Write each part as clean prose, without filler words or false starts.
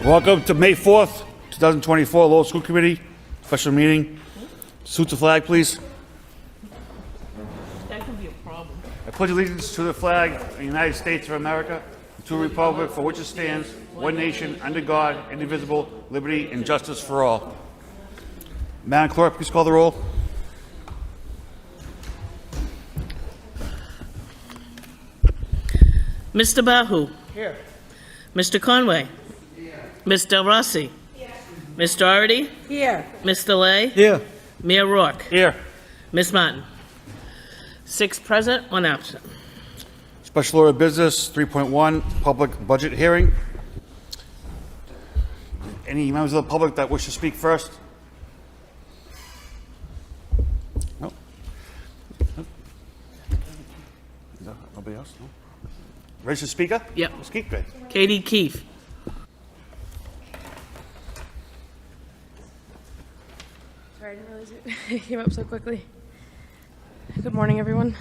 Welcome to May 4th, 2024, Lowell School Committee, special meeting. Salute the flag, please. That could be a problem. I pledge allegiance to the flag of the United States of America, and to the republic for which it stands, one nation, under God, indivisible, liberty and justice for all. Madam Clerk, please call the roll. Mr. Bahu. Here. Mr. Conway. Here. Ms. Del Rossi. Here. Ms. Doherty. Here. Ms. DeLay. Here. Mayor Rourke. Here. Ms. Martin. 6 present, 1 absent. Special order of business 3.1, public budget hearing. Any members of the public that wish to speak first? No. Nobody else? No. Registered speaker? Yep. Speak good. Katie Keefe. Sorry, I didn't realize it came up so quickly. Good morning, everyone.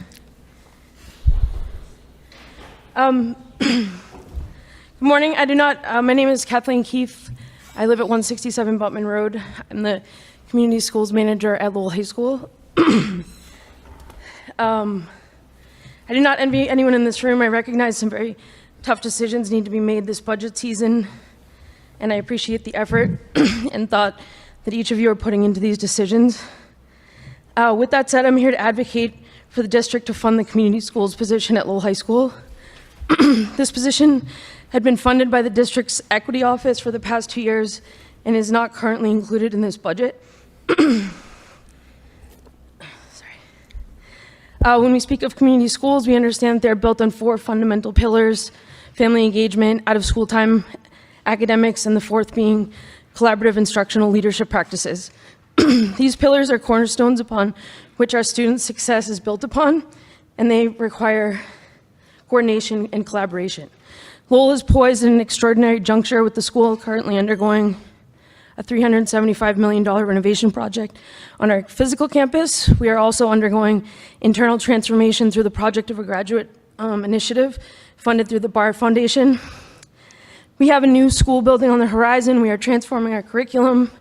Good morning. My name is Kathleen Keefe. I live at 167 Butman Road. I'm the community schools manager at Lowell High School. I do not envy anyone in this room. I recognize some very tough decisions need to be made this budget season, and I appreciate the effort and thought that each of you are putting into these decisions. With that said, I'm here to advocate for the district to fund the community schools position at Lowell High School. This position had been funded by the district's equity office for the past 2 years and is not currently included in this budget. When we speak of community schools, we understand they're built on 4 fundamental pillars: family engagement, out-of-school time, academics, and the 4th being collaborative instructional leadership practices. These pillars are cornerstones upon which our students' success is built upon, and they require coordination and collaboration. Lowell is poised in an extraordinary juncture with the school currently undergoing a $375 million renovation project on our physical campus. We are also undergoing internal transformation through the Project of a Graduate initiative funded through the Barr Foundation. We have a new school building on the horizon. We are transforming our curriculum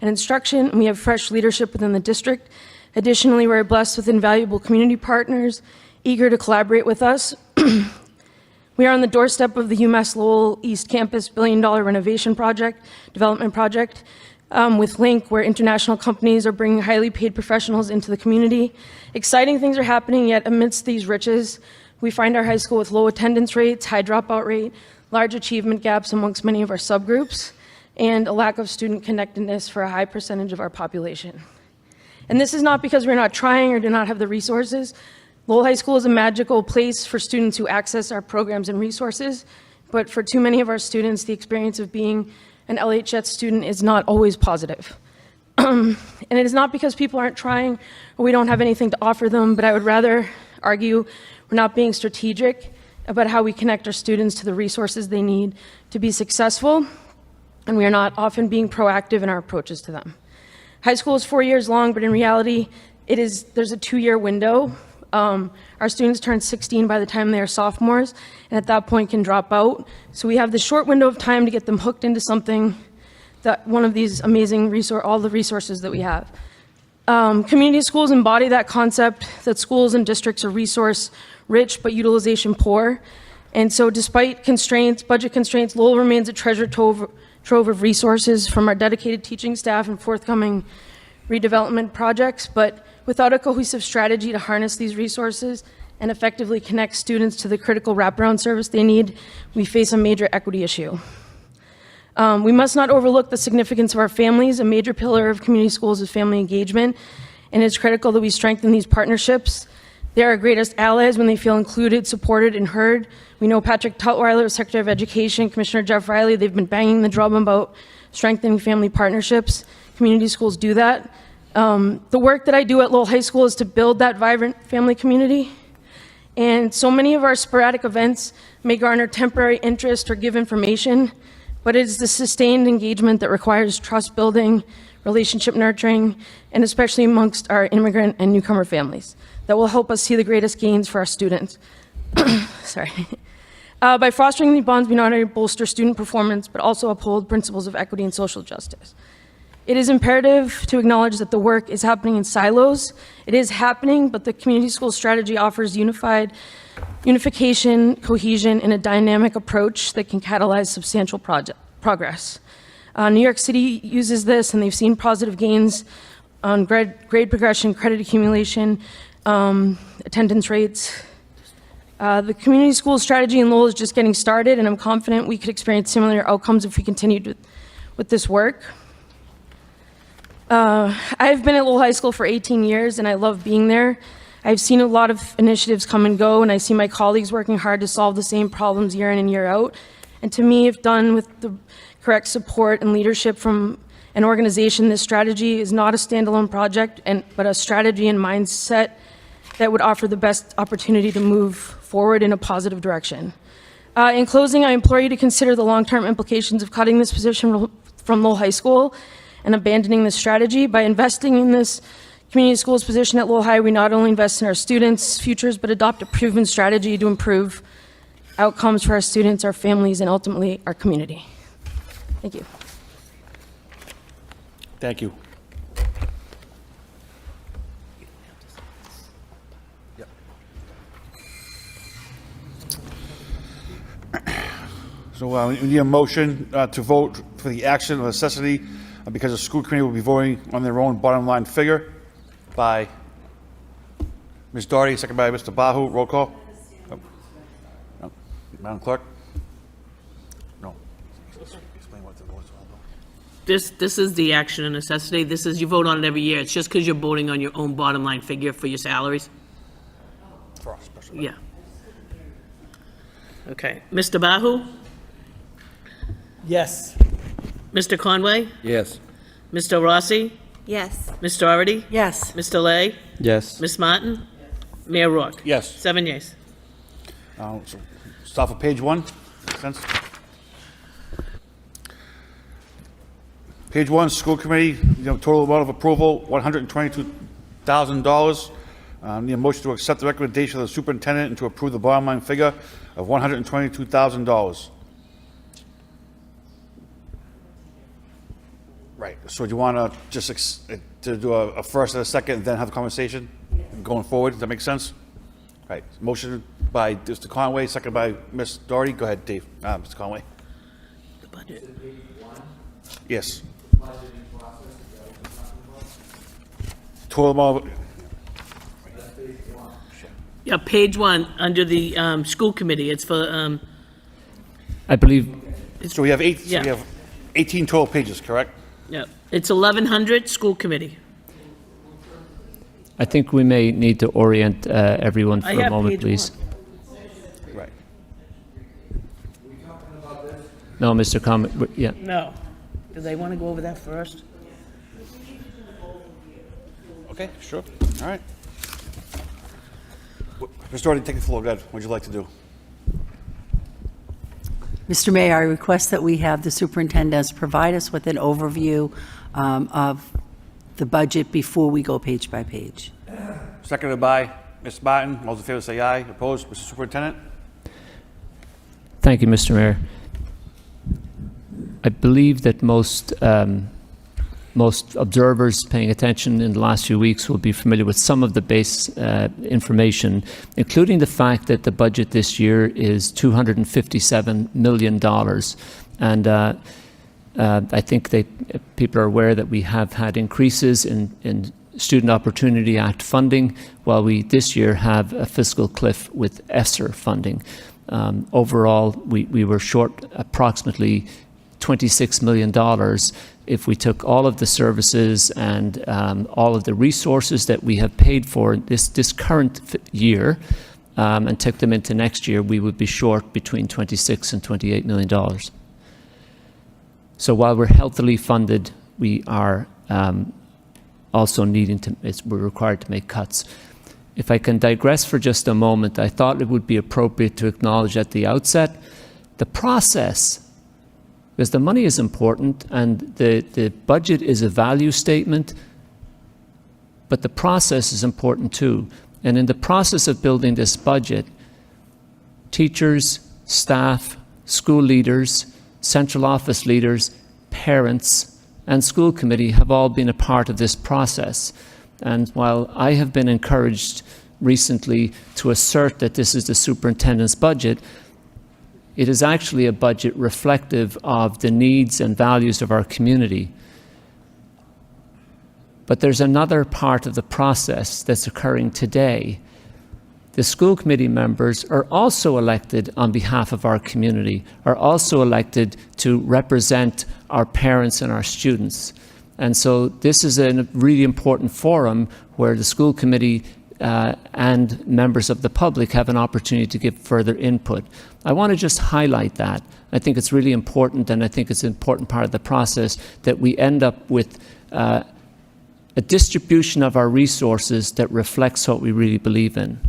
and instruction, and we have fresh leadership within the district. Additionally, we're blessed with invaluable community partners eager to collaborate with us. We are on the doorstep of the UMass Lowell East Campus $1 billion renovation development project with Link, where international companies are bringing highly paid professionals into the community. Exciting things are happening, yet amidst these riches, we find our high school with low attendance rates, high dropout rate, large achievement gaps amongst many of our subgroups, and a lack of student connectedness for a high percentage of our population. And this is not because we're not trying or do not have the resources. Lowell High School is a magical place for students who access our programs and resources, but for too many of our students, the experience of being an LHS student is not always positive. And it is not because people aren't trying or we don't have anything to offer them, but I would rather argue we're not being strategic about how we connect our students to the resources they need to be successful, and we are not often being proactive in our approaches to them. High school is 4 years long, but in reality, there's a 2-year window. Our students turn 16 by the time they are sophomores, and at that point can drop out. So we have this short window of time to get them hooked into something, that one of these amazing all the resources that we have. Community schools embody that concept that schools and districts are resource rich but utilization poor. And so despite budget constraints, Lowell remains a treasure trove of resources from our dedicated teaching staff and forthcoming redevelopment projects, but without a cohesive strategy to harness these resources and effectively connect students to the critical wraparound service they need, we face a major equity issue. We must not overlook the significance of our families. A major pillar of community schools is family engagement, and it's critical that we strengthen these partnerships. They are our greatest allies when they feel included, supported, and heard. We know Patrick Tutwiler, Secretary of Education, Commissioner Jeff Riley, they've been banging the drum about strengthening family partnerships. Community schools do that. The work that I do at Lowell High School is to build that vibrant family community. And so many of our sporadic events may garner temporary interest or give information, but it is the sustained engagement that requires trust building, relationship nurturing, and especially amongst our immigrant and newcomer families, that will help us see the greatest gains for our students. Sorry. By fostering these bonds, we not only bolster student performance, but also uphold principles of equity and social justice. It is imperative to acknowledge that the work is happening in silos. It is happening, but the community school strategy offers unification, cohesion, and a dynamic approach that can catalyze substantial progress. New York City uses this, and they've seen positive gains on grade progression, credit accumulation, attendance rates. The community school strategy in Lowell is just getting started, and I'm confident we could experience similar outcomes if we continued with this work. I've been at Lowell High School for 18 years, and I love being there. I've seen a lot of initiatives come and go, and I see my colleagues working hard to solve the same problems year in and year out. And to me, if done with the correct support and leadership from an organization, this strategy is not a standalone project, but a strategy and mindset that would offer the best opportunity to move forward in a positive direction. In closing, I implore you to consider the long-term implications of cutting this position from Lowell High School and abandoning this strategy. By investing in this community schools position at Lowell High, we not only invest in our students' futures, but adopt a proven strategy to improve outcomes for our students, our families, and ultimately our community. Thank you. Thank you. So we need a motion to vote for the action of necessity because the school committee will be voting on their own bottom line figure by Ms. Doherty, second by Mr. Bahu. Roll call. Oh. No. Madam Clerk? No. Explain what the vote's all about. This is the action of necessity. This is, you vote on it every year. It's just because you're voting on your own bottom line figure for your salaries. For us, especially. Yeah. Okay. Mr. Bahu? Yes. Mr. Conway? Yes. Mr. Rossi? Yes. Ms. Doherty? Yes. Mr. Lay? Yes. Ms. Martin? Mayor Rourke? Yes. 7 yeas. So start for page 1. Makes sense? Page 1, school committee, total amount of approval, $122,000. Need a motion to accept the recommendation of the superintendent and to approve the bottom line figure of $122,000. Right. So do you want to just to do a first and a second, and then have a conversation going forward? Does that make sense? Right. Motion by Mr. Conway, second by Ms. Doherty. Go ahead, Dave. Mr. Conway. The budget. Yes. Total amount. Yeah, page 1, under the school committee. It's for, I believe, So we have eight. Yeah. So we have 18 total pages, correct? yeah, it's 1,100, school committee. I think we may need to orient everyone for I a have moment, page please. Right. No, Mr. Conway, yeah. No. Do they want to go over that first? Okay, sure. All right. Ms. Doherty, take the floor. Go ahead. What would you like to do? Mr. Mayor, I request that we have the superintendent provide us with an overview of the budget before we go page by page. Seconded by Ms. Martin. All those in favor say aye. Opposed? Mr. Superintendent? Thank you, Mr. Mayor. I believe that most observers paying attention in the last few weeks will be familiar with some of the base information, including the fact that the budget this year is $257 million. And I think that people are aware that we have had increases in Student Opportunity Act funding, while we this year have a fiscal cliff with ESSER funding. Overall, we were short approximately $26 million if we took all of the services and all of the resources that we have paid for this current year and took them into next year. We would be short between $26 and $28 million. So while we're healthily funded, we are also we're required to make cuts. If I can digress for just a moment, I thought it would be appropriate to acknowledge at the outset the process, because the money is important and the budget is a value statement, but the process is important too. And in the process of building this budget, teachers, staff, school leaders, central office leaders, parents, and school committee have all been a part of this process. And while I have been encouraged recently to assert that this is the superintendent's budget, it is actually a budget reflective of the needs and values of our community. But there's another part of the process that's occurring today. The school committee members are also elected on behalf of our community, are also elected to represent our parents and our students. And so this is a really important forum where the school committee and members of the public have an opportunity to give further input. I want to just highlight that. I think it's really important, and I think it's an important part of the process that we end up with a distribution of our resources that reflects what we really believe in.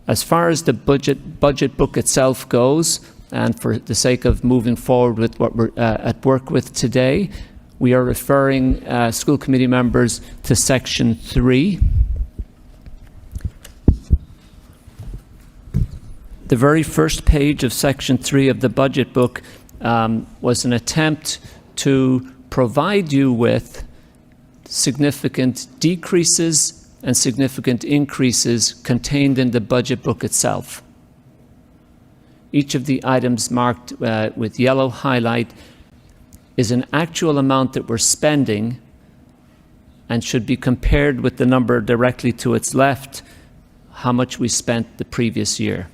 As far as the budget book itself goes, and for the sake of moving forward with what we're at work with today, we are referring school committee members to Section 3. The very first page of Section 3 of the budget book was an attempt to provide you with significant decreases and significant increases contained in the budget book itself. Each of the items marked with yellow highlight is an actual amount that we're spending and should be compared with the number directly to its left, how much we spent the previous year.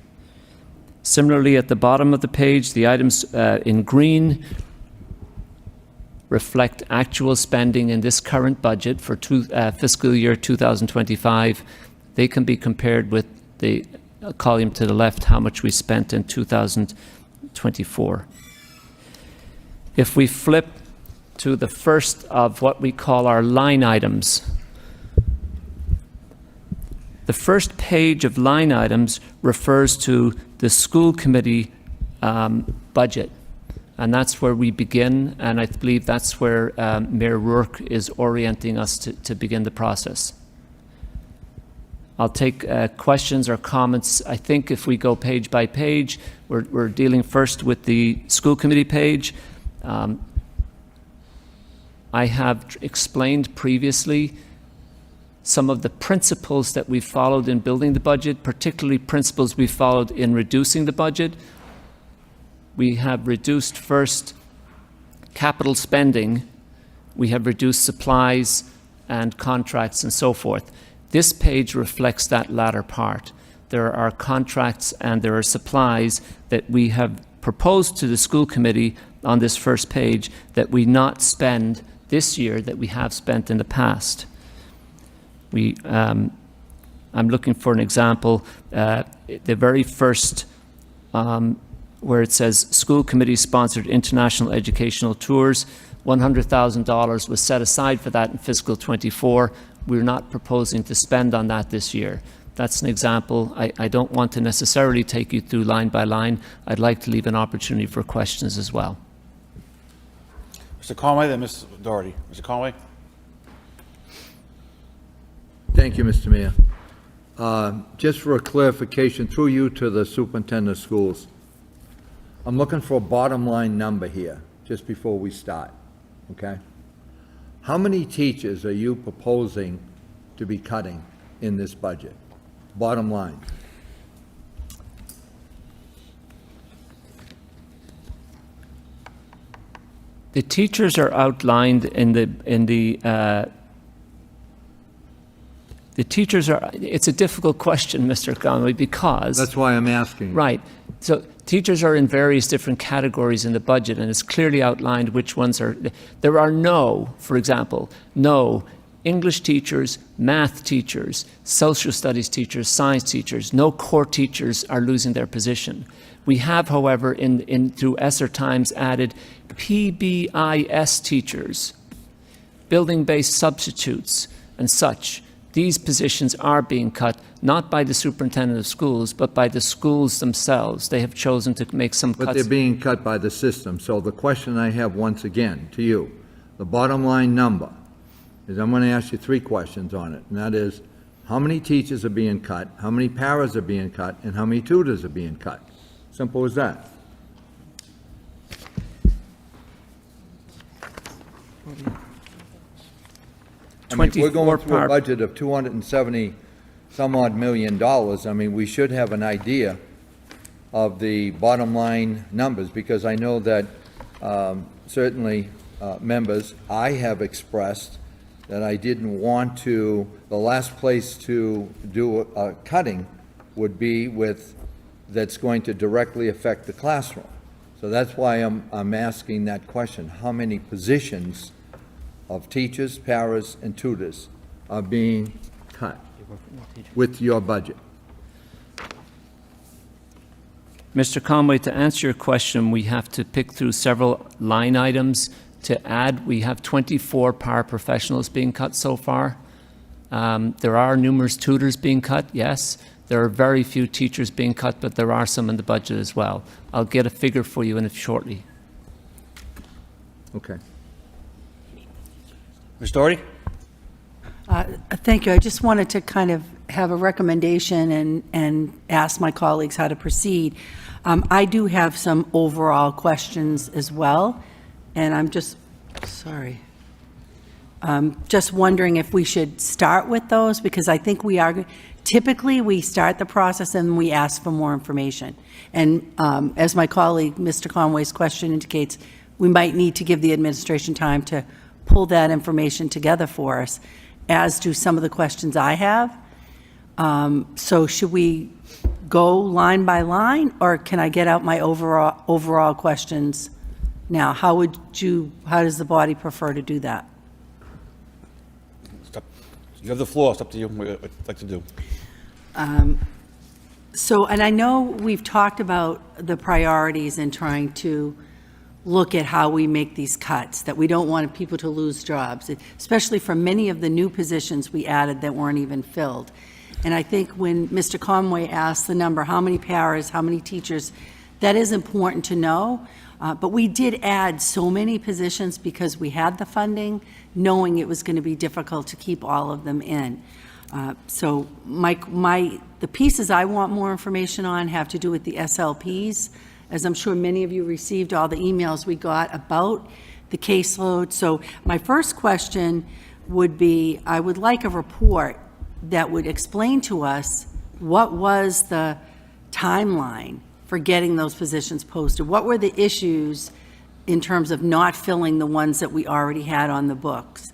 Similarly, at the bottom of the page, the items in green reflect actual spending in this current budget for fiscal year 2025. They can be compared with the column to the left, how much we spent in 2024. If we flip to the first of what we call our line items, the first page of line items refers to the school committee budget. And that's where we begin, and I believe that's where Mayor Rourke is orienting us to begin the process. I'll take questions or comments. I think if we go page by page, we're dealing first with the school committee page. I have explained previously some of the principles that we followed in building the budget, particularly principles we followed in reducing the budget. We have reduced first capital spending, we have reduced supplies and contracts and so forth. This page reflects that latter part. There are contracts and there are supplies that we have proposed to the school committee on this first page that we not spend this year that we have spent in the past. I'm looking for an example. The very first where it says school committee sponsored international educational tours, $100,000 was set aside for that in fiscal 24. We're not proposing to spend on that this year. That's an example. I don't want to necessarily take you through line by line. I'd like to leave an opportunity for questions as well. Mr. Conway, then Ms. Doherty. Mr. Conway? Thank you, Mr. Mayor. Just for a clarification, through you to the superintendent of schools, I'm looking for a bottom line number here, just before we start, okay? How many teachers are you proposing to be cutting in this budget? Bottom line. The teachers are outlined in the teachers are, it's a difficult question, Mr. Conway, because... That's why I'm asking. Right. So teachers are in various different categories in the budget, and it's clearly outlined which ones are... There are no, for example, no English teachers, math teachers, social studies teachers, science teachers. No core teachers are losing their position. We have, however, through ESSER times added PBIS teachers, building-based substitutes, and such. These positions are being cut, not by the superintendent of schools, but by the schools themselves. They have chosen to make some cuts. But they're being cut by the system. So the question I have once again to you, the bottom line number, is I'm going to ask you three questions on it, and that is, how many teachers are being cut, how many paras are being cut, and how many tutors are being cut. Simple as that. I mean, if we're going 24 through a par- budget of 270 some odd million dollars, I mean, we should have an idea of the bottom line numbers, because I know that certainly members, I have expressed that I didn't want to, the last place to do a cutting would be with, that's going to directly affect the classroom. So that's why I'm asking that question. How many positions of teachers, paras, and tutors are being cut with your budget? Mr. Conway, to answer your question, we have to pick through several line items to add. We have 24 paraprofessionals being cut so far. There are numerous tutors being cut, yes. There are very few teachers being cut, but there are some in the budget as well. I'll get a figure for you in it shortly. Okay. Ms. Doherty? Thank you. I just wanted to kind of have a recommendation and ask my colleagues how to proceed. I do have some overall questions as well, and I'm just, sorry. Just wondering if we should start with those, because I think we are, typically we start the process and we ask for more information. And as my colleague, Mr. Conway's question indicates, we might need to give the administration time to pull that information together for us, as do some of the questions I have. So should we go line by line, or can I get out my overall questions now? How does the body prefer to do that? You have the floor. It's up to you. What you'd like to do. So, and I know we've talked about the priorities and trying to look at how we make these cuts, that we don't want people to lose jobs, especially for many of the new positions we added that weren't even filled. And I think when Mr. Conway asked the number, how many paras, how many teachers, that is important to know. But we did add so many positions because we had the funding, knowing it was going to be difficult to keep all of them in. So the pieces I want more information on have to do with the SLPs, as I'm sure many of you received all the emails we got about the caseload. So my first question would be, I would like a report that would explain to us what was the timeline for getting those positions posted. What were the issues in terms of not filling the ones that we already had on the books?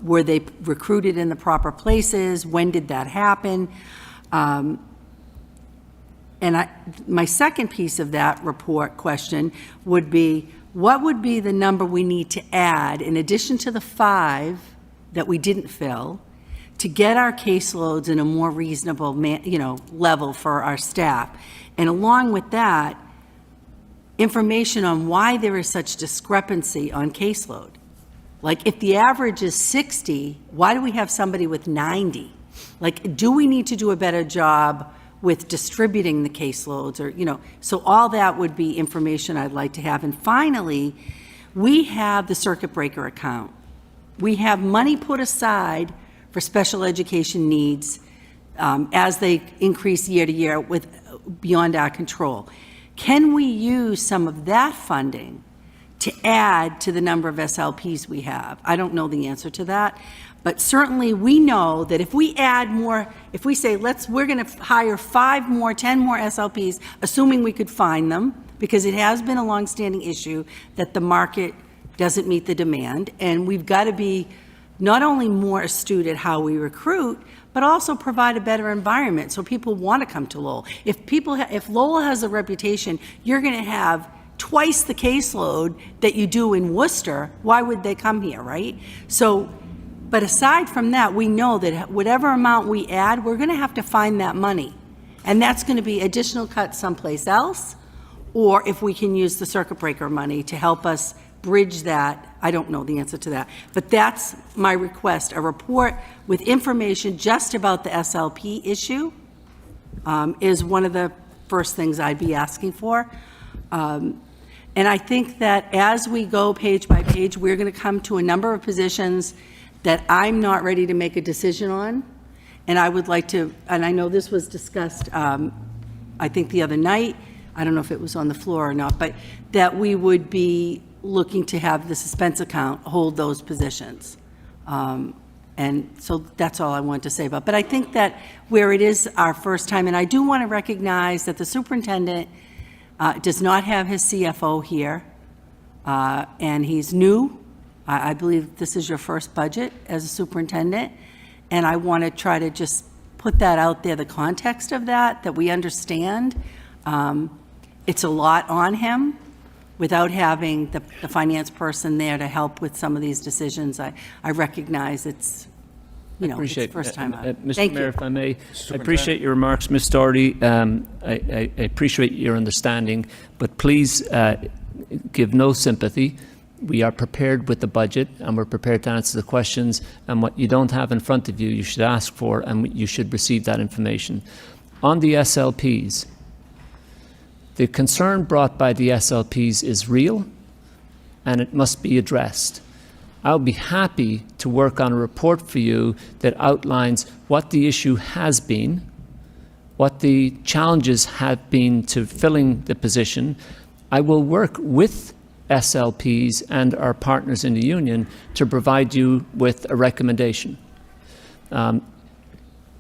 Were they recruited in the proper places? When did that happen? And my second piece of that report question would be, what would be the number we need to add in addition to the 5 that we didn't fill to get our caseloads in a more reasonable level for our staff? And along with that, information on why there is such discrepancy on caseload. Like, if the average is 60, why do we have somebody with 90? Like, do we need to do a better job with distributing the caseloads, or, so all that would be information I'd like to have. And finally, we have the circuit breaker account. We have money put aside for special education needs as they increase year to year beyond our control. Can we use some of that funding to add to the number of SLPs we have? I don't know the answer to that, but certainly we know that if we add more, if we say, we're going to hire 5 more, 10 more SLPs, assuming we could find them, because it has been a longstanding issue that the market doesn't meet the demand, and we've got to be not only more astute at how we recruit, but also provide a better environment so people want to come to Lowell. If Lowell has a reputation, you're going to have twice the caseload that you do in Worcester. Why would they come here, right? So, but aside from that, we know that whatever amount we add, we're going to have to find that money. And that's going to be additional cuts someplace else, or if we can use the circuit breaker money to help us bridge that. I don't know the answer to that. But that's my request, a report with information just about the SLP issue is one of the first things I'd be asking for. And I think that as we go page by page, we're going to come to a number of positions that I'm not ready to make a decision on. And I would like to, and I know this was discussed, I think the other night, I don't know if it was on the floor or not, but that we would be looking to have the suspense account hold those positions. And so that's all I wanted to say about. But I think that where it is our first time, and I do want to recognize that the superintendent does not have his CFO here, and he's new. I believe this is your first budget as a superintendent, and I want to try to just put that out there, the context of that we understand. It's a lot on him without having the finance person there to help with some of these decisions. I recognize it's, it's the first time out. Mr. Thank Mayor, you. if I may, I appreciate your remarks, Ms. Doherty. I appreciate your understanding, but please give no sympathy. We are prepared with the budget, and we're prepared to answer the questions, and what you don't have in front of you, you should ask for, and you should receive that information. On the SLPs, the concern brought by the SLPs is real, and it must be addressed. I'll be happy to work on a report for you that outlines what the issue has been, what the challenges have been to filling the position. I will work with SLPs and our partners in the union to provide you with a recommendation.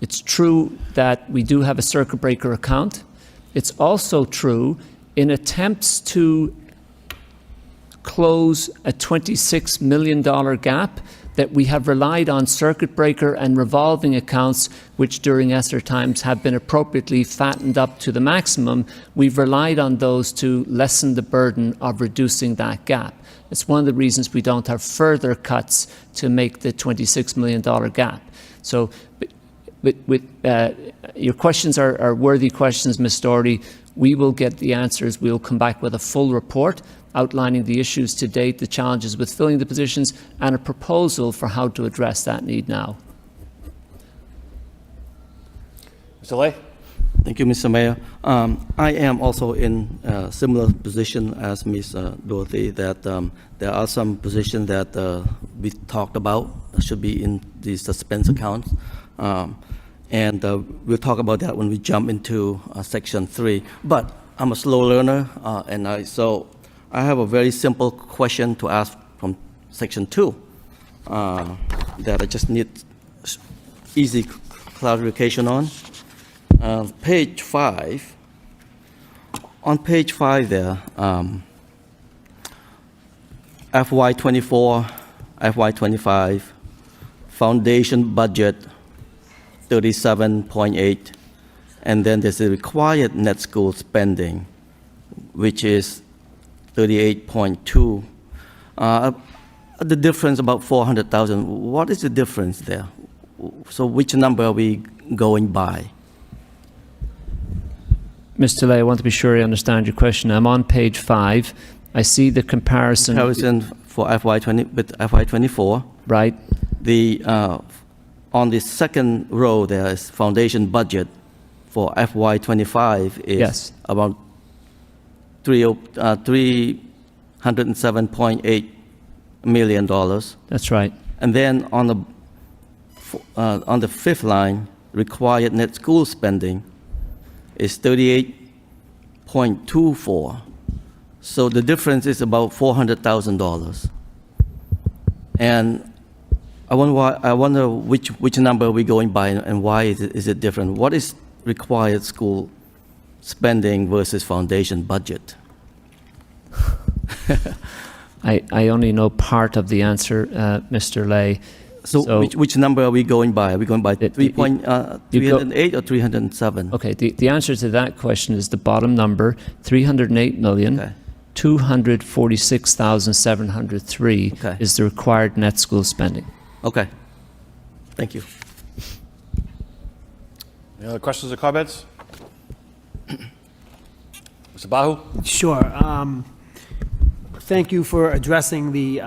It's true that we do have a circuit breaker account. It's also true, in attempts to close a $26 million gap, that we have relied on circuit breaker and revolving accounts, which during ESSER times have been appropriately fattened up to the maximum. We've relied on those to lessen the burden of reducing that gap. It's one of the reasons we don't have further cuts to make the $26 million gap. So your questions are worthy questions, Ms. Doherty. We will get the answers. We'll come back with a full report outlining the issues to date, the challenges with filling the positions, and a proposal for how to address that need now. Mr. Lay? Thank you, Mr. Mayor. I am also in a similar position as Ms. Dorothy, that there are some positions that we talked about should be in the suspense accounts. And we'll talk about that when we jump into Section 3. But I'm a slow learner, so I have a very simple question to ask from Section 2 that I just need easy clarification on. Page 5. On page 5 there, FY24, FY25, foundation budget 37.8, and then there's a required net school spending, which is 38.2. The difference about 400,000. What is the difference there? So which number are we going by? Mr. Lay, I want to be sure I understand your question. I'm on page 5. I see the comparison. For FY20 with FY24. Right. On the second row there is foundation budget for FY25 is Yes. about $307.8 million. That's right. And then on the fifth line, required net school spending is 38.24. So the difference is about $400,000. And I wonder which number are we going by and why is it different? What is required school spending versus foundation budget? I only know part of the answer, Mr. Lay. So which number are we going by? Are we going by 308 or 307? Okay, the answer to that question is the bottom number, 308 million. Okay. 246,703 Okay. is the required net school spending. Okay. Thank you. Any other questions or comments? Mr. Bahu? Sure. Thank you for addressing the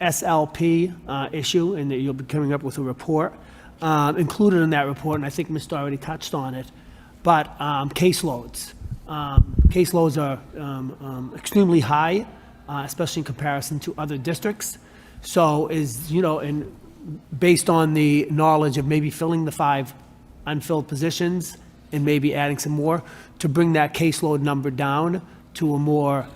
SLP issue, and that you'll be coming up with a report. Included in that report, and I think Mr. already touched on it, but caseloads. Caseloads are extremely high, especially in comparison to other districts. So and based on the knowledge of maybe filling the 5 unfilled positions and maybe adding some more, to bring that caseload number down to a more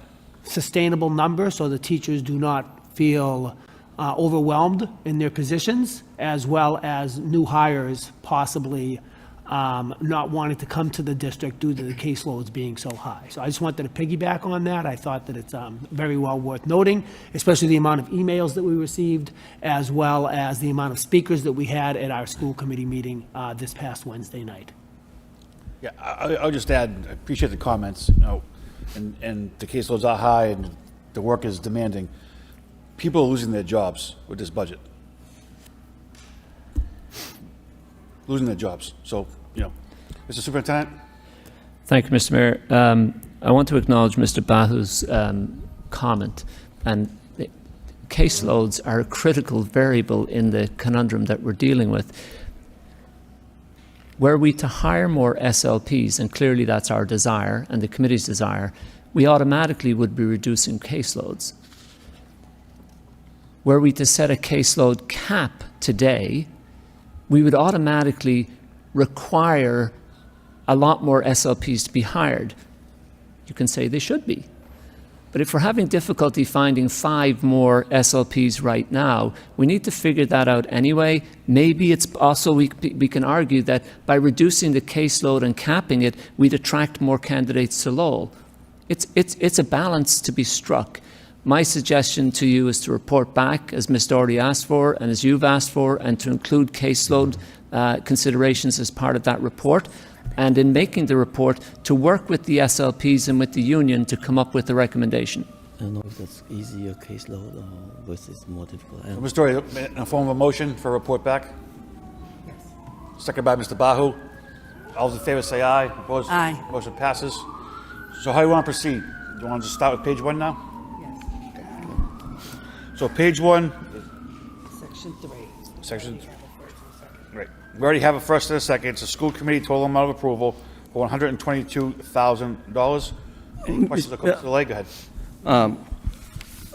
sustainable number so the teachers do not feel overwhelmed in their positions, as well as new hires possibly not wanting to come to the district due to the caseloads being so high. So I just wanted to piggyback on that. I thought that it's very well worth noting, especially the amount of emails that we received, as well as the amount of speakers that we had at our school committee meeting this past Wednesday night. Yeah, I'll just add, I appreciate the comments, you know, and the caseloads are high and the work is demanding. People are losing their jobs with this budget. Losing their jobs. So, you know, Mr. Superintendent? Thank you, Mr. Mayor. I want to acknowledge Mr. Bahu's comment. And the caseloads are a critical variable in the conundrum that we're dealing with. Were we to hire more SLPs, and clearly that's our desire and the committee's desire, we automatically would be reducing caseloads. Were we to set a caseload cap today, we would automatically require a lot more SLPs to be hired. You can say they should be. But if we're having difficulty finding 5 more SLPs right now, we need to figure that out anyway. Maybe it's also, we can argue that by reducing the caseload and capping it, we'd attract more candidates to Lowell. It's a balance to be struck. My suggestion to you is to report back, as Ms. Doherty asked for and as you've asked for, and to include caseload considerations as part of that report. And in making the report, to work with the SLPs and with the union to come up with a recommendation. I don't know if that's easier caseload or versus more difficult. So, Ms. Doherty, in a form of a motion for a report back? Yes. Second by Mr. Bahu. All those in favor say aye. Opposed? Aye. Motion passes. So how do you want to proceed? Do you want to just start with page 1 now? Yes. So page 1, Section 3. section, right. We already have a first and a second. It's a school committee total amount of approval for $122,000. Any questions or comments? Go ahead.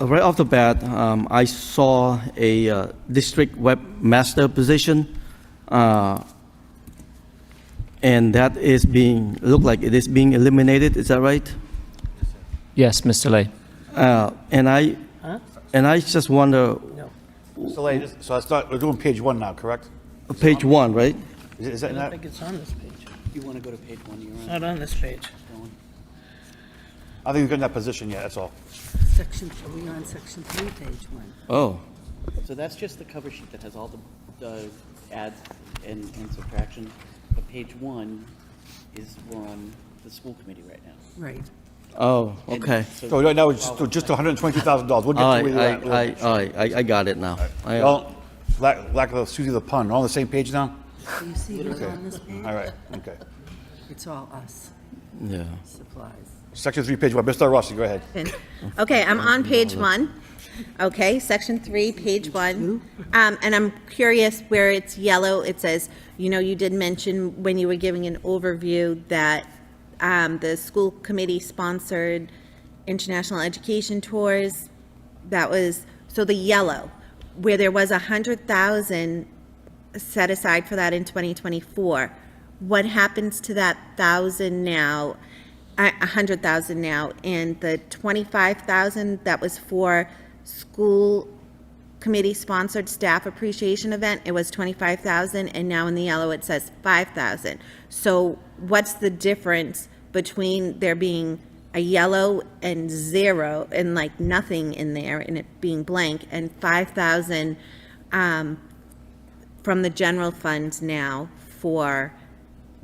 Right off the bat, I saw a district webmaster position, and that is being, look like it is being eliminated. Is that right? Yes, Mr. Lay. And I just wonder, So, ladies, so let's start, we're doing page 1 now, correct? page 1, right? Is that I don't not? think it's on this page. You want to go to page 1, you're It's on. not on this page. I think we've got in that position yet, that's all. Section, are we on section 3, page 1? Oh, So that's just the cover sheet that has all the adds and subtractions. But page 1 is, we're on the school committee right now. Right. oh, And okay. So right now, it's just $122,000. We'll get All to where right, you're at. all right, I got it now. Well, lack of excuse me, the pun, all on the same page now? Do you see who's on this page? All right, okay. It's all us, Yeah. supplies. Section 3, page 1. Mr. Rossi, go ahead. Okay, I'm on page 1. Okay, section 3, page 1. And I'm curious where it's yellow, it says, you know, you did mention when you were giving an overview that the school committee sponsored international education tours. That was, so the yellow, where there was 100,000 set aside for that in 2024. What happens to that 1,000 now? 100,000 now, and the 25,000 that was for school committee sponsored staff appreciation event, it was 25,000, and now in the yellow it says 5,000. So what's the difference between there being a yellow and 0 and like nothing in there and it being blank, and 5,000 from the general funds now for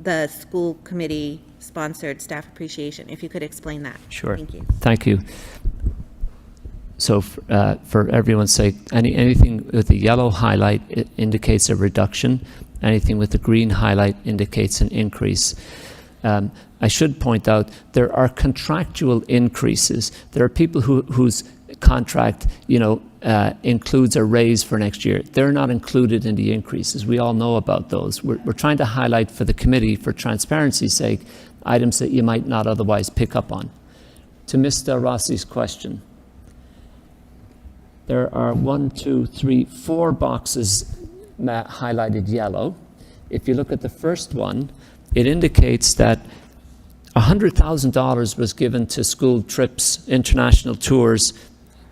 the school committee sponsored staff appreciation? If you could explain that. Sure. Thank you. Thank you. So for everyone's sake, anything with the yellow highlight indicates a reduction. Anything with the green highlight indicates an increase. I should point out there are contractual increases. There are people whose contract, includes a raise for next year. They're not included in the increases. We all know about those. We're trying to highlight for the committee, for transparency's sake, items that you might not otherwise pick up on. To Mr. Rossi's question, there are 4 boxes highlighted yellow. If you look at the first one, it indicates that $100,000 was given to school trips, international tours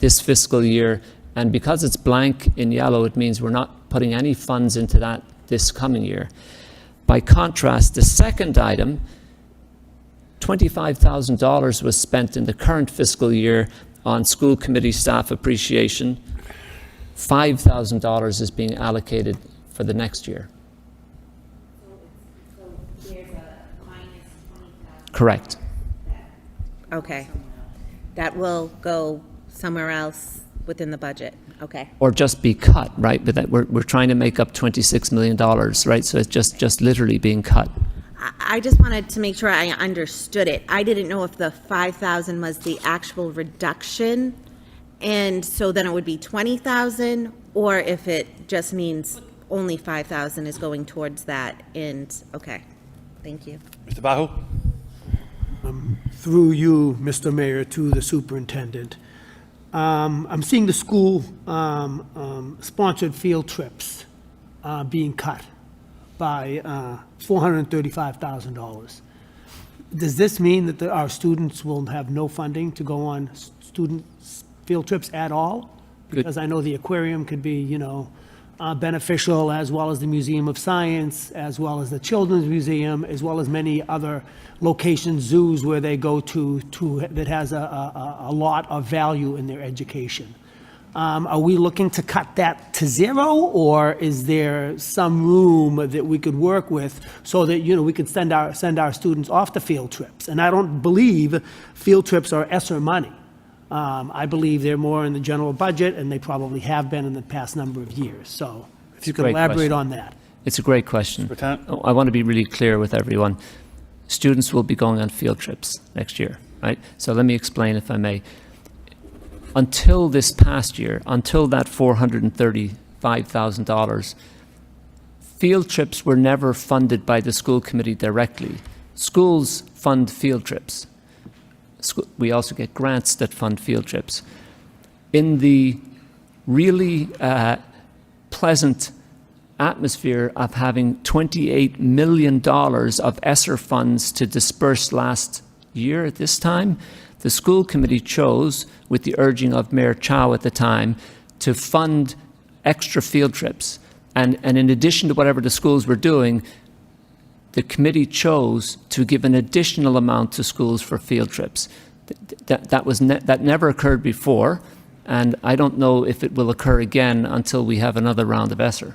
this fiscal year, and because it's blank in yellow, it means we're not putting any funds into that this coming year. By contrast, the second item, $25,000 was spent in the current fiscal year on school committee staff appreciation. $5,000 is being allocated for the next year. So there's a minus 20,000. Correct. Okay. That will go somewhere else within the budget. Okay. Or just be cut, right? But that we're trying to make up $26 million, right? So it's just literally being cut. I just wanted to make sure I understood it. I didn't know if the 5,000 was the actual reduction, and so then it would be 20,000, or if it just means only 5,000 is going towards that. And okay, thank you. Mr. Bahu? Through you, Mr. Mayor, to the superintendent. I'm seeing the school sponsored field trips being cut by $435,000. Does this mean that our students will have no funding to go on student field trips at all? Because I know the aquarium could be, beneficial, as well as the Museum of Science, as well as the Children's Museum, as well as many other locations, zoos where they go to that has a lot of value in their education. Are we looking to cut that to zero, or is there some room that we could work with so that, we could send our students off to field trips? And I don't believe field trips are ESSER money. I believe they're more in the general budget, and they probably have been in the past number of years. So if you could Great elaborate question. on that. It's a great question. Superintendent? I want to be really clear with everyone. Students will be going on field trips next year, right? So let me explain, if I may. Until this past year, until that $435,000, field trips were never funded by the school committee directly. Schools fund field trips. We also get grants that fund field trips. In the really pleasant atmosphere of having $28 million of ESSER funds to disperse last year at this time, the school committee chose, with the urging of Mayor Chow at the time, to fund extra field trips. And in addition to whatever the schools were doing, the committee chose to give an additional amount to schools for field trips. That never occurred before, and I don't know if it will occur again until we have another round of ESSER.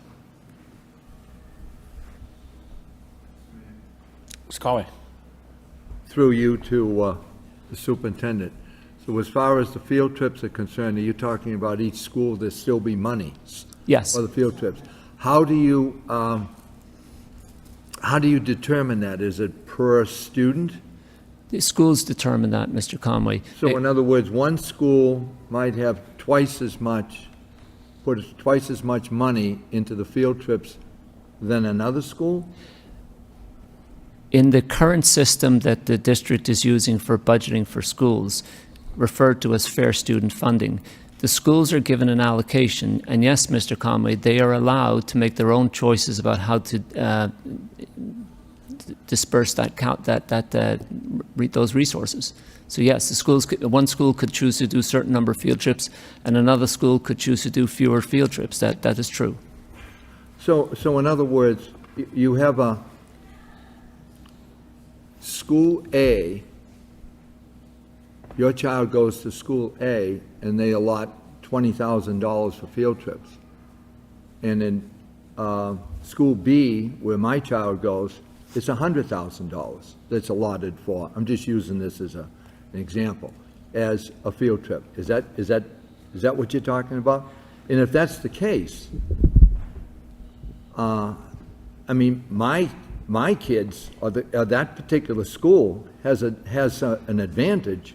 Mr. Conway? Through you to the superintendent. So as far as the field trips are concerned, are you talking about each school there still be money? Yes. For the field trips? How do you determine that? Is it per student? The schools determine that, Mr. Conway. So in other words, one school might have put twice as much money into the field trips than another school? In the current system that the district is using for budgeting for schools, referred to as fair student funding, the schools are given an allocation, and yes, Mr. Conway, they are allowed to make their own choices about how to disperse those resources. So yes, one school could choose to do a certain number of field trips, and another school could choose to do fewer field trips. That is true. So in other words, you have a school A, your child goes to school A, and they allot $20,000 for field trips. And in school B, where my child goes, it's $100,000 that's allotted for, I'm just using this as an example, as a field trip. Is that what you're talking about? And if that's the case, I mean, my kids, or that particular school has an advantage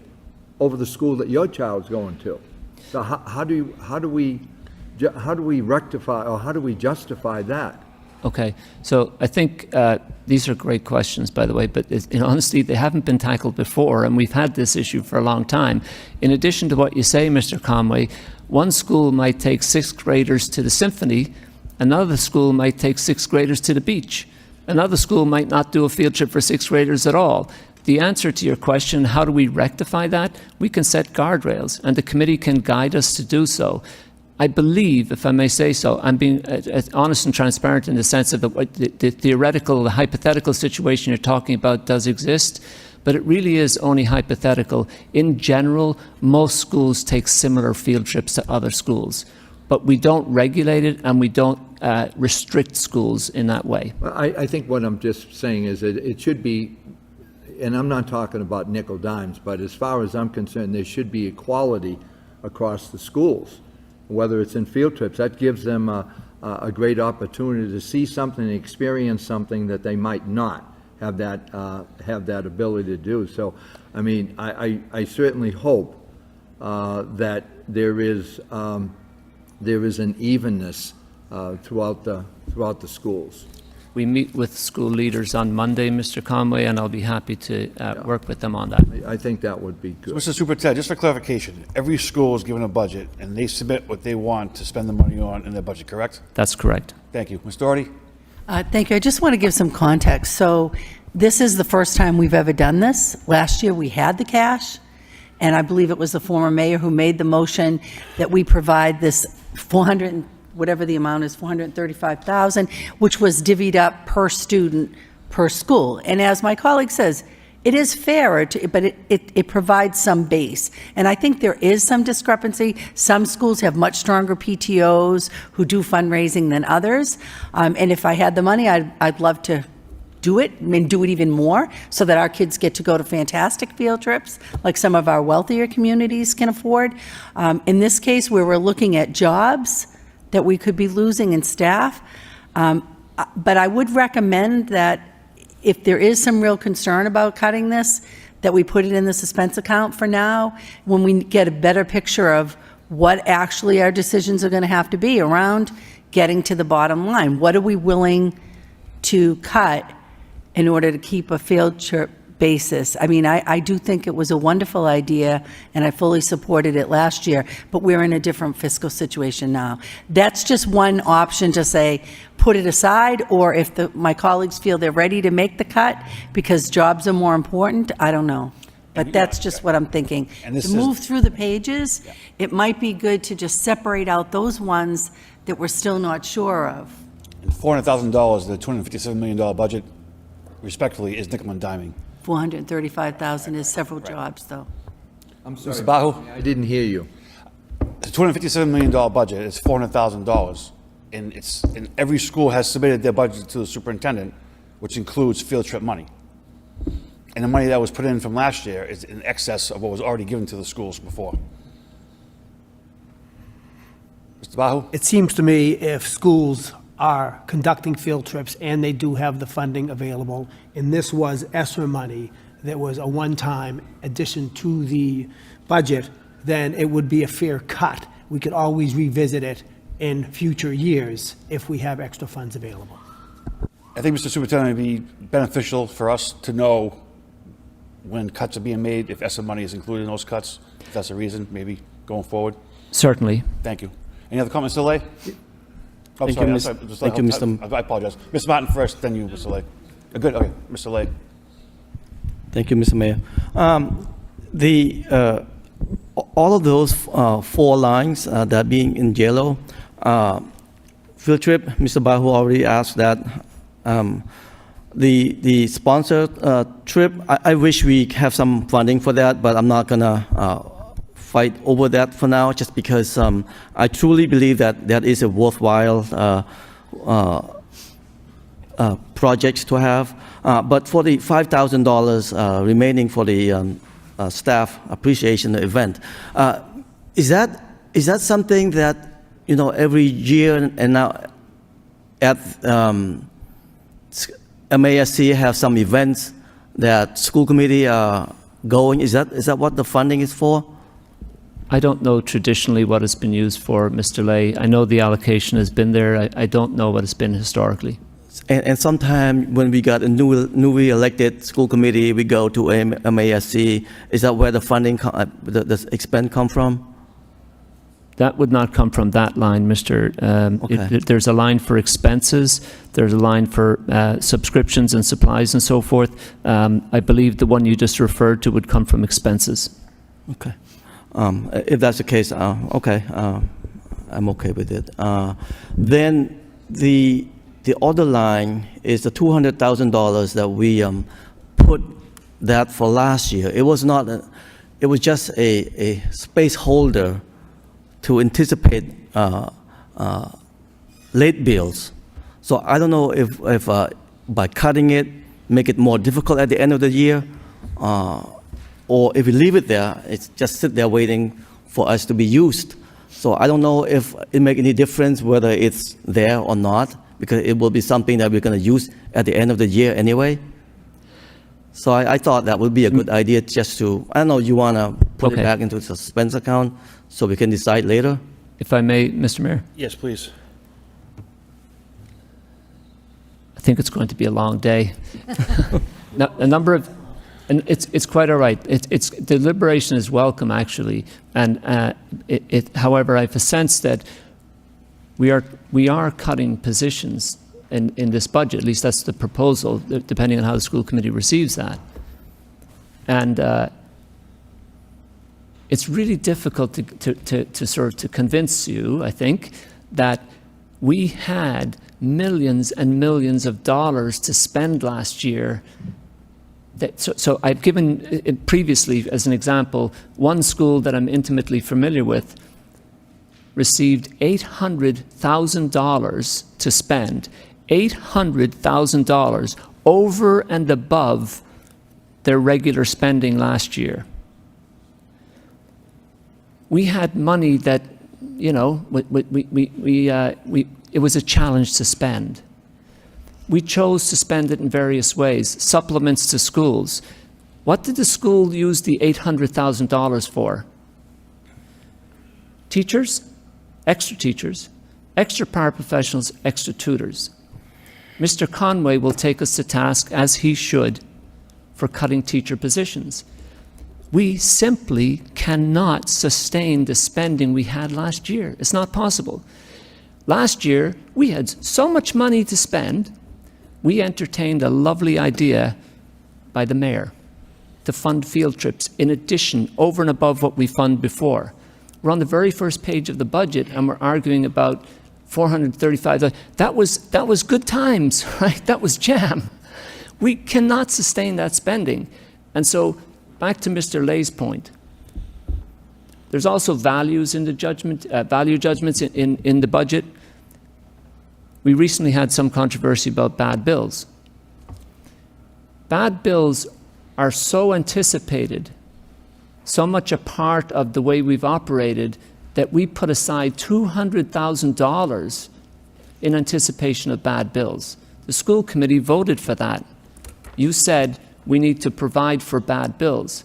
over the school that your child's going to. So how do we rectify, or how do we justify that? Okay, so I think these are great questions, by the way, but in honesty, they haven't been tackled before, and we've had this issue for a long time. In addition to what you say, Mr. Conway, one school might take sixth graders to the symphony, another school might take sixth graders to the beach, another school might not do a field trip for sixth graders at all. The answer to your question, how do we rectify that? We can set guardrails, and the committee can guide us to do so. I believe, if I may say so, I'm being honest and transparent in the sense of the theoretical, the hypothetical situation you're talking about does exist, but it really is only hypothetical. In general, most schools take similar field trips to other schools, but we don't regulate it and we don't restrict schools in that way. Well, I think what I'm just saying is that it should be, and I'm not talking about nickel dimes, but as far as I'm concerned, there should be equality across the schools, whether it's in field trips. That gives them a great opportunity to see something, and experience something that they might not have that ability to do. So, I mean, I certainly hope that there is an evenness throughout the schools. We meet with school leaders on Monday, Mr. Conway, and I'll be happy to work with them on that. I think that would be good. Mr. Superintendent, just for clarification, every school is given a budget, and they submit what they want to spend the money on in their budget, correct? That's correct. Thank you. Ms. Doherty? Thank you. I just want to give some context. So this is the first time we've ever done this. Last year, we had the cash, and I believe it was the former mayor who made the motion that we provide this 400, whatever the amount is, 435,000, which was divvied up per student, per school. And as my colleague says, it is fairer, but it provides some base. And I think there is some discrepancy. Some schools have much stronger PTOs who do fundraising than others. And if I had the money, I'd love to do it and do it even more so that our kids get to go to fantastic field trips like some of our wealthier communities can afford. In this case, where we're looking at jobs that we could be losing in staff. But I would recommend that if there is some real concern about cutting this, that we put it in the suspense account for now, when we get a better picture of what actually our decisions are going to have to be around getting to the bottom line. What are we willing to cut in order to keep a field trip basis? I mean, I do think it was a wonderful idea, and I fully supported it last year, but we're in a different fiscal situation now. That's just one option to say, put it aside, or if my colleagues feel they're ready to make the cut because jobs are more important, I don't know. But that's just what I'm thinking. To move through the pages, it might be good to just separate out those ones that we're still not sure of. And $400,000, the $257 million budget, respectfully, is nickel and diming. 435,000 is several jobs, though. I'm sorry. Mr. Bahu? I didn't hear you. The $257 million budget is $400,000, and every school has submitted their budget to the superintendent, which includes field trip money. And the money that was put in from last year is in excess of what was already given to the schools before. Mr. Bahu? It seems to me if schools are conducting field trips and they do have the funding available, and this was ESSER money that was a one-time addition to the budget, then it would be a fair cut. We could always revisit it in future years if we have extra funds available. I think, Mr. Superintendent, it would be beneficial for us to know when cuts are being made, if ESSER money is included in those cuts, if that's a reason, maybe going forward. Certainly. Thank you. Any other comments, Mr. Lay? Thank you, Mr. I apologize. Ms. Martin first, then you, Mr. Lay. Good, okay, Mr. Lay. Thank you, Mr. Mayor. All of those 4 lines that are being in yellow, field trip, Mr. Bahu already asked that. The sponsored trip, I wish we have some funding for that, but I'm not gonna fight over that for now, just because I truly believe that that is a worthwhile project to have. But for the $5,000 remaining for the staff appreciation event, is that something that, you know, every year and now at MASC have some events that school committee are going? Is that what the funding is for? I don't know traditionally what it's been used for, Mr. Lay. I know the allocation has been there. I don't know what it's been historically. And sometime when we got a newly elected school committee, we go to MASC. Is that where the funding, the expense come from? That would not come from that line, Mr. Okay. There's a line for expenses, there's a line for subscriptions and supplies and so forth. I believe the one you just referred to would come from expenses. Okay. If that's the case, okay, I'm okay with it. Then the other line is the $200,000 that we put that for last year. It was not, it was just a space holder to anticipate late bills. So I don't know if by cutting it, make it more difficult at the end of the year, or if we leave it there, it's just sit there waiting for us to be used. So I don't know if it make any difference whether it's there or not, because it will be something that we're going to use at the end of the year anyway. So I thought that would be a good idea just to, I don't know, you want to put Okay. it back into the suspense account so we can decide later? If I may, Mr. Mayor? Yes, please. I think it's going to be a long day. Now, a number of, and it's quite all right. It's deliberation is welcome, actually. And however, I have a sense that we are cutting positions in this budget. At least that's the proposal, depending on how the school committee receives that. And it's really difficult to sort of to convince you, I think, that we had millions and millions of dollars to spend last year. So I've given it previously as an example, one school that I'm intimately familiar with received $800,000 to spend, $800,000 over and above their regular spending last year. We had money that, you know, it was a challenge to spend. We chose to spend it in various ways, supplements to schools. What did the school use the $800,000 for? Teachers, extra paraprofessionals, extra tutors. Mr. Conway will take us to task, as he should, for cutting teacher positions. We simply cannot sustain the spending we had last year. It's not possible. Last year, we had so much money to spend, we entertained a lovely idea by the mayor to fund field trips in addition, over and above what we funded before. We're on the very first page of the budget and we're arguing about $435. That was good times, right? That was jam. We cannot sustain that spending. And so, back to Mr. Lay's point, there's also values in the judgment, value judgments in the budget. We recently had some controversy about bad bills. Bad bills are so anticipated, so much a part of the way we've operated, that we put aside $200,000 in anticipation of bad bills. The school committee voted for that. You said we need to provide for bad bills.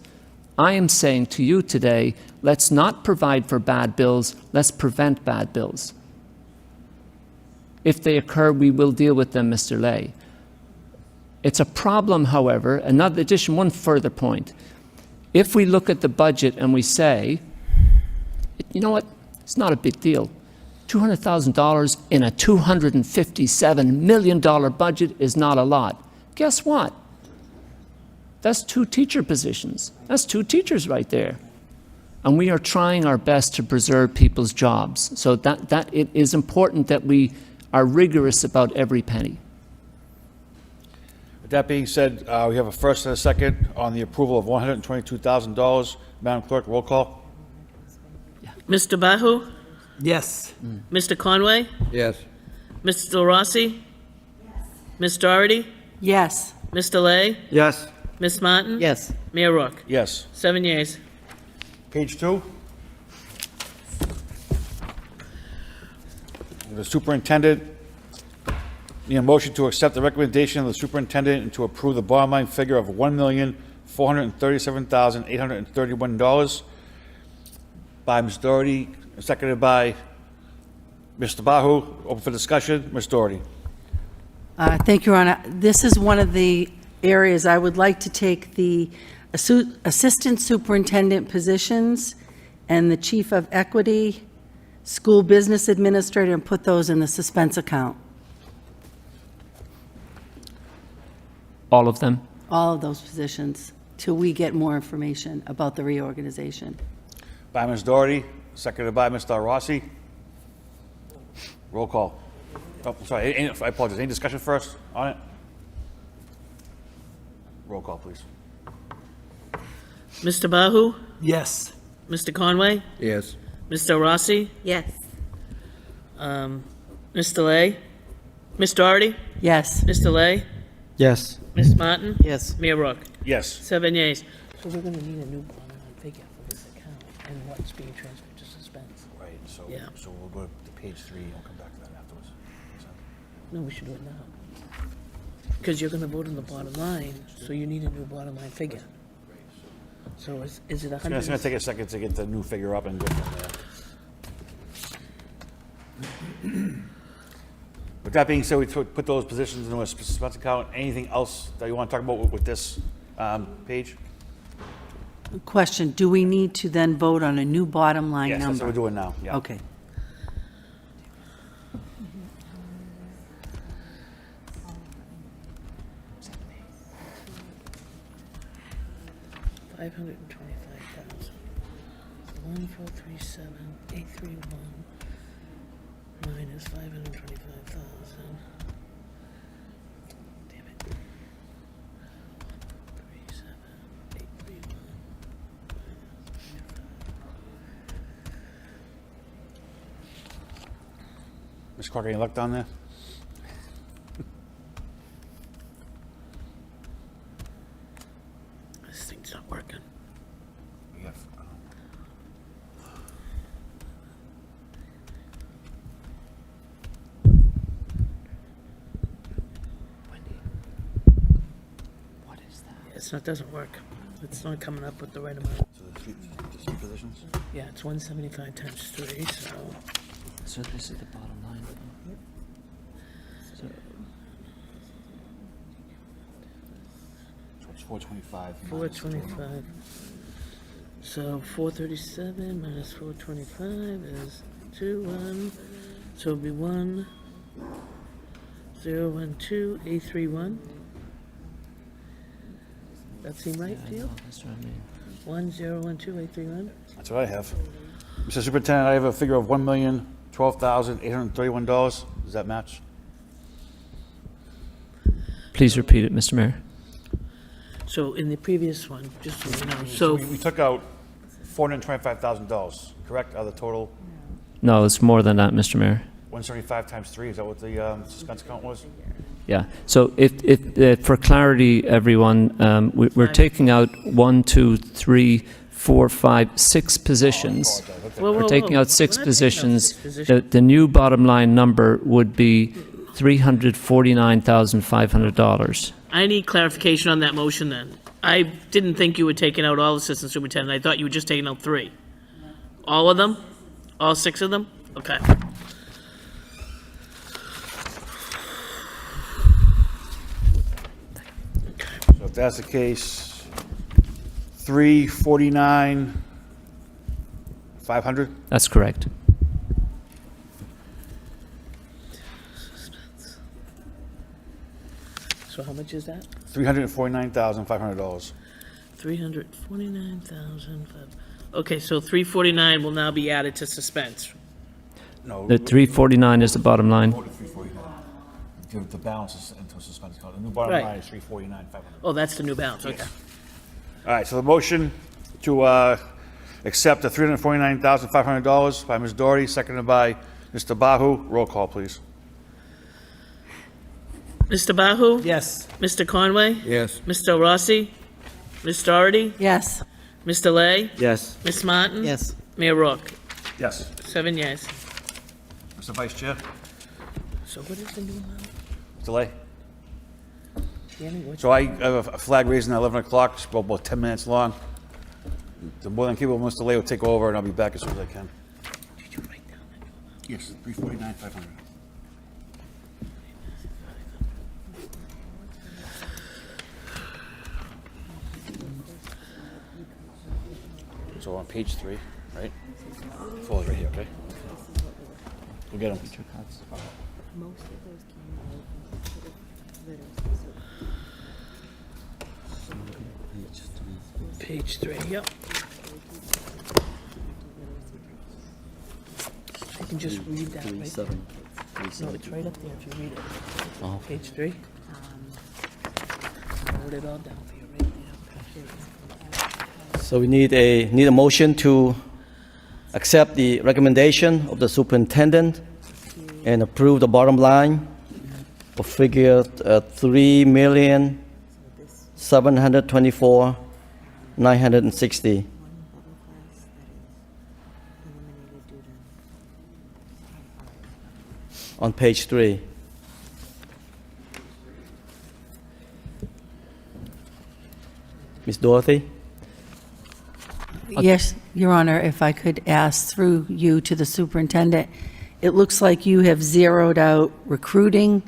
I am saying to you today, let's not provide for bad bills, let's prevent bad bills. If they occur, we will deal with them, Mr. Lay. It's a problem, however, one further point. If we look at the budget and we say, you know what, it's not a big deal. $200,000 in a $257 million budget is not a lot. Guess what? That's 2 teacher positions. That's 2 teachers right there. And we are trying our best to preserve people's jobs. So that it is important that we are rigorous about every penny. With that being said, we have a first and a second on the approval of $122,000. Madam Clerk, roll call. Mr. Bahu? Yes. Mr. Conway? Yes. Mr. Del Rossi? Ms. Doherty? Yes. Mr. Lay? Yes. Ms. Martin? Yes. Mayor Rourke? Yes. 7 yeas. Page 2. The superintendent, need a motion to accept the recommendation of the superintendent and to approve the bottom line figure of $1,437,831 by Ms. Doherty, seconded by Mr. Bahu. Open for discussion. Ms. Doherty. Thank you, Your Honor. This is one of the areas I would like to take the assistant superintendent positions and the chief of equity, school business administrator, and put those in the suspense account. All of them? All of those positions, till we get more information about the reorganization. By Ms. Doherty, seconded by Mr. Rossi. Roll call. Oh, sorry, I apologize. Any discussion first on it? Roll call, please. Mr. Bahu? Yes. Mr. Conway? Yes. Mr. Rossi? Yes. Mr. Lay? Ms. Doherty? Yes. Mr. Lay? Yes. Ms. Martin? Yes. Mayor Rourke? Yes. 7 yeas. So we're gonna need a new bottom line figure for this account and what's being transferred to suspense. Right, so, Yeah. so we'll go to page 3 and we'll come back to that afterwards. No, we should do it now. Because you're gonna vote on the bottom line, so you need a new bottom line figure. So is it It's 100? gonna take a second to get the new figure up and go from there. With that being said, we put those positions into a suspense account. Anything else that you want to talk about with this page? Question, do we need to then vote on a new bottom line Yes, number? that's what we're doing now, yeah. Okay. $525,000. 1,437,831 minus 525,000. Damn it. 1,437,831. Mr. Clark, any luck down there? This thing's not working. We have, It doesn't work. It's not coming up with the right amount. so the three positions? Yeah, it's 175 times 3, so So this is the bottom line. So it's 425. 425. So 437 minus 425 is 1. So it'll be 1,012,831. That seem right to you? That's what I mean. 1,012,831. That's what I have. Mr. Superintendent, I have a figure of $1,012,831. Does that match? Please repeat it, Mr. Mayor. So in the previous one, just so you know, so We took out $425,000, correct, out of the total? No, it's more than that, Mr. Mayor. 175 times 3, is that what the suspense account was? Yeah. So if for clarity, everyone, we're taking out 1, 2, 3, 4, 5, 6 positions. Whoa, We're whoa, taking whoa. out 6 We're not taking out positions. 6 positions. The new bottom line number would be $349,500. I need clarification on that motion then. I didn't think you were taking out all assistant superintendent. I thought you were just taking out 3. All of them? All 6 of them? Okay. So if that's the case, 349,500. That's correct. So how much is that? $349,500. 349,000. Okay, so 349 will now be added to suspense. No. The 349 is the bottom line. Voted 349. The balance is into a suspense account. The new bottom Right. line is 349,500. Oh, that's the new balance, okay. All right, so the motion to accept the $349,500 by Ms. Doherty, seconded by Mr. Bahu. Roll call, please. Mr. Bahu? Yes. Mr. Conway? Yes. Mr. Rossi? Ms. Doherty? Yes. Mr. Lay? Yes. Ms. Martin? Yes. Mayor Rourke? Yes. 7 yes. Mr. Vice Chair? So what is the new amount? Mr. Lay? Danny, what's So I have a flag raising at 11 o'clock, it's about 10 minutes long. The more than capable, Mr. Lay will take over, and I'll be back as soon as I can. did you write down that new amount? Yes, 349,500. So on page 3, right? Falls right here, okay? We'll get them. Page 3, yep. I can just read that, right? 37. No, it's right up there if you read it. Oh. Page 3. I wrote it all down for you right there. So we need a motion to accept the recommendation of the superintendent and approve the bottom line of figure 3,724,960. On page 3. Ms. Dorothy? Yes, Your Honor, if I could ask through you to the superintendent, it looks like you have zeroed out recruiting,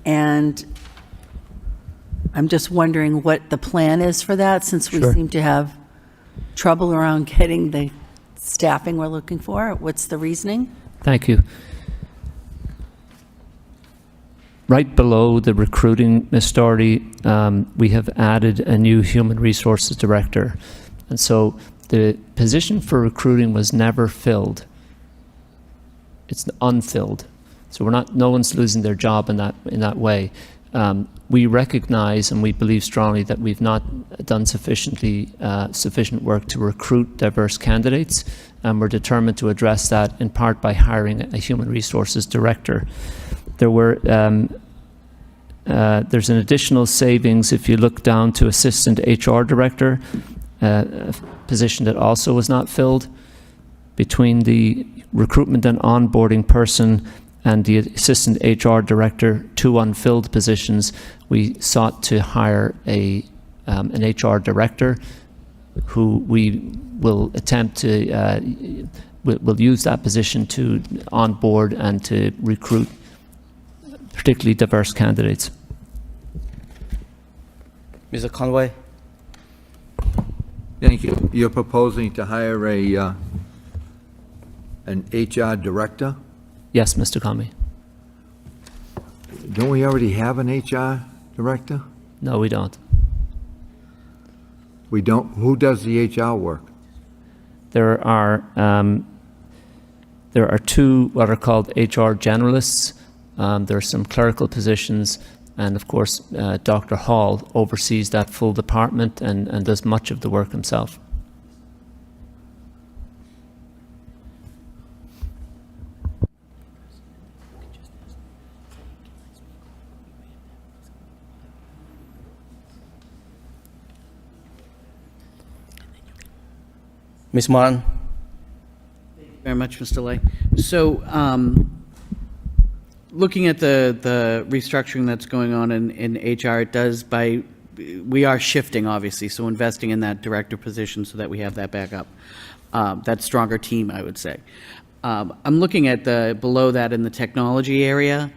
and I'm just wondering what the plan is for that, since we Sure. seem to have trouble around getting the staffing we're looking for. What's the reasoning? Thank you. Right below the recruiting, Ms. Doherty, we have added a new human resources director. And so the position for recruiting was never filled. It's unfilled. So no one's losing their job in that way. We recognize and we believe strongly that we've not done sufficient work to recruit diverse candidates, and we're determined to address that in part by hiring a human resources director. There's an additional savings if you look down to assistant HR director, a position that also was not filled. Between the recruitment and onboarding person and the assistant HR director, 2 unfilled positions, we sought to hire an HR director who we will attempt to, will use that position to onboard and to recruit particularly diverse candidates. Mr. Conway? Thank you. You're proposing to hire an HR director? Yes, Mr. Conway. Don't we already have an HR director? No, we don't. We don't? Who does the HR work? There are 2 what are called HR generalists. There are some clerical positions, and of course, Dr. Hall oversees that full department and does much of the work himself. Ms. Martin? Very much, Mr. Lay. So, looking at the restructuring that's going on in HR, it does we are shifting, obviously, so investing in that director position so that we have that back up, that stronger team, I would say. I'm looking at below that in the technology area,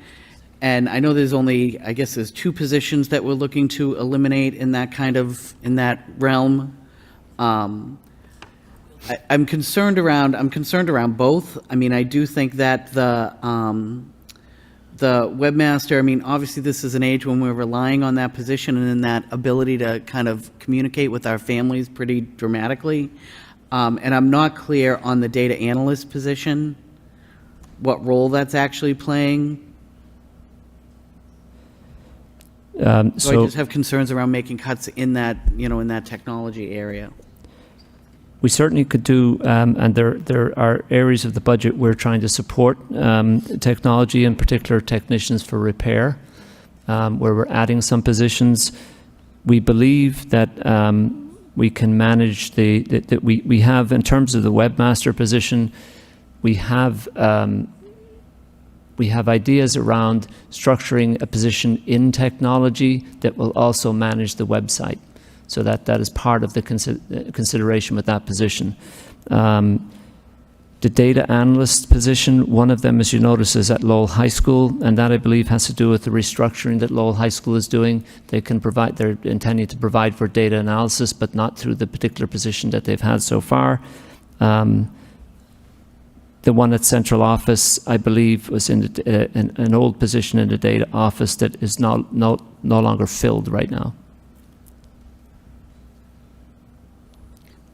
and I know there's there's 2 positions that we're looking to eliminate in that realm. I'm concerned around both. I mean, I do think that the webmaster, I mean, obviously this is an age when we're relying on that position and in that ability to kind of communicate with our families pretty dramatically. And I'm not clear on the data analyst position, what role that's actually playing. So I just have concerns around making cuts in that, in that technology area. We certainly could do, and there are areas of the budget we're trying to support technology, in particular technicians for repair, where we're adding some positions. We believe that we can manage that we have, in terms of the webmaster position, we have ideas around structuring a position in technology that will also manage the website. So that is part of the consideration with that position. the data analyst position, one of them, as you notice, is at Lowell High School, and that, I believe, has to do with the restructuring that Lowell High School is doing. They're intending to provide for data analysis, but not through the particular position that they've had so far. The one at central office, I believe, was in an old position in the data office that is no longer filled right now.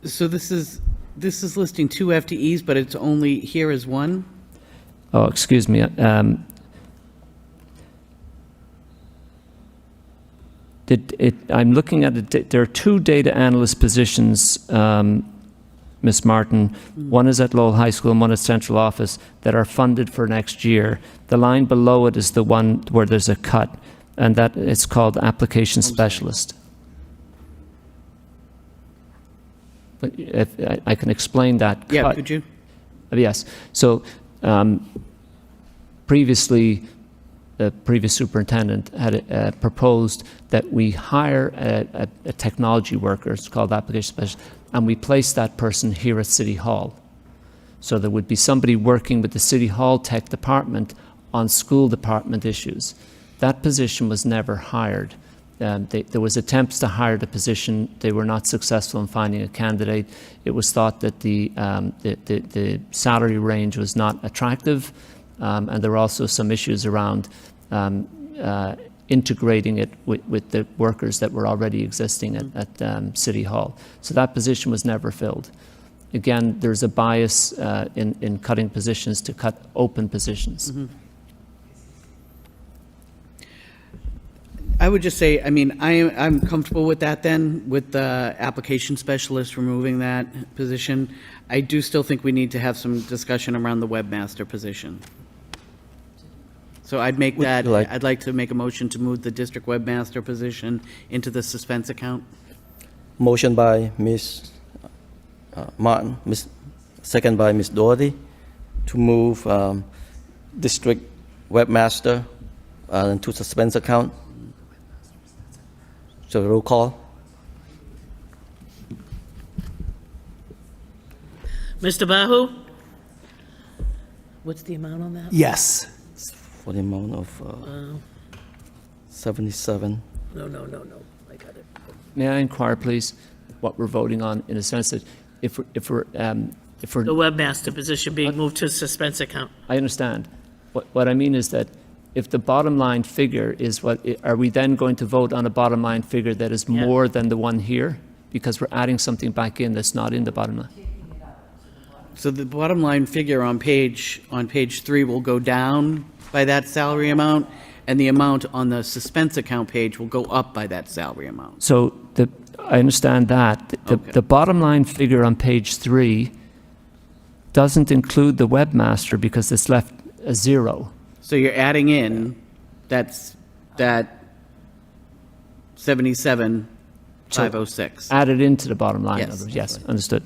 So this is listing 2 FTEs, but it's only here as one? Oh, excuse me. I'm looking at it. There are 2 data analyst positions, Ms. Martin. One is at Lowell High School and one at central office that are funded for next year. The line below it is the one where there's a cut, and that it's called application specialist. But if I can explain that cut. Yeah, could you? Yes. So previously, the previous superintendent had proposed that we hire a technology worker, it's called application specialist, and we place that person here at City Hall. So there would be somebody working with the City Hall tech department on school department issues. That position was never hired. There was attempts to hire the position. They were not successful in finding a candidate. It was thought that the salary range was not attractive, and there were also some issues around integrating it with the workers that were already existing at City Hall. So that position was never filled. Again, there's a bias in cutting positions to cut open positions. Mm-hmm. I would just say, I mean, I'm comfortable with that then, with the application specialist removing that position. I do still think we need to have some discussion around the webmaster position. So I'd make that, I'd like to make a motion to move the district webmaster position into the suspense account. Motion by Ms. Martin, second by Ms. Doherty, to move district webmaster into suspense account. So roll call. Mr. Bahu? What's the amount on that? Yes. For the amount of 77. No, I got it. May I inquire, please, what we're voting on, in a sense that if we're The webmaster position being moved to suspense account. I understand. What I mean is that if the bottom line figure is are we then going to vote on a bottom line figure that is more than the one here? Because we're adding something back in that's not in the bottom line. So the bottom line figure on page 3 will go down by that salary amount, and the amount on the suspense account page will go up by that salary amount. So I understand that. The bottom line figure on page 3 doesn't include the webmaster because it's left a 0. So you're adding in that 77,506. Added into the bottom line. Yes. In other words. Yes, understood.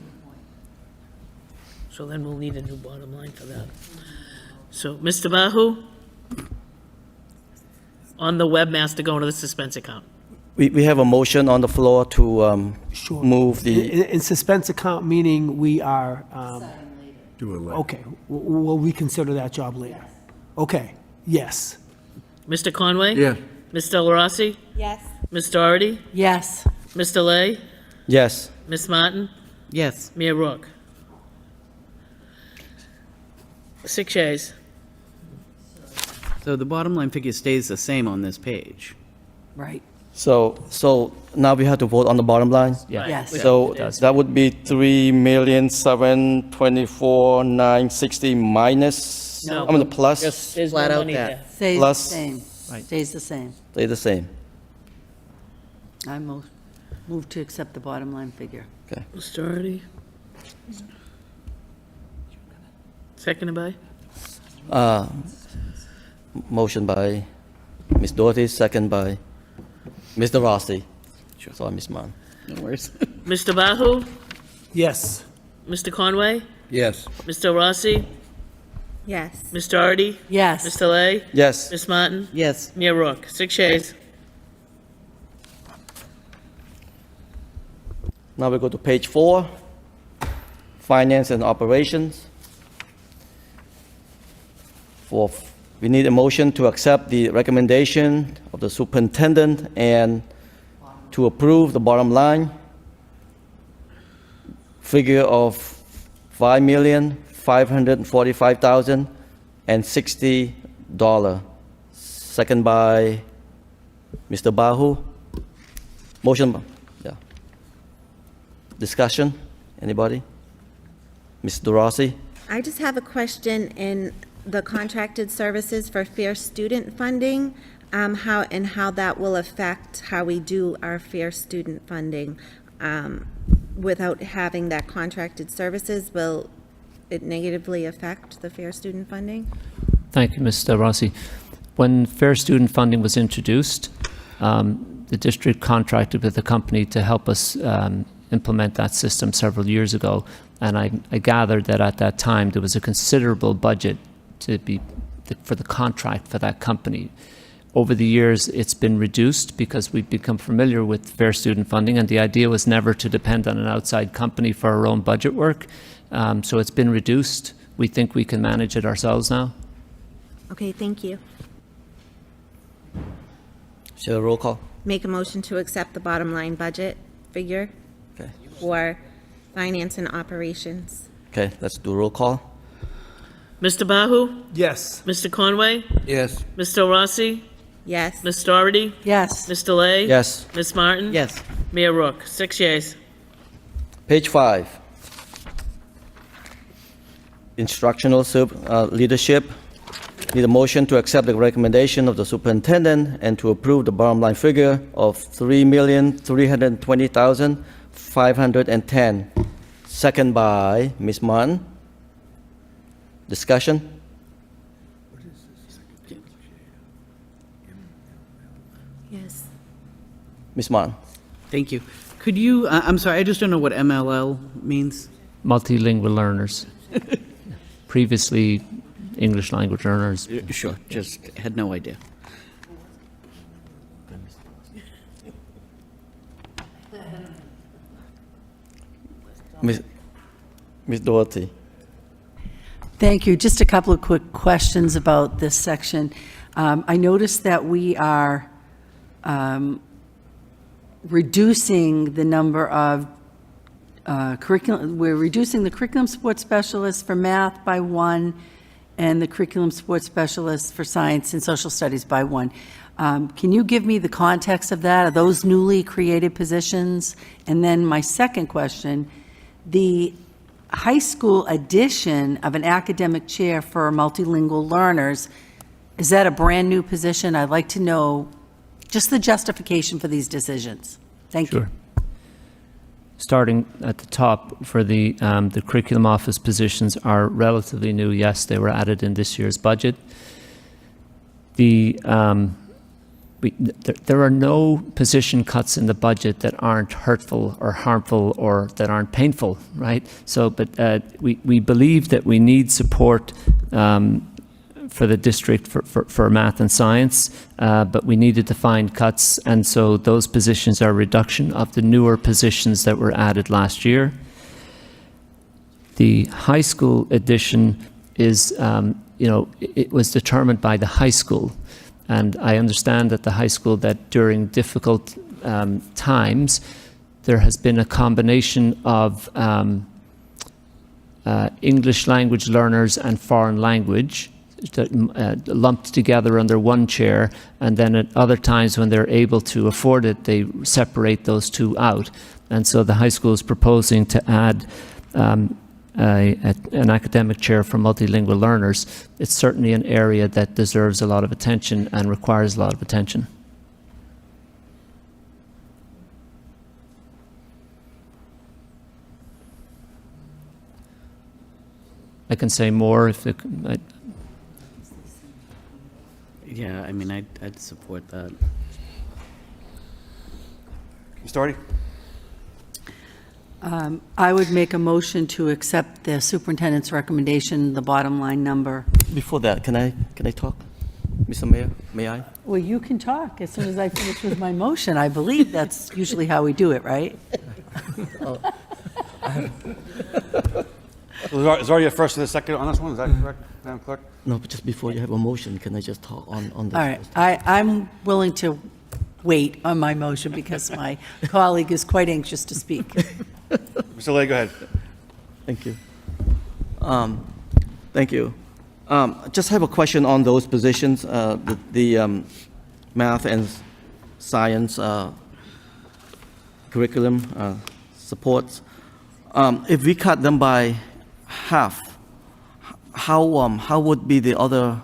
So then we'll need a new bottom line for that. So, Mr. Bahu? On the webmaster going to the suspense account. We have a motion on the floor to Sure. move the, In suspense account, meaning we are, okay, we'll reconsider that job later. Okay, yes. Mr. Conway? Yeah. Ms. Del Rossi? Yes. Ms. Doherty? Yes. Mr. Lay? yes. Ms. Martin? Yes. Mayor Rourke? 6 yeas. So the bottom line figure stays the same on this page. Right. So now we have to vote on the bottom line? Yeah. Yes. So It does. that would be 3,724,960 minus, No. I mean, the plus, There's no Flat out money that. there. Stays the Plus- same. Right. Stays the same. stay the same. I move to accept the bottom line figure. Okay. Ms. Doherty? Seconded by? Motion by Ms. Doherty, second by Mr. Rossi. Sorry, Ms. Mann. No worries. Mr. Bahu? Yes. Mr. Conway? Yes. Mr. Rossi? Yes. Ms. Doherty? Yes. Mr. Lay? Yes. Ms. Martin? Yes. Mayor Rourke? 6 yeas. Now we go to page 4, finance and operations. We need a motion to accept the recommendation of the superintendent and to approve the bottom line figure of $5,545,060. Second by Mr. Bahu. Motion, yeah. Discussion, anybody? Ms. DeRossi? I just have a question in the contracted services for fair student funding, how that will affect how we do our fair student funding. Without having that contracted services, will it negatively affect the fair student funding? Thank you, Ms. Rossi. When fair student funding was introduced, the district contracted with a company to help us implement that system several years ago, and I gathered that at that time there was a considerable budget for the contract for that company. Over the years, it's been reduced because we've become familiar with fair student funding, and the idea was never to depend on an outside company for our own budget work. So it's been reduced. We think we can manage it ourselves now. Okay, thank you. Shall I roll call? Make a motion to accept the bottom line budget figure Okay. for finance and operations. Okay, let's do roll call. Mr. Bahu? Yes. Mr. Conway? Yes. Mr. Rossi? Yes. Ms. Doherty? Yes. Mr. Lay? Yes. Ms. Martin? Yes. Mayor Rourke, 6 yeas. Page 5. Instructional leadership. Need a motion to accept the recommendation of the superintendent and to approve the bottom line figure of $3,320,510. Second by Ms. Martin. Discussion? Yes. Ms. Martin. Thank you. Could you, I'm sorry, I just don't know what MLL means. Multilingual learners. Previously, English language learners. Sure, just had no idea. Ms. Doherty. Thank you. Just a couple of quick questions about this section. I noticed that we are reducing the number of we're reducing the curriculum support specialists for math by 1 and the curriculum support specialists for science and social studies by 1. Can you give me the context of that? Are those newly created positions? And then my second question, the high school addition of an academic chair for multilingual learners, is that a brand-new position? I'd like to know just the justification for these decisions. Thank you. Sure. Starting at the top, for the curriculum office positions are relatively new. Yes, they were added in this year's budget. There are no position cuts in the budget that aren't hurtful or harmful or that aren't painful, right? So, but we believe that we need support for the district for math and science, but we needed to find cuts, and so those positions are a reduction of the newer positions that were added last year. The high school addition is, it was determined by the high school. And I understand that the high school, that during difficult times, there has been a combination of English language learners and foreign language lumped together under one chair, and then at other times when they're able to afford it, they separate those two out. And so the high school is proposing to add an academic chair for multilingual learners. It's certainly an area that deserves a lot of attention and requires a lot of attention. I can say more if Yeah, I mean, I'd support that. Ms. Doherty? I would make a motion to accept the superintendent's recommendation, the bottom line number. Before that, can I talk? Mr. Mayor, may I? Well, you can talk as soon as I finish with my motion. I believe that's usually how we do it, right? There's already a first and a second on this one, is that correct, Madam Clerk? No, but just before you have a motion, can I just talk on this? All right, I'm willing to wait on my motion because my colleague is quite anxious to speak. Mr. Lay, go ahead. Thank you. Thank you. Just have a question on those positions, the math and science curriculum supports. If we cut them by half, how would be the other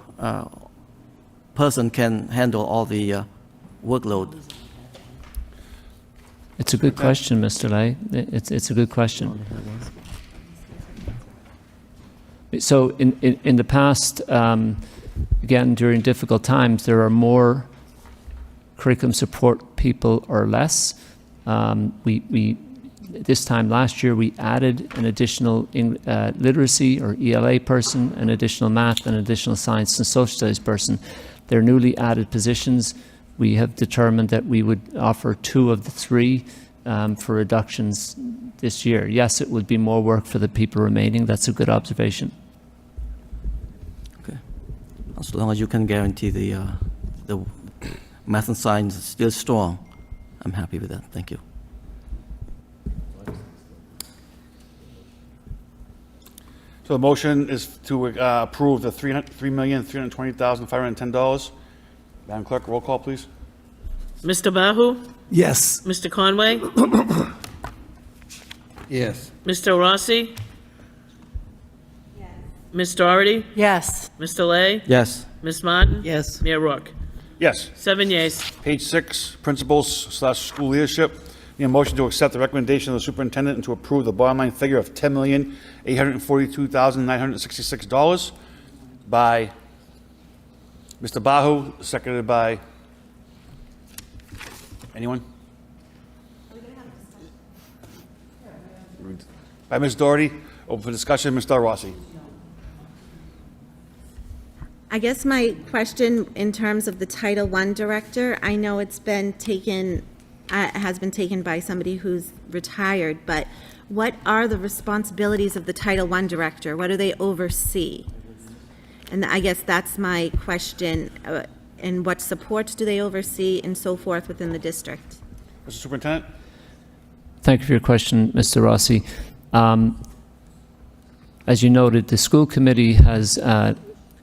person can handle all the workload? It's a good question, Mr. Lay. It's a good question. So in the past, again, during difficult times, there are more curriculum support people or less. We this time last year, we added an additional literacy or ELA person, an additional math, an additional science and social studies person. They're newly added positions. We have determined that we would offer 2 of the 3 for reductions this year. Yes, it would be more work for the people remaining. That's a good observation. Okay. As long as you can guarantee the math and science is still strong, I'm happy with that. Thank you. So the motion is to approve the $3,320,510. Madam Clerk, roll call, please. Mr. Bahu? Yes. Mr. Conway? Yes. Mr. Rossi? Ms. Doherty? Yes, Mr. Lay? Yes. Ms. Martin? Yes. Mayor Rourke? Yes. 7 yeas. Page 6, principals/school leadership. Need a motion to accept the recommendation of the superintendent and to approve the bottom line figure of $10,842,966 by Mr. Bahu, seconded by anyone? By Ms. Doherty. Open for discussion, Mr. Rossi. I guess my question in terms of the Title I director, I know it's been taken, has been taken by somebody who's retired, but what are the responsibilities of the Title I director? What do they oversee? And I guess that's my question. And what supports do they oversee and so forth within the district? Mr. Superintendent? Thank you for your question, Mr. Rossi. As you noted, the school committee has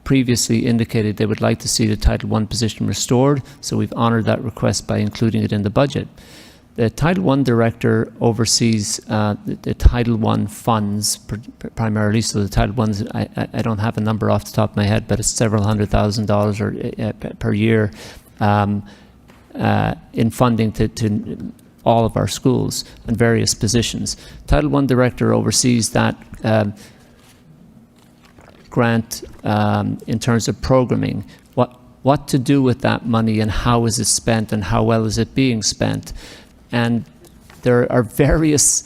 previously indicated they would like to see the Title I position restored, so we've honored that request by including it in the budget. The Title I director oversees the Title I funds primarily, so the Title I's, I don't have a number off the top of my head, but it's several $100,000 per year in funding to all of our schools and various positions. Title I director oversees that grant in terms of programming, what to do with that money and how is it spent and how well is it being spent. And there are various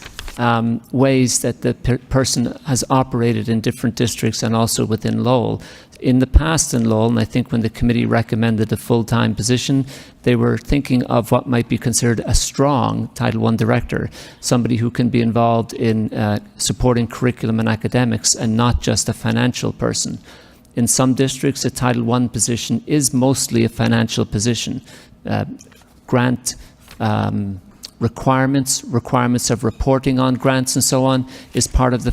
ways that the person has operated in different districts and also within Lowell. In the past in Lowell, and I think when the committee recommended a full-time position, they were thinking of what might be considered a strong Title I director, somebody who can be involved in supporting curriculum and academics and not just a financial person. In some districts, a Title I position is mostly a financial position. Grant requirements of reporting on grants and so on is part of the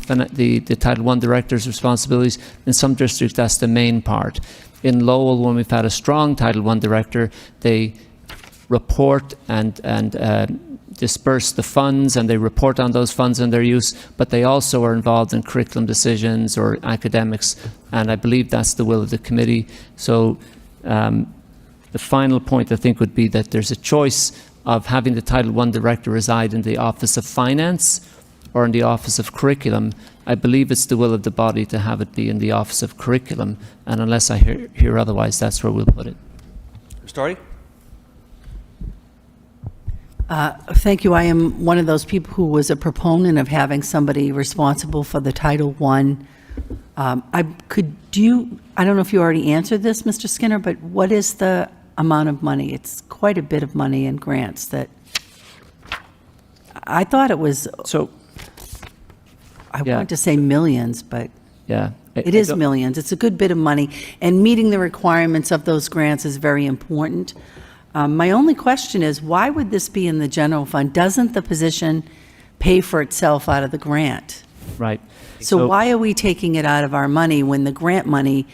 Title I director's responsibilities. In some districts, that's the main part. In Lowell, when we've had a strong Title I director, they report and disperse the funds, and they report on those funds and their use, but they also are involved in curriculum decisions or academics, and I believe that's the will of the committee. So the final point, I think, would be that there's a choice of having the Title I director reside in the Office of Finance or in the Office of Curriculum. I believe it's the will of the body to have it be in the Office of Curriculum, and unless I hear otherwise, that's where we'll put it. Ms. Doherty? Thank you. I am one of those people who was a proponent of having somebody responsible for the Title I. I don't know if you already answered this, Mr. Skinner, but what is the amount of money? It's quite a bit of money in grants that I thought it was. So I Yeah. wanted to say millions, but Yeah. it is millions. It's a good bit of money, and meeting the requirements of those grants is very important. My only question is, why would this be in the general fund? Doesn't the position pay for itself out of the grant? Right. So why are we taking it out of our money when the grant money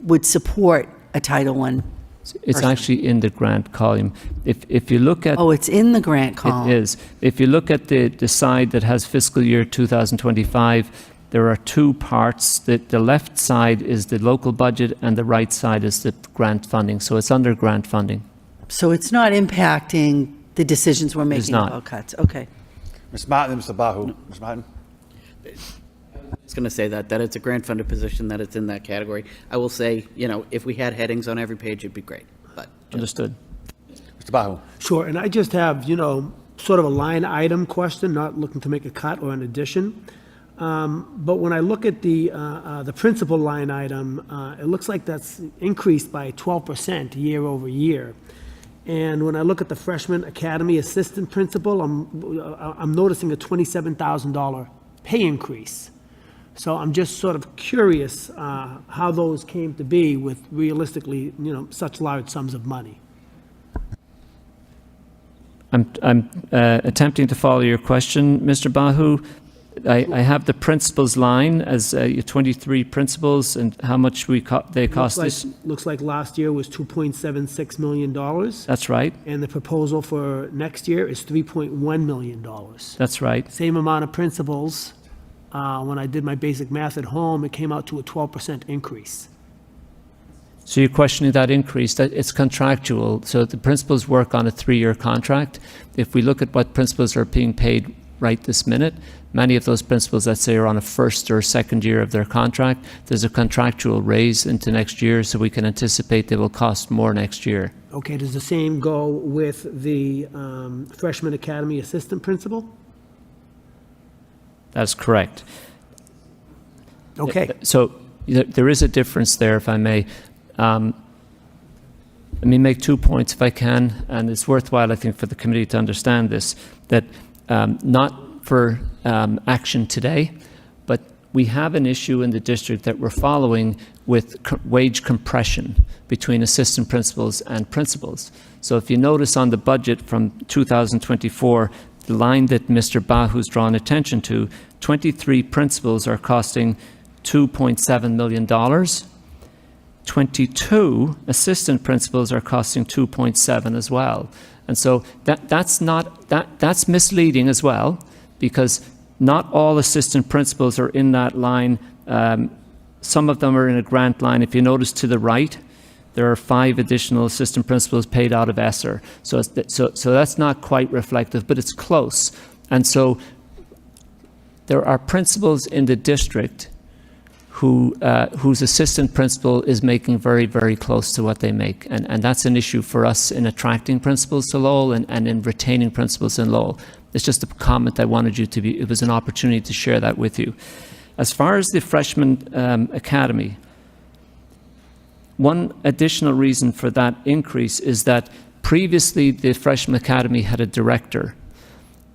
would support a Title I? It's actually in the grant column. If you look at... Oh, it's in the grant column. It is. If you look at the side that has fiscal year 2025, there are two parts. The left side is the local budget and the right side is the grant funding. So it's under grant funding. So it's not impacting the decisions we're making not. about cuts? Okay. Mr. Martin and Mr. Bahu. Mr. Martin? I was going to say that it's a grant-funded position, that it's in that category. I will say, if we had headings on every page, it'd be great, but. Understood. Mr. Bahu? Sure, and I just have, sort of a line item question, not looking to make a cut or an addition. But when I look at the principal line item, it looks like that's increased by 12% year over year. And when I look at the freshman academy assistant principal, I'm noticing a $27,000 pay increase. So I'm just sort of curious how those came to be with realistically, such large sums of money. I'm attempting to follow your question, Mr. Bahu. I have the principals line as 23 principals and how much they cost this. Looks like last year was $2.76 million. That's right. And the proposal for next year is $3.1 million. That's right. Same amount of principals. When I did my basic math at home, it came out to a 12% increase. So you're questioning that increase, that it's contractual. So the principals work on a 3-year contract. If we look at what principals are being paid right this minute, many of those principals, let's say, are on a first or second year of their contract. There's a contractual raise into next year, so we can anticipate they will cost more next year. Okay, does the same go with the freshman academy assistant principal? That's correct. Okay. So there is a difference there, if I may. Let me make 2 points, if I can, and it's worthwhile, I think, for the committee to understand this, that not for action today, but we have an issue in the district that we're following with wage compression between assistant principals and principals. So if you notice on the budget from 2024, the line that Mr. Bahu's drawn attention to, 23 principals are costing $2.7 million. 22 assistant principals are costing 2.7 as well. And so that's misleading as well, because not all assistant principals are in that line. Some of them are in a grant line. If you notice to the right, there are 5 additional assistant principals paid out of ESSER. So that's not quite reflective, but it's close. And so there are principals in the district whose assistant principal is making very, very close to what they make. And that's an issue for us in attracting principals to Lowell and in retaining principals in Lowell. It's just a comment I wanted you to be, it was an opportunity to share that with you. As far as the freshman academy, one additional reason for that increase is that previously the freshman academy had a director,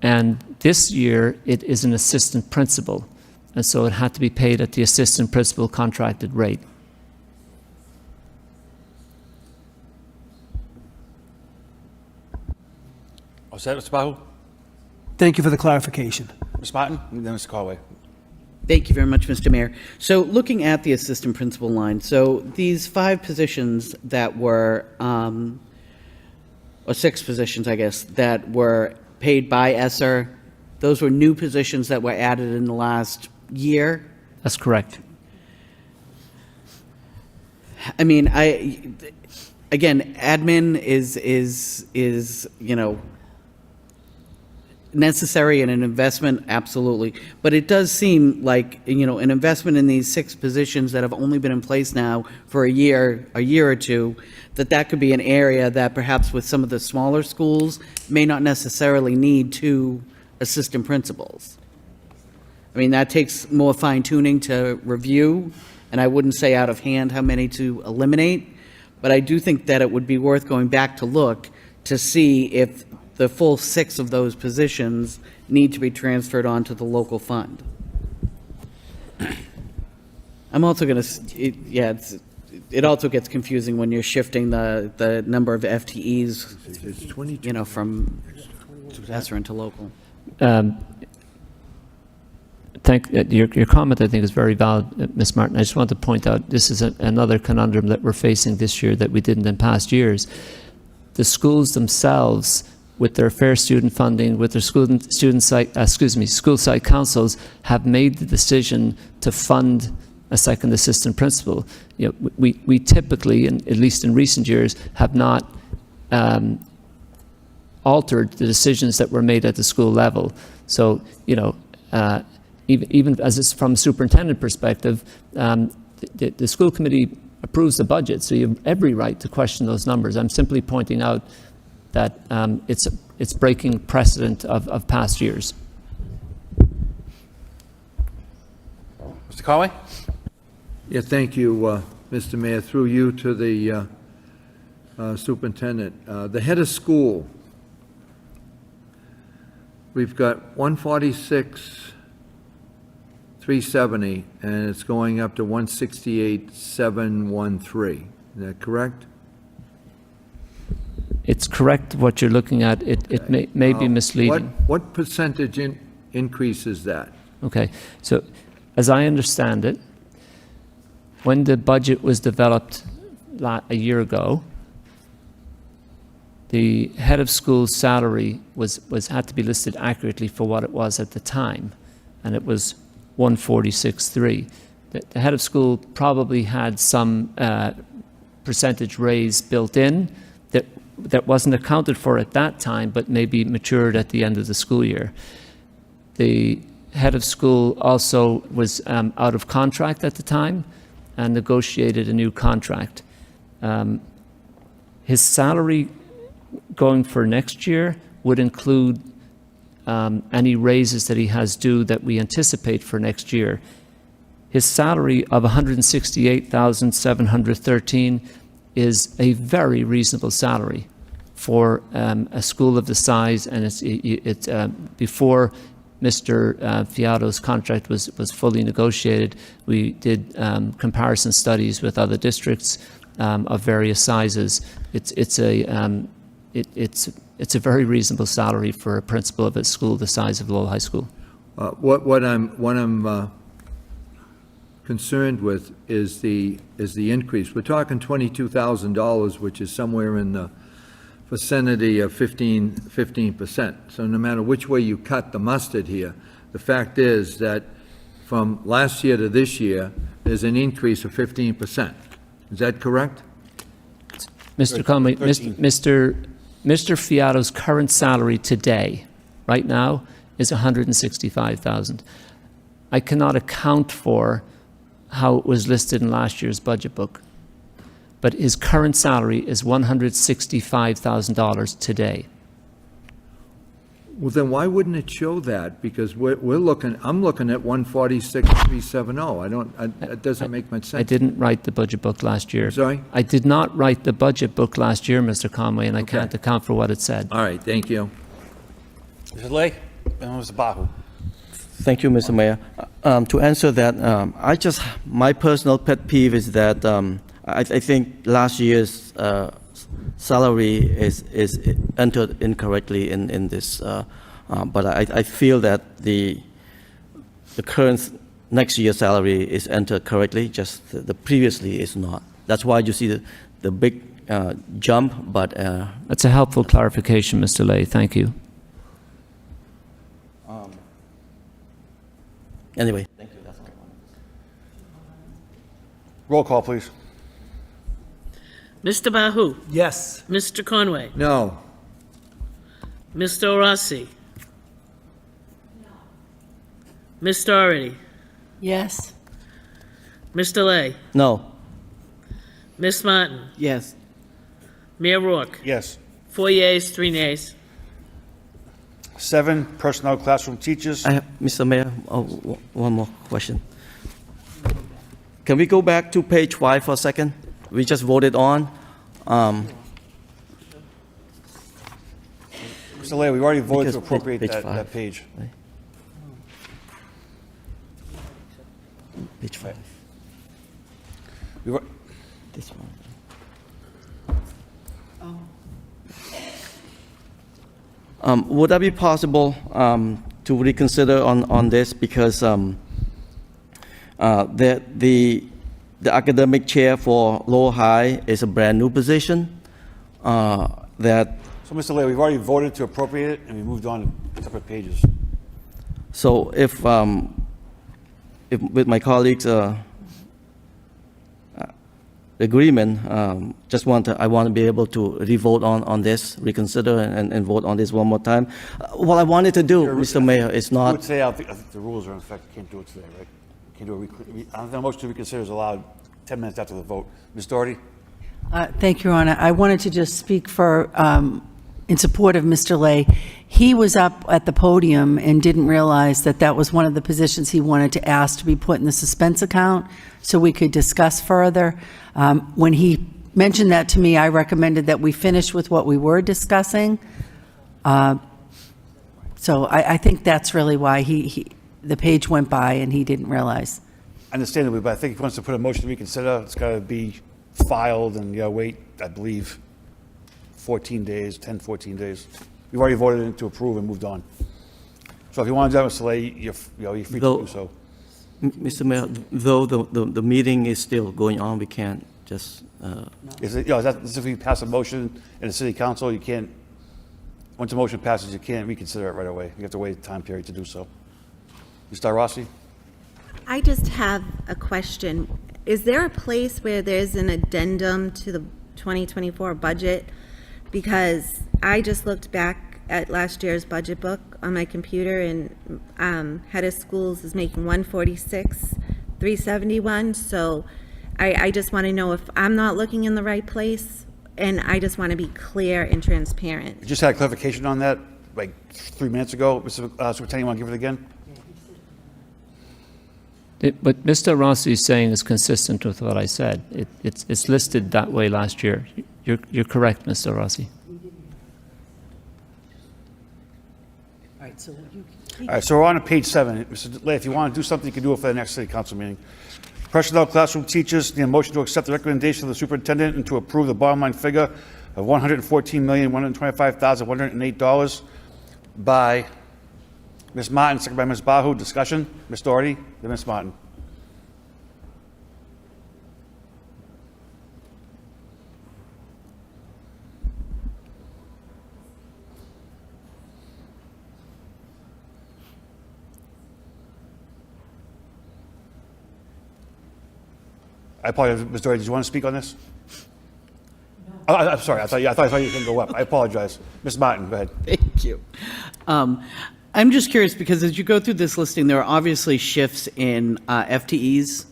and this year it is an assistant principal. And so it had to be paid at the assistant principal contracted rate. All set, Mr. Bahu? Thank you for the clarification. Ms. Martin? And then Mr. Conway. Thank you very much, Mr. Mayor. So looking at the assistant principal line, so these 5 positions that were, or 6 positions, I guess, that were paid by ESSER, those were new positions that were added in the last year? That's correct. I mean, again, admin is necessary and an investment, absolutely. But it does seem like, an investment in these 6 positions that have only been in place now for a year or two, that could be an area that perhaps with some of the smaller schools may not necessarily need 2 assistant principals. I mean, that takes more fine-tuning to review, and I wouldn't say out of hand how many to eliminate, but I do think that it would be worth going back to look to see if the full 6 of those positions need to be transferred onto the local fund. I'm also going to, it also gets confusing when you're shifting the number of FTEs, It's 22. you know, from ESSER into local. Your comment, I think, is very valid, Ms. Martin. I just want to point out this is another conundrum that we're facing this year that we didn't in past years. The schools themselves, with their fair student funding, with their school site councils, have made the decision to fund a second assistant principal. You know, we typically, and at least in recent years, have not altered the decisions that were made at the school level. So, you know, even as it's from a superintendent perspective, the school committee approves the budget, so you have every right to question those numbers. I'm simply pointing out that it's breaking precedent of past years. Mr. Conway? Yeah, thank you, Mr. Mayor. Through you to the superintendent. The head of school, we've got 146,370, and it's going up to 168,713. Is that correct? It's correct what you're looking at. It may be misleading. What percentage increase is that? Okay, so as I understand it, when the budget was developed a year ago, the head of school's salary had to be listed accurately for what it was at the time, and it was 146.3. The head of school probably had some percentage raise built in that wasn't accounted for at that time, but maybe matured at the end of the school year. The head of school also was out of contract at the time and negotiated a new contract. His salary going for next year would include any raises that he has due that we anticipate for next year. His salary of $168,713 is a very reasonable salary for a school of the size, and it's before Mr. Fiato's contract was fully negotiated. We did comparison studies with other districts of various sizes. It's a very reasonable salary for a principal of a school the size of Lowell High School. What I'm concerned with is the increase. We're talking $22,000, which is somewhere in the vicinity of 15%. So no matter which way you cut the mustard here, the fact is that from last year to this year, there's an increase of 15%. Is that correct? Mr. Conway, Mr. Fiato's current salary today, right now, is $165,000. I cannot account for how it was listed in last year's budget book, but his current salary is $165,000 today. Well, then why wouldn't it show that? Because I'm looking at 146,370. That doesn't make much sense. I didn't write the budget book last year. Sorry? I did not write the budget book last year, Mr. Conway, and I can't account for what it said. All right, thank you. Mr. Lay? And Mr. Bahu? Thank you, Mr. Mayor. To answer that, my personal pet peeve is that I think last year's salary is entered incorrectly in this, but I feel that the current next year's salary is entered correctly, just the previously is not. That's why you see the big jump, but... That's a helpful clarification, Mr. Lay. Thank you. Anyway, thank you. That's all I wanted. Roll call, please. Mr. Bahu? Yes. Mr. Conway? No. Mr. Rossi? Ms. Doherty? Yes. Mr. Lay? No. Ms. Martin? Yes. Mayor Rourke? Yes. 4 yeas, 3 nays. 7 personnel classroom teachers. Mr. Mayor, one more question. Can we go back to page 5 for a second? We just voted on. Mr. Lay, we already voted Because to appropriate page that 5. page. Page 5. We were- This one. Would that be possible to reconsider on this because the academic chair for Lowell High is a brand new position that So, Mr. Lay, we've already voted to appropriate it, and we moved on to separate pages. so if with my colleagues agreement, I want to be able to re-vote on this, reconsider and vote on this one more time. What I wanted to do, Mr. Mayor, is I not. would say, I think the rules are in effect, you can't do it today, right? You can't do I don't think a motion to reconsider is allowed 10 minutes after the vote. Ms. Doherty? Thank you, Your Honor. I wanted to just speak in support of Mr. Lay. He was up at the podium and didn't realize that that was one of the positions he wanted to ask to be put in the suspense account so we could discuss further. When he mentioned that to me, I recommended that we finish with what we were discussing. So I think that's really why the page went by and he didn't realize. Understandably, but I think if he wants to put a motion to reconsider, it's got to be filed and, wait, I believe, 14 days. We've already voted to approve and moved on. So if you want to do that, Mr. Lay, you're free to do so. Mr. Mayor, though the meeting is still going on, we can't just. Is it, if you pass a motion in the city council, you can't, once a motion passes, you can't reconsider it right away. You have to wait a time period to do so. Mr. Rossi? I just have a question. Is there a place where there's an addendum to the 2024 budget? Because I just looked back at last year's budget book on my computer, and head of schools is making 146,371. So I just want to know if I'm not looking in the right place, and I just want to be clear and transparent. We just had a clarification on that like 3 minutes ago. Mr. Superintendent, you want to give it again? What Mr. Rossi is saying is consistent with what I said. It's listed that way last year. You're correct, Mr. Rossi. All right, so All right, so we're on to page 7. Mr. Lay, if you want to do something, you can do it for the next city council meeting. Personnel classroom teachers, need a motion to accept the recommendation of the superintendent and to approve the bottom line figure of $114,125,108 by Ms. Martin, second by Ms. Bahu. Discussion? Ms. Doherty, then Ms. Martin. I apologize, Ms. Doherty, did you want to speak on this? No. I'm sorry, I thought you couldn't go up. I apologize. Ms. Martin, go ahead. Thank you. I'm just curious because as you go through this listing, there are obviously shifts in FTEs.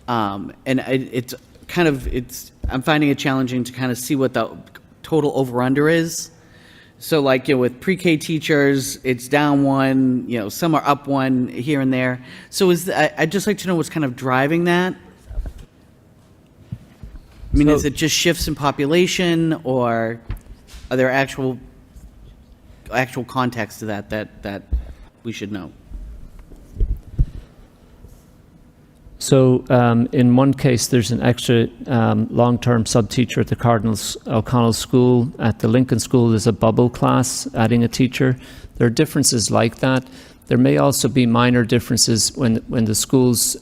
And I'm finding it challenging to kind of see what the total over-under is. So like, with pre-K teachers, it's down 1, some are up 1 here and there. So I'd just like to know what's kind of driving that. I mean, is it just shifts in population, or are there actual context to that we should know? So in one case, there's an extra long-term sub-teacher at the Cardinal O'Connell School. At the Lincoln School, there's a bubble class adding a teacher. There are differences like that. There may also be minor differences when the schools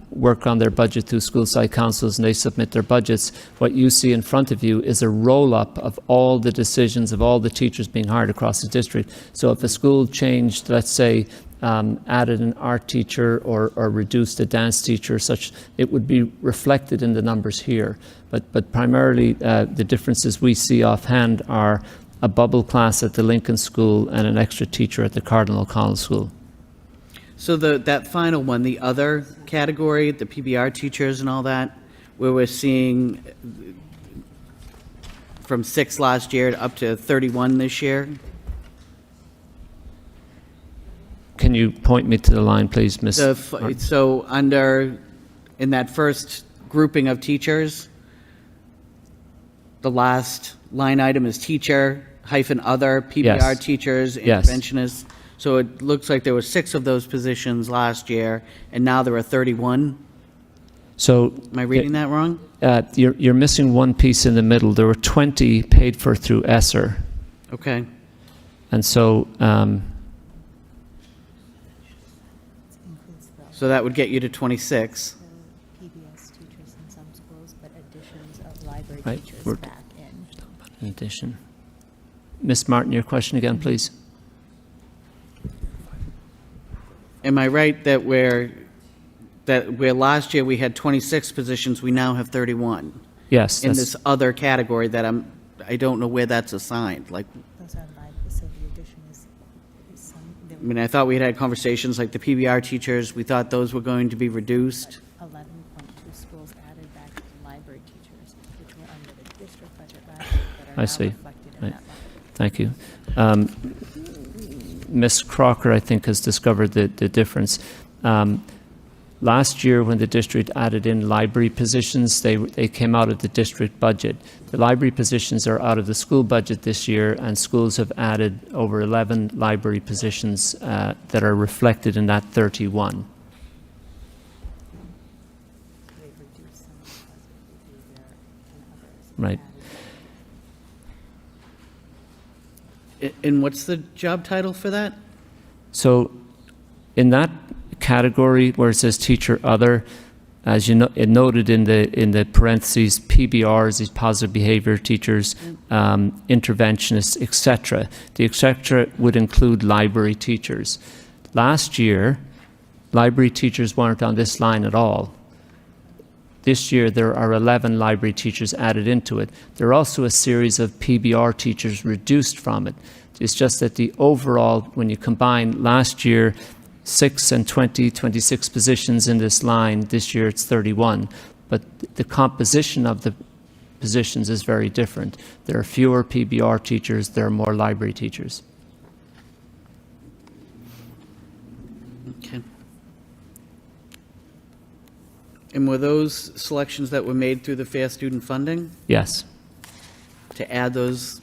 work on their budget through school site councils and they submit their budgets. What you see in front of you is a roll-up of all the decisions of all the teachers being hired across the district. So if a school changed, let's say, added an art teacher or reduced a dance teacher, such, it would be reflected in the numbers here. But primarily, the differences we see offhand are a bubble class at the Lincoln School and an extra teacher at the Cardinal O'Connell School. So that final one, the other category, the PBR teachers and all that, where we're seeing from 6 last year up to 31 this year. Can you point me to the line, please, Ms. Martin? So in that first grouping of teachers, the last line item is teacher -other, PBR Yes. teachers, Yes. interventionists. So it looks like there were 6 of those positions last year, and now there are 31. So Am I reading that wrong? you're missing one piece in the middle. There were 20 paid for through ESSER. Okay. And so So that would get you to 26. PBS teachers in some schools, but additions of library Right, teachers we're- back in. in addition. Ms. Martin, your question again, please. Am I right that where last year we had 26 positions, we now have 31? Yes, In that's, this other category that I don't know where that's assigned, like, Those are live, so the addition is some, there I mean, I thought we had conversations like the PBR teachers, we thought those were going to be reduced. were 11.2 schools added back to library teachers, which were under the district budget last year, but are I now see. reflected in Right. that line. thank you. Ms. Crocker, I think, has discovered the difference. Last year, when the district added in library positions, they came out of the district budget. The library positions are out of the school budget this year, and schools have added over 11 library positions that are reflected in that 31. They reduce some because of behavior and others. Right. And what's the job title for that? So in that category where it says teacher other, as you know, it noted in the parentheses, PBRs, these positive behavior teachers, interventionists, etc. The etc. would include library teachers. Last year, library teachers weren't on this line at all. This year, there are 11 library teachers added into it. There are also a series of PBR teachers reduced from it. It's just that the overall, when you combine last year, 6 and 26 positions in this line, this year it's 31. But the composition of the positions is very different. There are fewer PBR teachers, there are more library teachers. Okay. And were those selections that were made through the Fair Student Funding Yes, to add those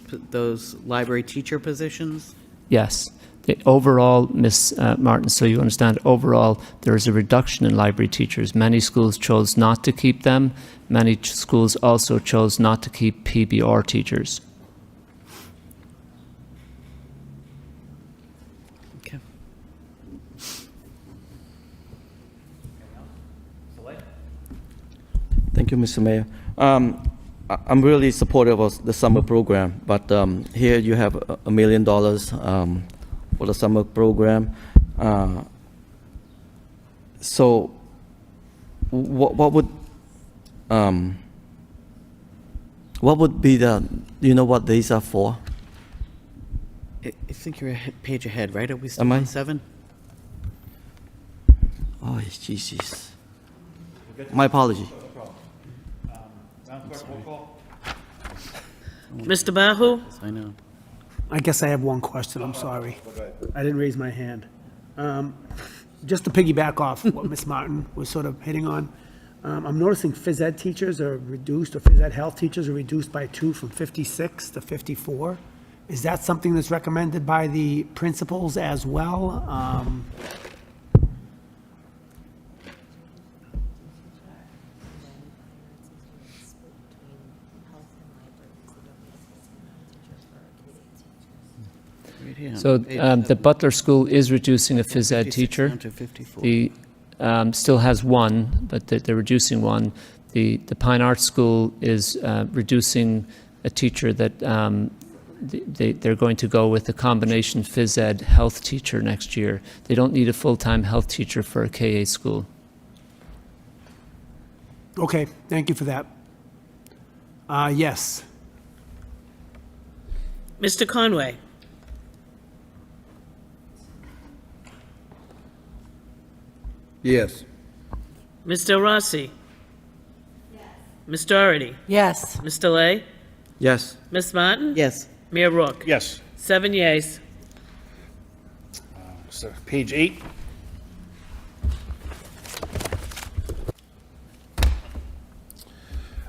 library teacher positions? yes. The overall, Ms. Martin, so you understand, overall, there is a reduction in library teachers. Many schools chose not to keep them. Many schools also chose not to keep PBR teachers. Okay. Thank you, Mr. Mayor. I'm really supportive of the summer program, but here you have $1 million for the summer program. So, what would be the? Do you know what these are for? I think you're a page ahead, right? Are we still Am I? on 7? Oh, Jesus. My apology. Mr. Bahu? I know. I guess I have one question, I'm sorry. I didn't raise my hand. Just to piggyback off what Ms. Martin was sort of hitting on, I'm noticing phys ed teachers are reduced, or phys ed health teachers are reduced by 2 from 56 to 54. Is that something that's recommended by the principals as well? Right here on So page the 7. Butler School is reducing a phys ed 56 teacher. down to 54. The still has one, but they're reducing one. The Pine Arts School is reducing a teacher that they're going to go with a combination phys ed health teacher next year. They don't need a full-time health teacher for a KA school. Okay, thank you for that. Yes. Mr. Conway? Yes. Mr. Rossi? Yes. Ms. Doherty? Yes. Mr. Lay? Yes. Ms. Martin? Yes. Mayor Rourke? Yes. 7 yeas. So, page 8.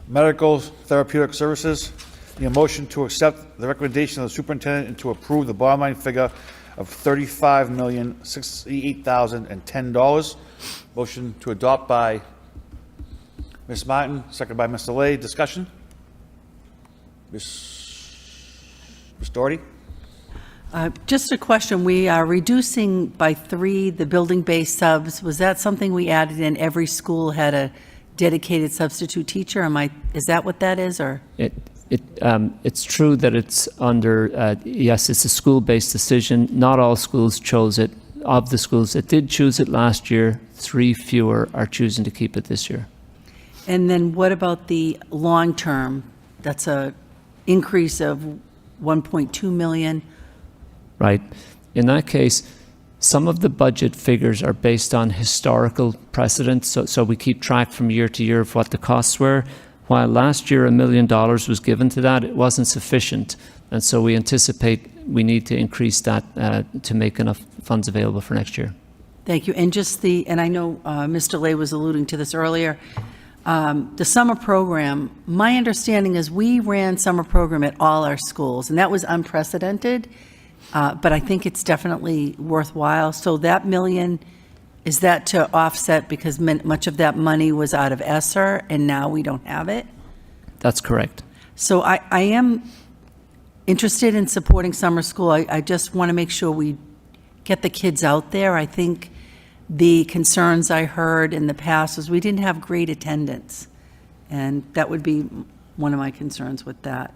Medical therapeutic services. The motion to accept the recommendation of the superintendent and to approve the bottom line figure of $35,068,010. Motion to adopt by Ms. Martin, second by Mr. Lay. Discussion? Ms. Doherty? Just a question, we are reducing by 3 the building-based subs. Was that something we added in? Every school had a dedicated substitute teacher? Is that what that is, or? It's true that it's under, yes, it's a school-based decision. Not all schools chose it. Of the schools that did choose it last year, 3 fewer are choosing to keep it this year. And then what about the long-term? That's a increase of 1.2 million. Right. In that case, some of the budget figures are based on historical precedent, so we keep track from year to year of what the costs were. While last year $1 million was given to that, it wasn't sufficient, and so we anticipate we need to increase that to make enough funds available for next year. Thank you. And and I know Mr. Lay was alluding to this earlier, the summer program, my understanding is we ran summer program at all our schools, and that was unprecedented. But I think it's definitely worthwhile. So that $1 million, is that to offset because much of that money was out of ESSER and now we don't have it? That's correct. So I am interested in supporting summer school. I just want to make sure we get the kids out there. I think the concerns I heard in the past was we didn't have great attendance. And that would be one of my concerns with that.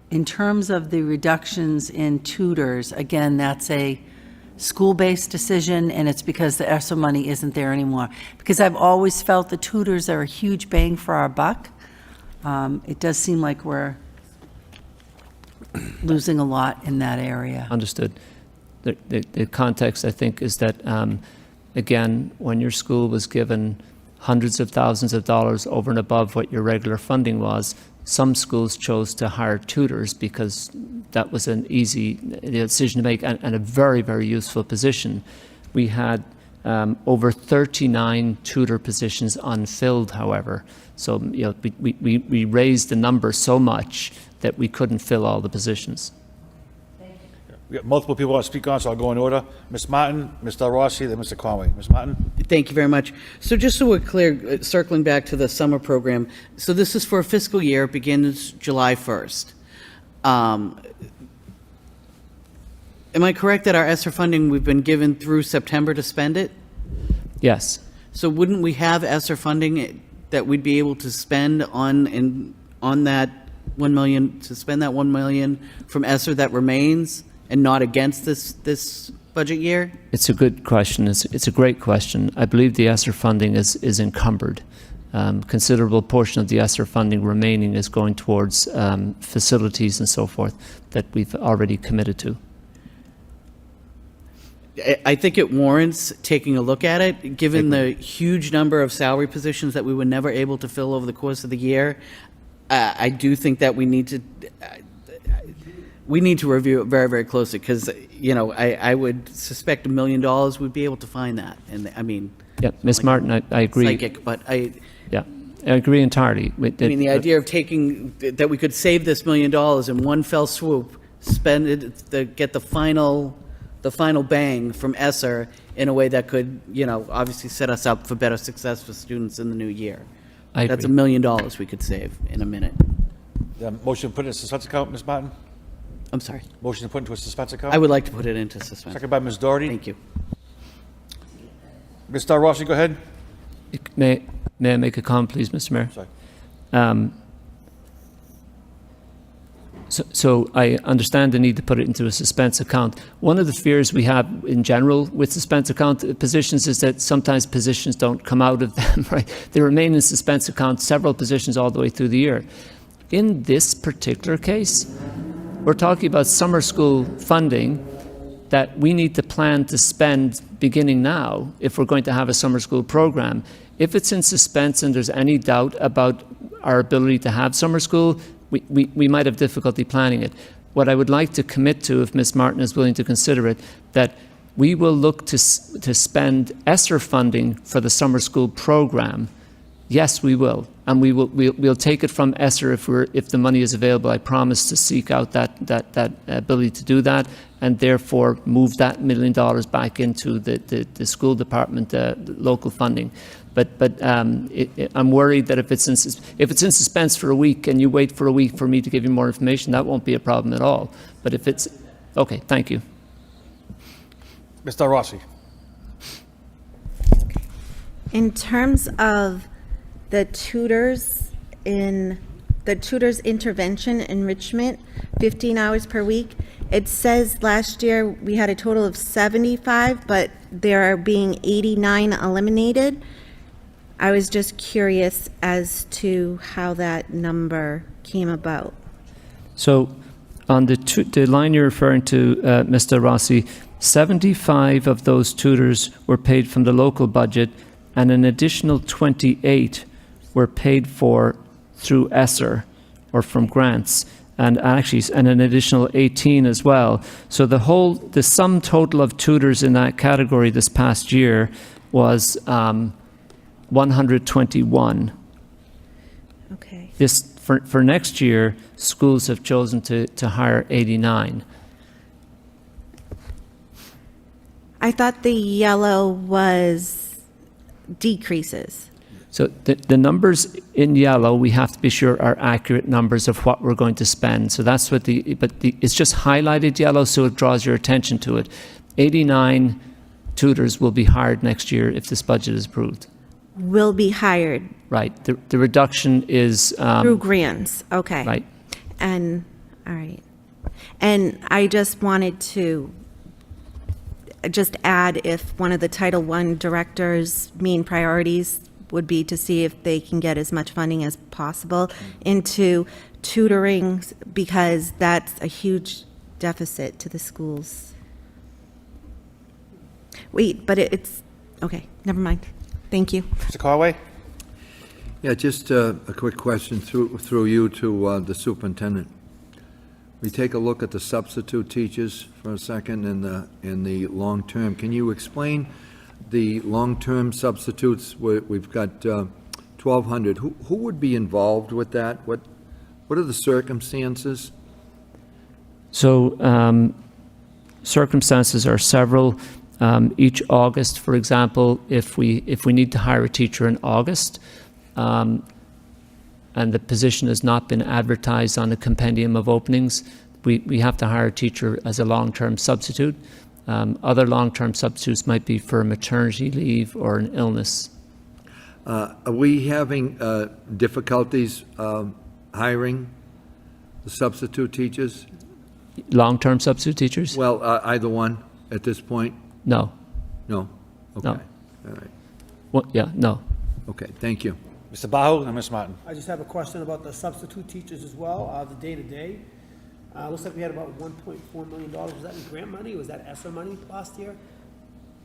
In terms of the reductions in tutors, again, that's a school-based decision, and it's because the ESSER money isn't there anymore. Because I've always felt the tutors are a huge bang for our buck. It does seem like we're losing a lot in that area. Understood. The context, I think, is that, again, when your school was given hundreds of thousands of dollars over and above what your regular funding was, some schools chose to hire tutors because that was an easy decision to make and a very, very useful position. We had over 39 tutor positions unfilled, however. So we raised the number so much that we couldn't fill all the positions. We got multiple people want to speak on, so I'll go in order. Ms. Martin, Ms. Del Rossi, then Mr. Conway. Ms. Martin? Thank you very much. So just so we're clear, circling back to the summer program, so this is for a fiscal year, it begins July 1st. Am I correct that our ESSER funding, we've been given through September to spend it? Yes. So wouldn't we have ESSER funding that we'd be able to spend on that 1 million, to spend that 1 million from ESSER that remains and not against this budget year? It's a good question. It's a great question. I believe the ESSER funding is encumbered. Considerable portion of the ESSER funding remaining is going towards facilities and so forth that we've already committed to. I think it warrants taking a look at it, given the huge number of salary positions that we were never able to fill over the course of the year. I do think that we need to review it very, very closely because, I would suspect $1 million would be able to find that. And I mean, Yeah, Ms. Martin, I agree. Psychic, but Yeah, I agree entirely. the idea of that we could save this $1 million in one fell swoop, spend it, get the final bang from ESSER in a way that could, obviously set us up for better success for students in the new year. I That's agree. $1 million we could save in a minute. Motion to put in a suspense account, Ms. Martin? I'm sorry. Motion to put into a suspense account? I would like to put it into suspense. Second by Ms. Doherty. Thank you. Ms. Del Rossi, go ahead. May I make a comment, please, Mr. Mayor? Sorry. So I understand the need to put it into a suspense account. One of the fears we have in general with suspense account positions is that sometimes positions don't come out of them, right? They remain in suspense account, several positions all the way through the year. In this particular case, we're talking about summer school funding that we need to plan to spend beginning now if we're going to have a summer school program. If it's in suspense and there's any doubt about our ability to have summer school, we might have difficulty planning it. What I would like to commit to, if Ms. Martin is willing to consider it, that we will look to spend ESSER funding for the summer school program. Yes, we will. and we'll take it from ESSER if the money is available. I promise to seek out that ability to do that, and therefore move that $1 million back into the school department local funding. But I'm worried that if it's in suspense for a week and you wait for a week for me to give you more information, that won't be a problem at all. But if it's okay, thank you. Mr. Rossi. In terms of the tutors intervention enrichment, 15 hours per week, it says last year we had a total of 75, but there are being 89 eliminated. I was just curious as to how that number came about. So on the line you're referring to, Mr. Rossi, 75 of those tutors were paid from the local budget, and an additional 28 were paid for through ESSER or from grants, and an additional 18 as well. So the sum total of tutors in that category this past year was 121. Okay. For next year, schools have chosen to hire 89. I thought the yellow was decreases. So the numbers in yellow, we have to be sure are accurate numbers of what we're going to spend. So that's what it's just highlighted yellow, so it draws your attention to it. 89 tutors will be hired next year if this budget is approved. Will be hired Right. The reduction is through grants. Okay. right. And, all right. And I just wanted to just add if one of the Title I director's main priorities would be to see if they can get as much funding as possible into tutoring, because that's a huge deficit to the schools. Wait, but it's, okay, never mind. Thank you. Mr. Carway? Yeah, just a quick question through you to the superintendent. We take a look at the substitute teachers for a second in the long term. Can you explain the long-term substitutes? We've got 1,200. Who would be involved with that? What are the circumstances? So circumstances are several. Each August, for example, if we need to hire a teacher in August, and the position has not been advertised on the compendium of openings, we have to hire a teacher as a long-term substitute. Other long-term substitutes might be for maternity leave or an illness. Are we having difficulties hiring the substitute teachers? Long-term substitute teachers? Well, either one at this point? No. No? Okay. No. All right. Well, yeah, no. Okay, thank you. Mr. Bahu and Ms. Martin. I just have a question about the substitute teachers as well, the day-to-day. Looks like we had about $1.4 million. Was that in grant money, or was that ESSER money last year?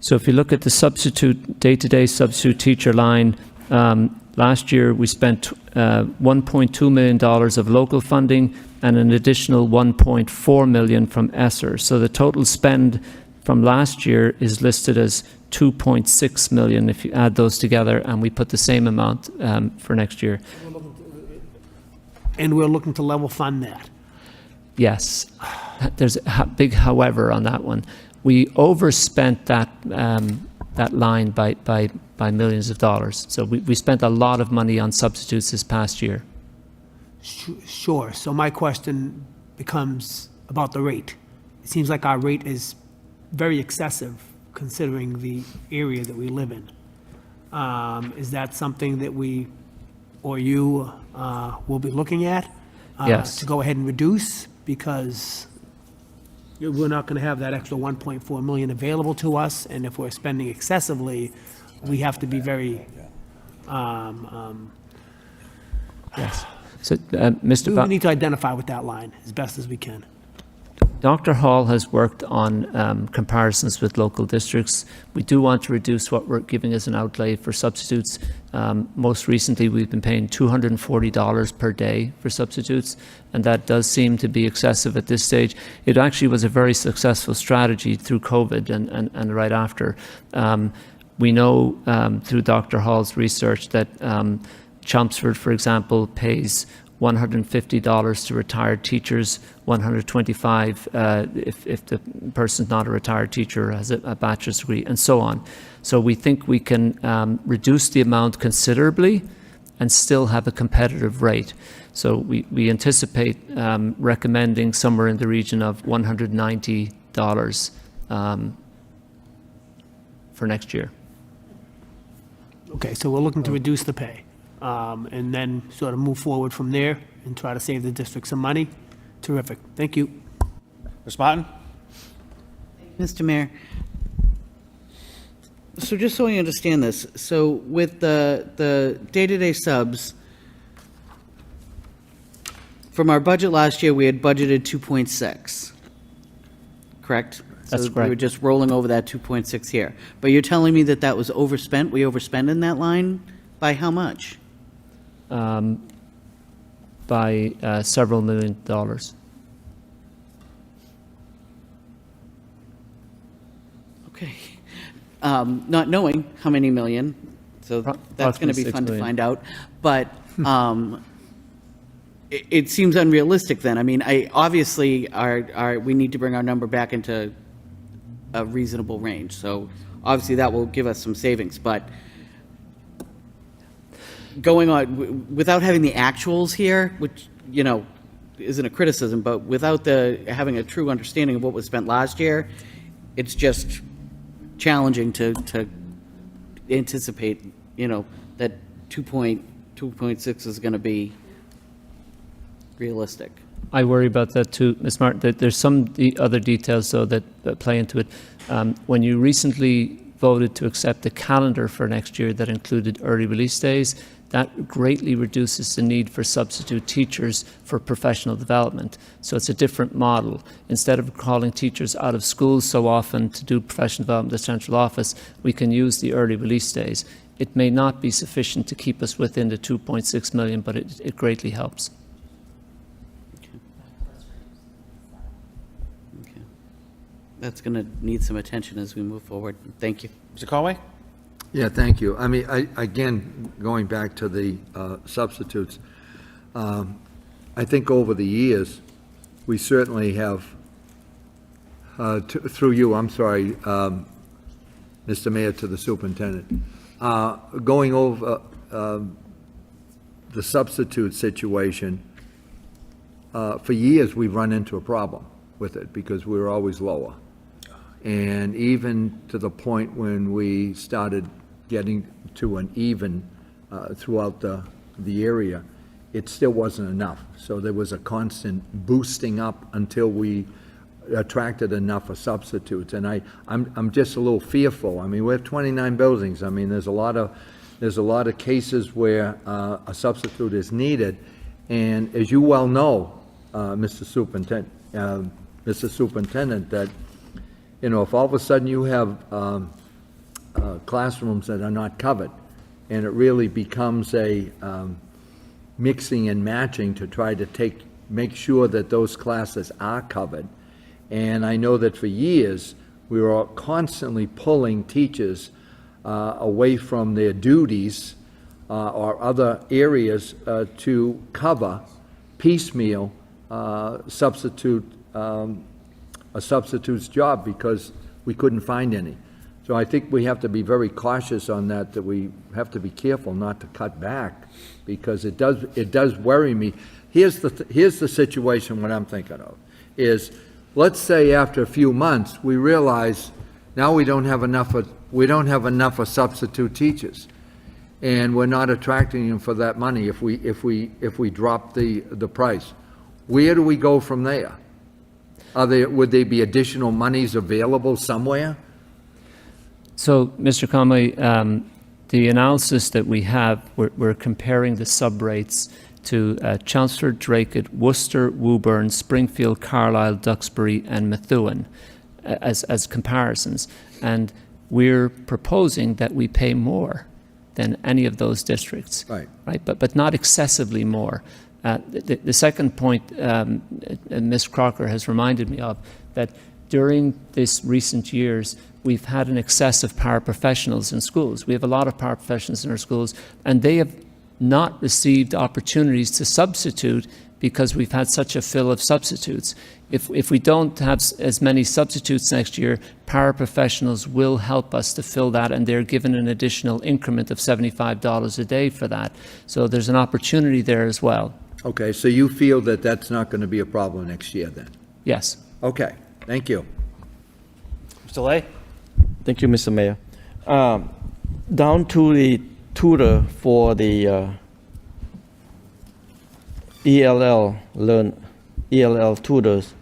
So if you look at the day-to-day substitute teacher line, last year we spent $1.2 million of local funding and an additional $1.4 million from ESSER. So the total spend from last year is listed as $2.6 million if you add those together, and we put the same amount for next year. And we're looking to level fund that. Yes. There's a big however on that one. We overspent that line by millions of dollars. So we spent a lot of money on substitutes this past year. Sure. So my question becomes about the rate. It seems like our rate is very excessive considering the area that we live in. Is that something that we or you will be looking at? Yes. To go ahead and reduce, because we're not going to have that extra 1.4 million available to us, and if we're spending excessively, we have to be very, Yes. So, Mr. we Ba- need to identify with that line as best as we can. Dr. Hall has worked on comparisons with local districts. We do want to reduce what we're giving as an outlay for substitutes. Most recently, we've been paying $240 per day for substitutes, and that does seem to be excessive at this stage. It actually was a very successful strategy through COVID and right after. We know through Dr. Hall's research that Chelmsford, for example, pays $150 to retired teachers, $125 if the person's not a retired teacher, has a bachelor's degree, and so on. So we think we can reduce the amount considerably and still have a competitive rate. So we anticipate recommending somewhere in the region of $190 for next year. Okay, so we're looking to reduce the pay, and then sort of move forward from there and try to save the district some money. Terrific. Thank you. Ms. Martin? Mr. Mayor, so just so I understand this, so with the day-to-day subs, from our budget last year, we had budgeted 2.6, correct? That's So we were correct. just rolling over that 2.6 here. But you're telling me that that was overspent? We overspent in that line by how much? By several $1 million. Okay. Not knowing how many million, so that's going to be Approximately fun $6 to million. find out. But it seems unrealistic then. I mean, obviously, we need to bring our number back into a reasonable range. So obviously, that will give us some savings. But going on, without having the actuals here, which, you know, isn't a criticism, but without having a true understanding of what was spent last year, it's just challenging to anticipate, you know, that 2.6 is going to be realistic. I worry about that too, Ms. Martin. There's some other details, though, that play into it. When you recently voted to accept the calendar for next year that included early release days, that greatly reduces the need for substitute teachers for professional development. So it's a different model. Instead of calling teachers out of school so often to do professional development at the central office, we can use the early release days. It may not be sufficient to keep us within the 2.6 million, but it greatly helps. Okay. That's going to need some attention as we move forward. Thank you. Mr. Conway? Yeah, thank you. I mean, again, going back to the substitutes, I think over the years, we certainly have, through you, I'm sorry, Mr. Mayor, to the superintendent, going over the substitute situation, for years, we've run into a problem with it because we were always lower. And even to the point when we started getting to an even throughout the area, it still wasn't enough. So there was a constant boosting up until we attracted enough of substitutes. And I'm just a little fearful. I mean, we have 29 buildings. I mean, there's a lot of cases where a substitute is needed. And as you well know, Mr. Superintendent, that, you know, if all of a sudden you have classrooms that are not covered, and it really becomes a mixing and matching to try to make sure that those classes are covered. And I know that for years, we were constantly pulling teachers away from their duties or other areas to cover piecemeal a substitute's job because we couldn't find any. So I think we have to be very cautious on that we have to be careful not to cut back, because it does worry me. Here's the situation, what I'm thinking of, is let's say after a few months, we realize now we don't have enough of substitute teachers, and we're not attracting them for that money if we drop the price. Where do we go from there? Would there be additional monies available somewhere? So, Mr. Conway, the analysis that we have, we're comparing the sub-rates to Chelmsford, Draycote, Worcester, Woburn, Springfield, Carlisle, Duxbury, and Methuen as comparisons. And we're proposing that we pay more than any of those districts. Right. But not excessively more. The second point Ms. Crocker has reminded me of, that during this recent years, we've had an excess of paraprofessionals in schools. We have a lot of paraprofessionals in our schools, and they have not received opportunities to substitute because we've had such a fill of substitutes. If we don't have as many substitutes next year, paraprofessionals will help us to fill that, and they're given an additional increment of $75 a day for that. So there's an opportunity there as well. Okay, so you feel that that's not going to be a problem next year then? Yes. Okay, thank you. Mr. Lay? Thank you, Mr. Mayor. Down to the tutor for the ELL tutors.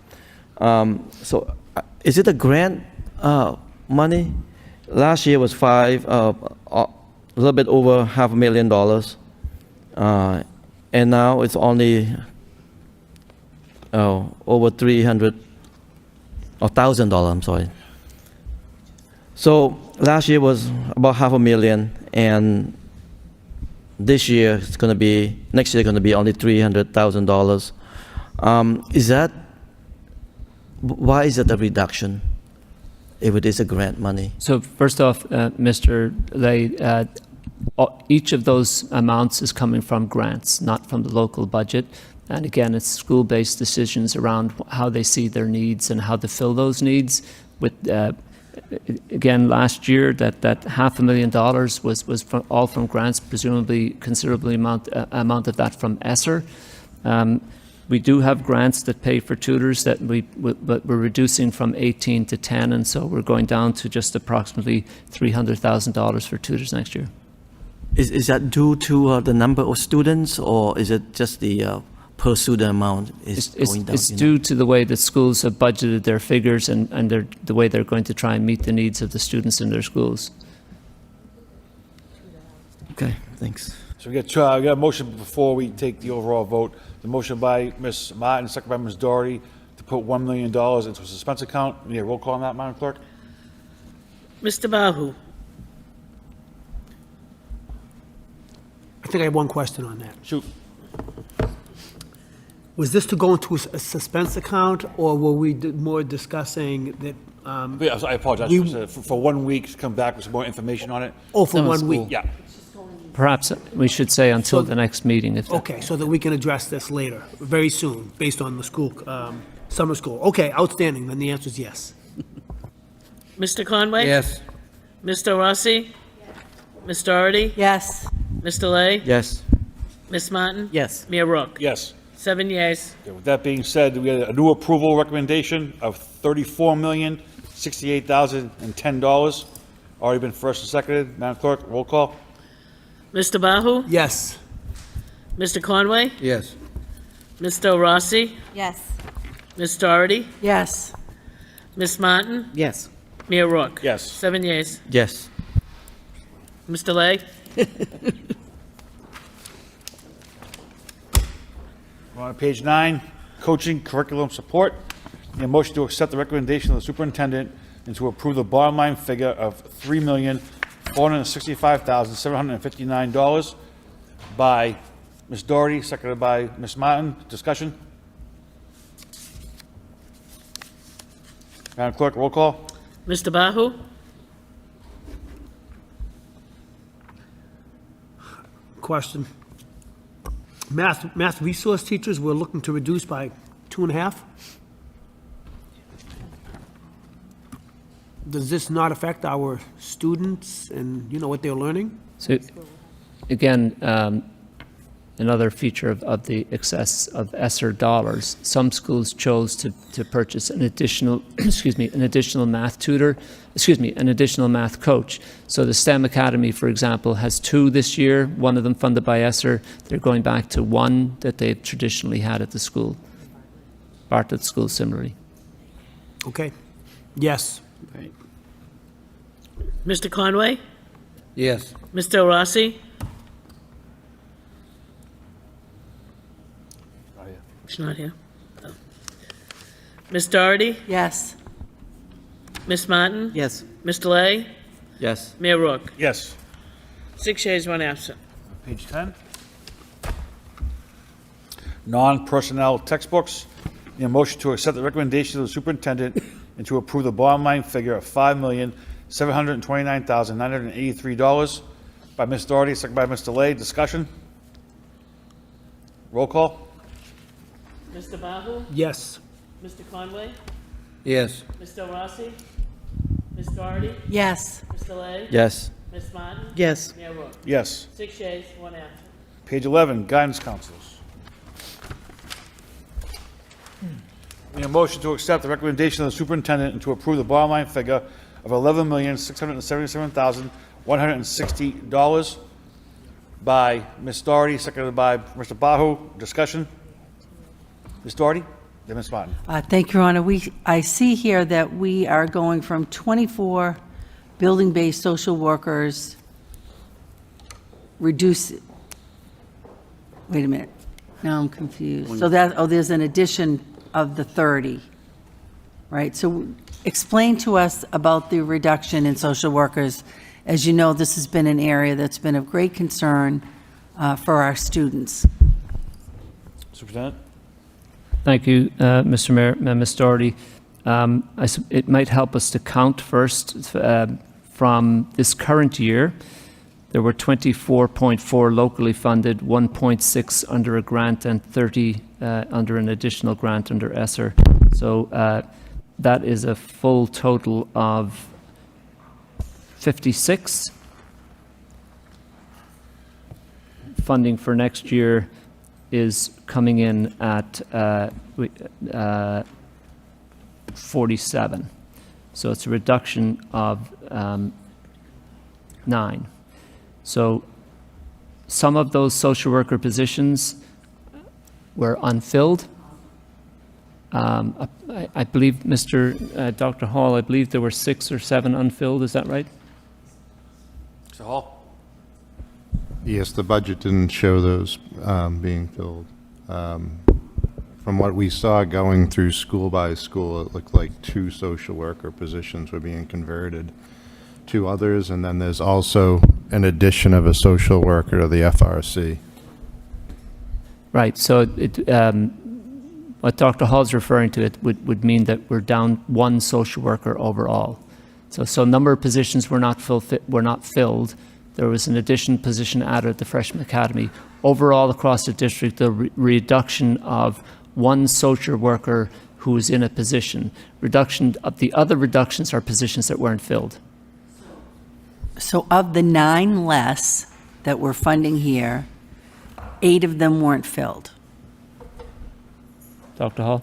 So is it a grant money? Last year was a little bit over $500,000. And now it's only over $1,000, I'm sorry. So last year was about $500,000, and this year it's going to be, next year going to be only $300,000. Why is it a reduction if it is a grant money? So first off, Mr. Lay, each of those amounts is coming from grants, not from the local budget. And again, it's school-based decisions around how they see their needs and how to fill those needs. With again, last year, that $500,000 was all from grants, presumably considerably amount of that from ESSER. We do have grants that pay for tutors that but we're reducing from 18 to 10, and so we're going down to just approximately $300,000 for tutors next year. Is that due to the number of students, or is it just the per student amount is going down? It's due to the way that schools have budgeted their figures and the way they're going to try and meet the needs of the students in their schools. Okay, thanks. So we got a motion before we take the overall vote. The motion by Ms. Martin, second by Ms. Doherty, to put $1 million into a suspense account. We need a roll call on that, Madam Clerk? Mr. Bahu? I think I have one question on that. Shoot. Was this to go into a suspense account, or were we more discussing that, Yeah, I apologize. For 1 week, to come back with some more information on it. oh, for 1 week? Yeah. Perhaps we should say until So- the next meeting. If that- Okay, so that we can address this later, very soon, based on the school, summer school. Okay, outstanding, then the answer is yes. Mr. Conway? Yes. Mr. Rossi? Ms. Doherty? Yes. Mr. Lay? Yes. Ms. Martin? Yes. Mayor Rourke? Yes. 7 yeas. Okay, with that being said, we had a new approval recommendation of $34,068,010. Already been first and seconded. Madam Clerk, roll call. Mr. Bahu? Yes. Mr. Conway? Yes. Mr. Rossi? Yes. Ms. Doherty? Yes. Ms. Martin? Yes. Mayor Rourke? Yes. 7 yeas. Yes. Mr. Lay? We're on page 9, coaching curriculum support. Need a motion to accept the recommendation of the superintendent and to approve the bottom line figure of $3,465,759 by Ms. Doherty, seconded by Ms. Martin. Discussion? Madam Clerk, roll call. Mr. Bahu? Question. Math resource teachers, we're looking to reduce by 2.5? Does this not affect our students and, what they're learning? So, again, another feature of the excess of ESSER dollars, some schools chose to purchase an additional, an additional math tutor, an additional math coach. So the STEM Academy, for example, has 2 this year, one of them funded by ESSER. They're going back to 1 that they've traditionally had at the school. Bartlett School similarly. Okay. Yes. Right. Mr. Conway? Yes. Mr. Rossi? She's not here. Oh. Ms. Doherty? Yes. Ms. Martin? Yes. Mr. Lay? Yes. Mayor Rourke? Yes. 6 yeas, 1 absent. Page 10. Non-personnel textbooks. Need a motion to accept the recommendation of the superintendent and to approve the bottom line figure of $5,729,983 by Ms. Doherty, second by Mr. Lay. Discussion? Roll call? Mr. Bahu? Yes. Mr. Conway? Yes. Ms. Del Rossi? Ms. Doherty? Yes. Mr. Lay? Yes. Ms. Martin? Yes. Mayor Rourke? Yes. 6 yeas, 1 absent. Page 11, guidance counselors. Need a motion to accept the recommendation of the superintendent and to approve the bottom line figure of $11,677,160 by Ms. Doherty, seconded by Mr. Bahu. Discussion? Ms. Doherty? Then Ms. Martin. Thank you, Your Honor. I see here that we are going from 24 building-based social workers, wait a minute, now I'm confused. So there's an addition of the 30, right? So explain to us about the reduction in social workers. As you know, this has been an area that's been of great concern for our students. Superintendent? Thank you, Mr. Mayor, Ms. Doherty. It might help us to count first from this current year. There were 24.4 locally funded, 1.6 under a grant, and 30 under an additional grant under ESSER. So that is a full total of 56. Funding for next year is coming in at 47. So it's a reduction of 9. So some of those social worker positions were unfilled. I believe, Dr. Hall, I believe there were 6 or 7 unfilled. Is that right? Mr. Hall? Yes, the budget didn't show those being filled. From what we saw going through school by school, it looked like 2 social worker positions were being converted to others, and then there's also an addition of a social worker to the FRC. Right. So what Dr. Hall's referring to, it would mean that we're down 1 social worker overall. So a number of positions were not filled. There was an additional position added at the Freshman Academy. Overall, across the district, the reduction of 1 social worker who is in a position. Reduction of the other reductions are positions that weren't filled. So of the 9 less that we're funding here, 8 of them weren't filled. Dr. Hall?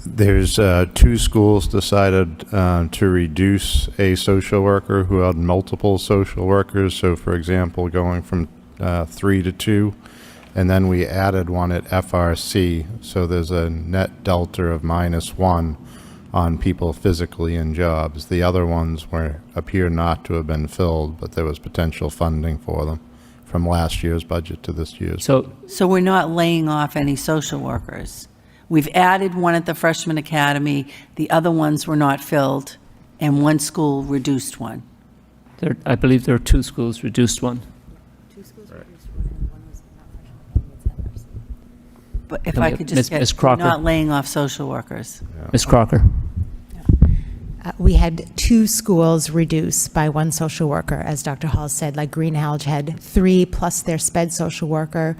There's 2 schools decided to reduce a social worker who had multiple social workers. So, for example, going from 3 to 2, and then we added 1 at FRC. So there's a net delta of -1 on people physically in jobs. The other ones appear not to have been filled, but there was potential funding for them from last year's budget to this year's. So we're not laying off any social workers. We've added 1 at the Freshman Academy, the other ones were not filled, and 1 school reduced 1. I believe there are 2 schools reduced 1. 2 schools reduced 1, and 1 was not Freshman Academy, it's FRC. But if Okay, I could just Ms. get, Crocker. not laying off social workers. Ms. Crocker? We had 2 schools reduce by 1 social worker, as Dr. Hall said, like Greenhalgh had 3 plus their sped social worker,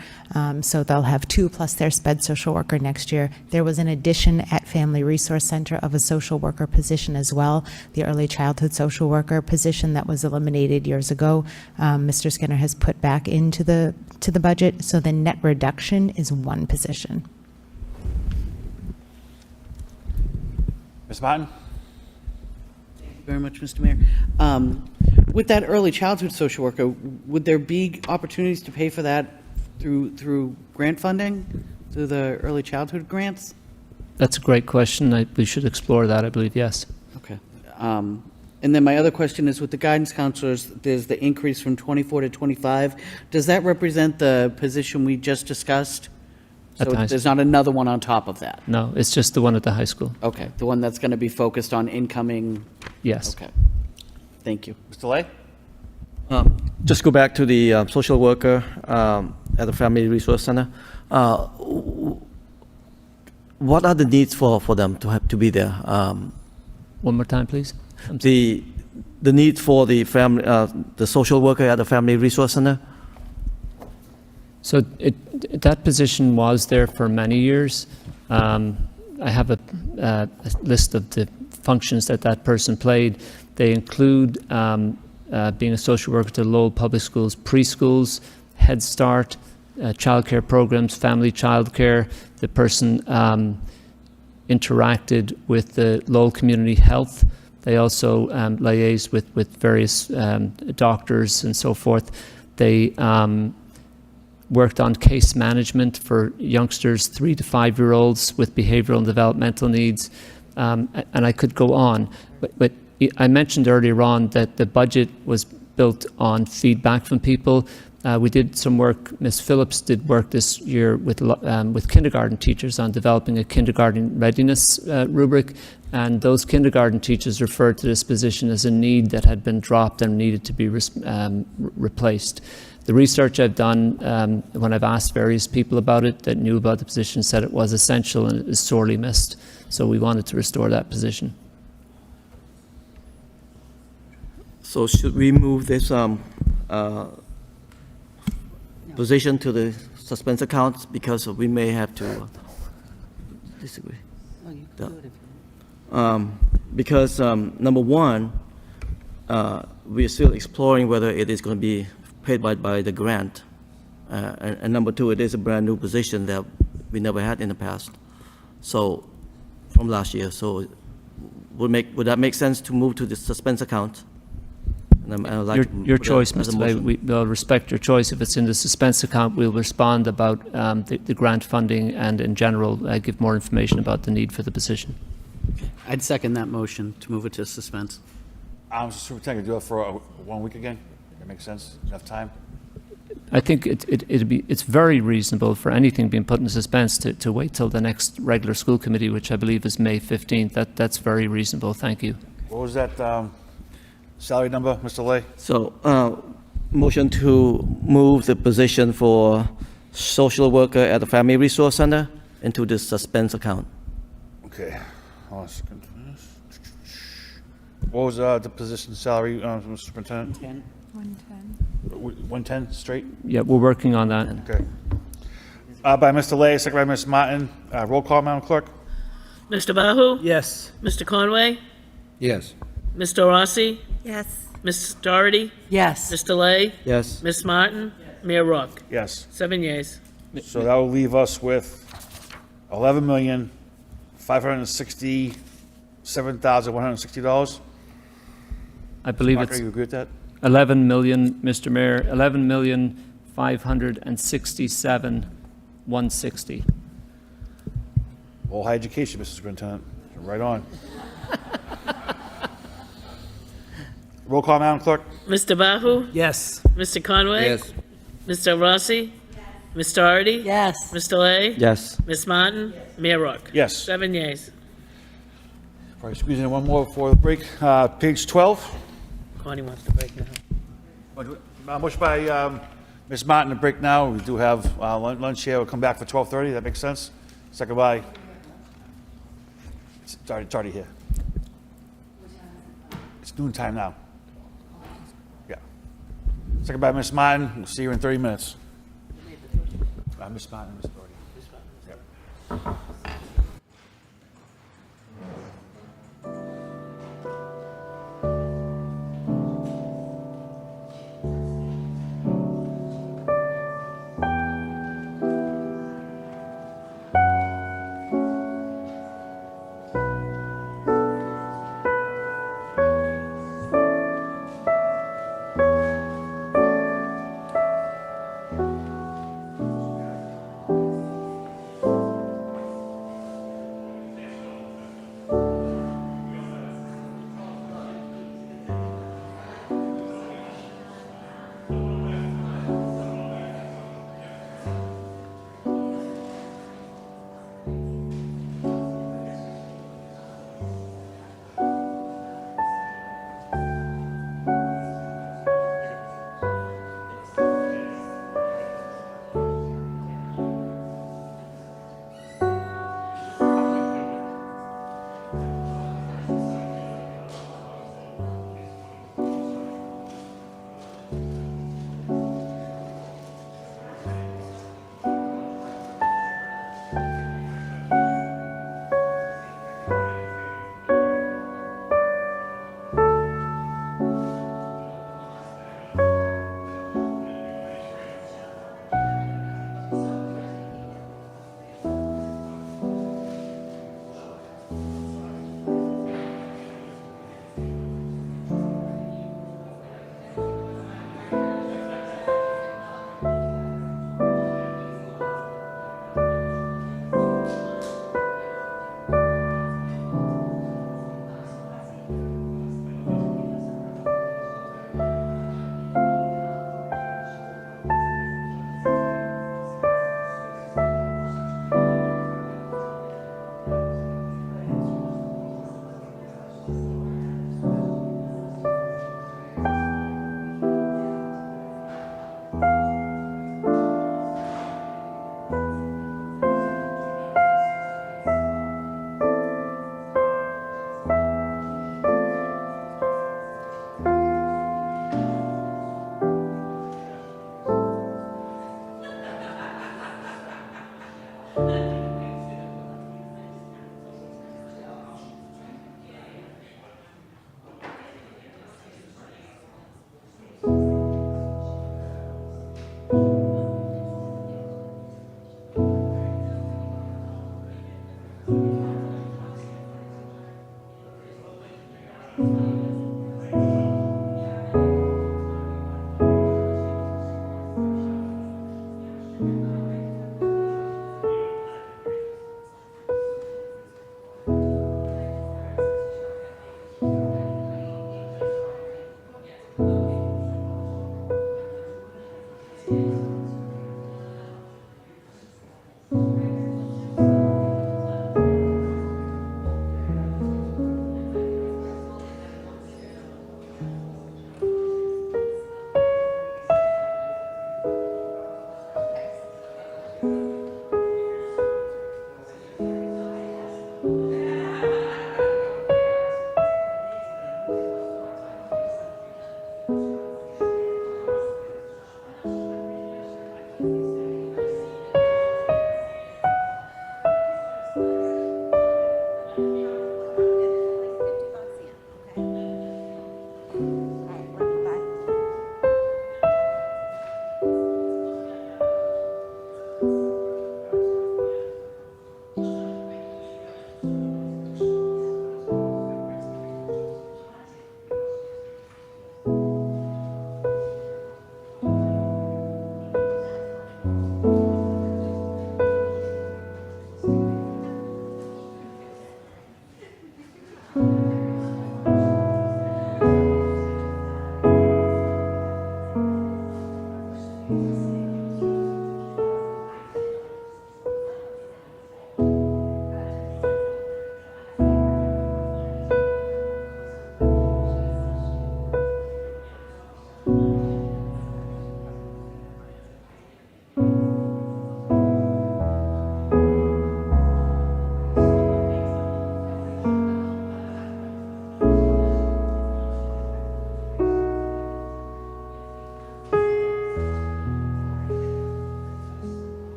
so they'll have 2 plus their sped social worker next year. There was an addition at Family Resource Center of a social worker position as well, the early childhood social worker position that was eliminated years ago. Mr. Skinner has put back into the budget, so the net reduction is 1 position. Ms. Martin? Very much, Mr. Mayor. With that early childhood social worker, would there be opportunities to pay for that through grant funding, through the early childhood grants? That's a great question. We should explore that, I believe, yes. Okay. And then my other question is, with the guidance counselors, there's the increase from 24 to 25. Does that represent the position we just discussed? At the high So there's not another one on top of that? No, it's just the one at the high school. Okay, the one that's going to be focused on incoming? Yes. Okay. Thank you. Mr. Lay? Just go back to the social worker at the Family Resource Center. What are the needs for them to have to be there? One more time, please. The need for the family, the social worker at the Family Resource Center. So that position was there for many years. I have a list of the functions that person played. They include being a social worker to Lowell Public Schools preschools, Head Start, childcare programs, family childcare. The person interacted with the Lowell Community Health. They also liaised with various doctors and so forth. They worked on case management for youngsters, 3 to 5 year olds with behavioral and developmental needs, and I could go on. But I mentioned earlier on that the budget was built on feedback from people. We did some work. Ms. Phillips did work this year with kindergarten teachers on developing a kindergarten readiness rubric, and those kindergarten teachers referred to this position as a need that had been dropped and needed to be replaced. The research I've done, when I've asked various people about it that knew about the position, said it was essential and it is sorely missed. So we wanted to restore that position. So should we move this position to the suspense account because we may have to disagree? Because number one, we are still exploring whether it is going to be paid by the grant, and number two, it is a brand new position that we never had in the past. So from last year, so would that make sense to move to the suspense account? And I would like to Your put choice, that as a Mr. Lay. motion. We'll respect your choice. If it's in the suspense account, we'll respond about the grant funding and in general give more information about the need for the position. I'd second that motion to move it to suspense. Mr. Superintendent, do it for 1 week again? That makes sense? Enough time? I think it's very reasonable for anything being put in suspense to wait till the next regular school committee, which I believe is May 15th. That's very reasonable. Thank you. What was that salary number, Mr. Lay? So, motion to move the position for social worker at the Family Resource Center into the suspense account. Okay. Hold on a second. What was the position salary, Mr. Superintendent? 110 straight? Yeah, we're working on that. Okay. By Mr. Lay, second by Ms. Martin. Roll call, Madam Clerk? Mr. Bahu? Yes. Mr. Conway? Yes. Mr. Rossi? Yes. Ms. Doherty? Yes. Mr. Lay? Yes. Ms. Martin? Mayor Rourke? Yes. 7 yeas. So that will leave us with $11,567,160. I believe Mark, it's you agree with that? 11 million, Mr. Mayor, 11,567,160. All higher education, Mr. Superintendent. Right on. Roll call, Madam Clerk? Mr. Bahu? Yes. Mr. Conway? Yes. Mr. Rossi? Ms. Doherty? Yes. Mr. Lay? Yes. Ms. Martin? Mayor Rourke? Yes. 7 yeas. Probably squeeze in one more before the break. Page 12. Connie wants to break now. Motion by Ms. Martin to break now. We do have lunch here. We'll come back for 12:30. That makes sense. Second by, it's already here. It's noon time now. Yeah. Second by Ms. Martin. We'll see you in 30 minutes. Ms. Martin, Ms. Doherty. Yep.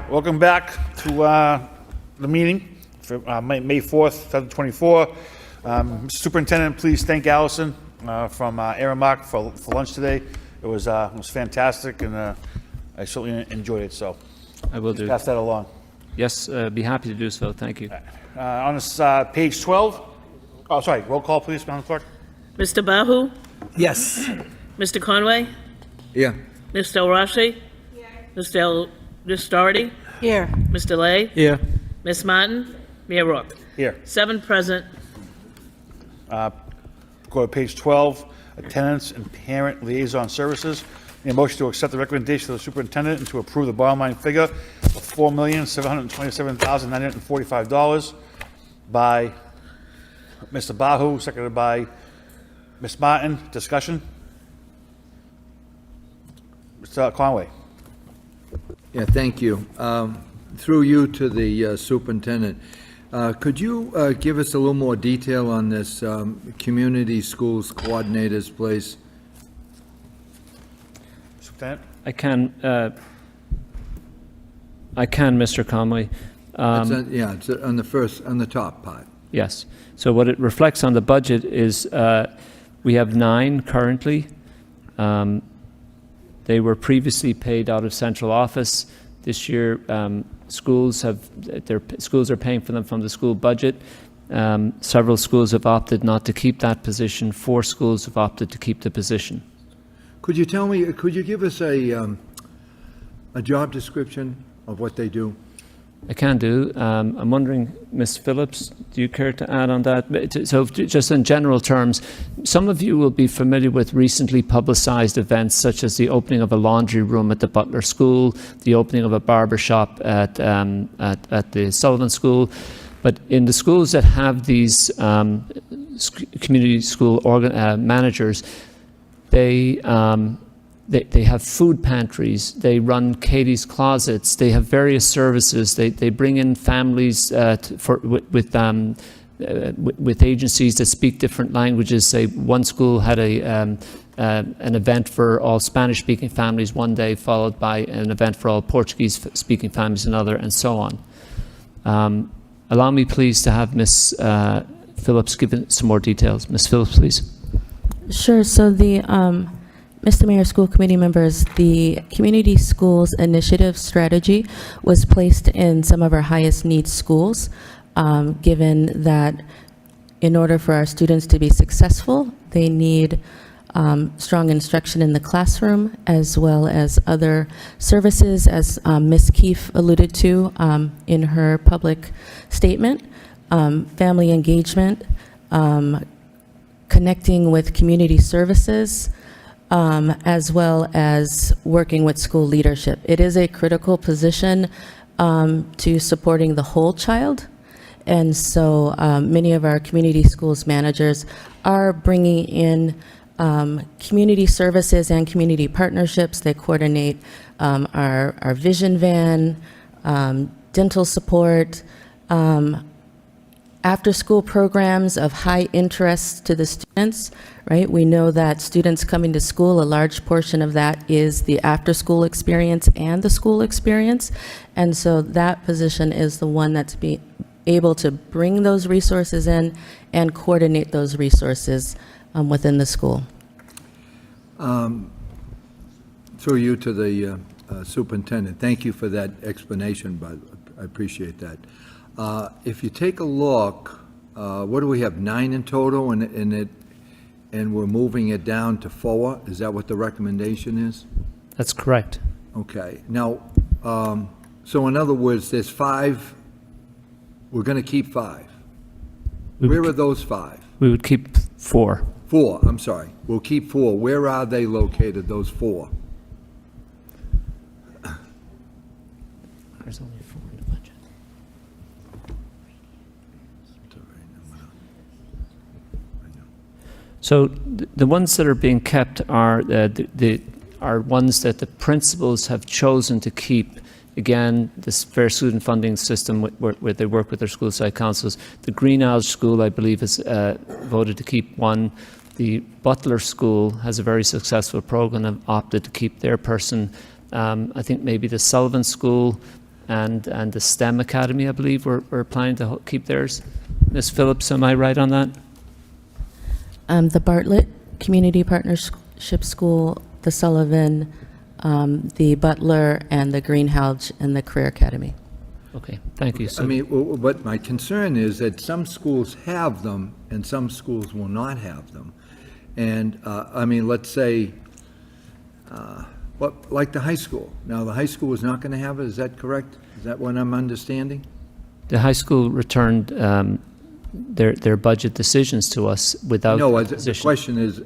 welcome back to the meeting for May 4th, 2024. Superintendent, please thank Allison from Aramark for lunch today. It was fantastic, and I certainly enjoyed it, so I will do. pass that along. Yes, be happy to do so. Thank you. On this, page 12, oh, sorry, roll call, please, Madam Clerk. Mr. Bahu? Yes. Mr. Conway? Yeah. Ms. Del Rossi? Ms. Doherty? Here. Mr. Lay? Here. Ms. Martin? Mayor Rourke? Here. 7 present. Go to page 12, attendance and parent liaison services. Need a motion to accept the recommendation of the superintendent and to approve the bottom line figure of $4,727,945 by Mr. Bahu, seconded by Ms. Martin. Discussion? Mr. Conway. Yeah, thank you. Through you to the superintendent, could you give us a little more detail on this community schools coordinators, please? Superintendent? I can, Mr. Conway. It's on the top part. Yes. So what it reflects on the budget is we have 9 currently. They were previously paid out of central office. This year, schools are paying for them from the school budget. Several schools have opted not to keep that position. 4 schools have opted to keep the position. Could you give us a job description of what they do? I can do. I'm wondering, Ms. Phillips, do you care to add on that? So just in general terms, some of you will be familiar with recently publicized events such as the opening of a laundry room at the Butler School, the opening of a barber shop at the Sullivan School. But in the schools that have these community school managers, they have food pantries, they run Katie's Closets, they have various services, they bring in families with agencies that speak different languages. Say one school had an event for all Spanish-speaking families one day, followed by an event for all Portuguese-speaking families another, and so on. Allow me please to have Ms. Phillips give some more details. Ms. Phillips, please. Sure, so Mr. Mayor, school committee members, the Community Schools Initiative strategy was placed in some of our highest needs schools, given that in order for our students to be successful, they need strong instruction in the classroom, as well as other services, as Ms. Keefe alluded to in her public statement, family engagement, connecting with community services, as well as working with school leadership. It is a critical position to supporting the whole child. And so many of our community schools managers are bringing in community services and community partnerships. They coordinate our vision van, dental support, after-school programs of high interest to the students, right? We know that students coming to school, a large portion of that is the after-school experience and the school experience. And so that position is the one that's able to bring those resources in and coordinate those resources within the school. Through you to the superintendent, thank you for that explanation, but I appreciate that. If you take a look, what do we have, 9 in total, and we're moving it down to 4? Is that what the recommendation is? That's correct. Okay. Now, so in other words, there's 5, we're going to keep 5. Where are those 5? We would keep 4. 4, I'm sorry. We'll keep 4. Where are they located, those 4? There's only 4 in the budget. So the ones that are being kept are are ones that the principals have chosen to keep. Again, this fair student funding system where they work with their school site councils. The Green Alge School, I believe, has voted to keep 1. The Butler School has a very successful program and opted to keep their person. I think maybe the Sullivan School and the STEM Academy, I believe, we're planning to keep theirs. Ms. Phillips, am I right on that? The Bartlett Community Partnership School, the Sullivan, the Butler, and the Greenhalgh, and the Career Academy. Okay, thank you. I mean, what my concern is that some schools have them and some schools will not have them. And, I mean, let's say, like the high school. Now, the high school is not going to have it, is that correct? Is that what I'm understanding? The high school returned their budget decisions to us without No, a the position. question is,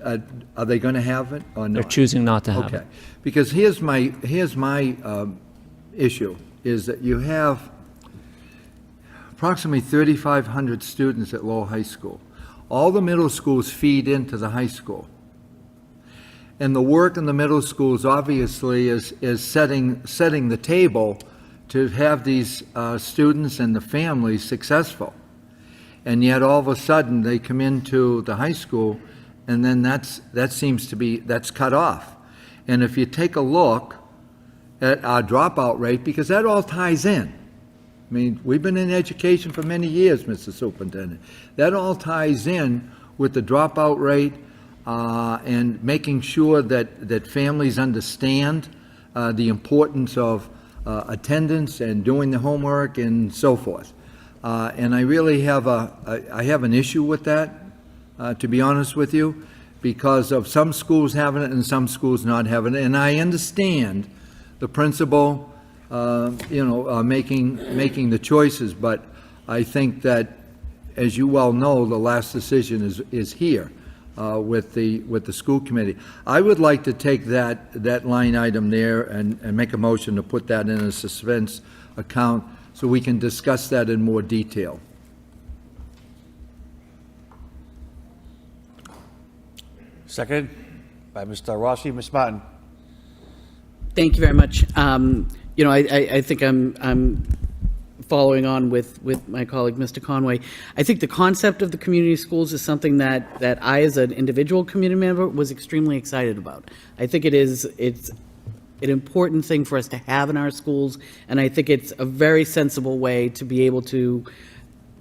are they going to have it or not? They're choosing not to have Okay, it. because here's my issue, is that you have approximately 3,500 students at Lowell High School. All the middle schools feed into the high school. And the work in the middle schools obviously is setting the table to have these students and the families successful. And yet all of a sudden they come into the high school and then that seems to be, that's cut off. And if you take a look at our dropout rate, because that all ties in. I mean, we've been in education for many years, Mr. Superintendent. That all ties in with the dropout rate and making sure that families understand the importance of attendance and doing the homework and so forth. And I really have I have an issue with that, to be honest with you, because of some schools having it and some schools not having it. And I understand the principal, making the choices, but I think that, as you well know, the last decision is here with the school committee. I would like to take that line item there and make a motion to put that in a suspense account so we can discuss that in more detail. Second by Mr. Rossi. Ms. Martin. Thank you very much. I think I'm following on with my colleague, Mr. Conway. I think the concept of the community schools is something that I, as an individual community member, was extremely excited about. I think it's an important thing for us to have in our schools, and I think it's a very sensible way to be able to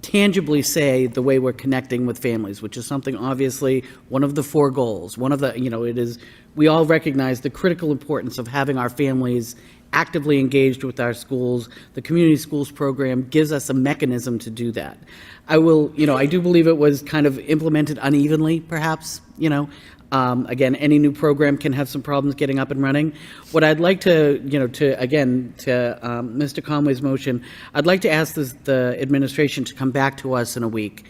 tangibly say the way we're connecting with families, which is something, obviously, one of the 4 goals. One of the, it is, we all recognize the critical importance of having our families actively engaged with our schools. The community schools program gives us a mechanism to do that. I do believe it was kind of implemented unevenly, perhaps, again, any new program can have some problems getting up and running. What I'd like to Mr. Conway's motion, I'd like to ask the administration to come back to us in a week.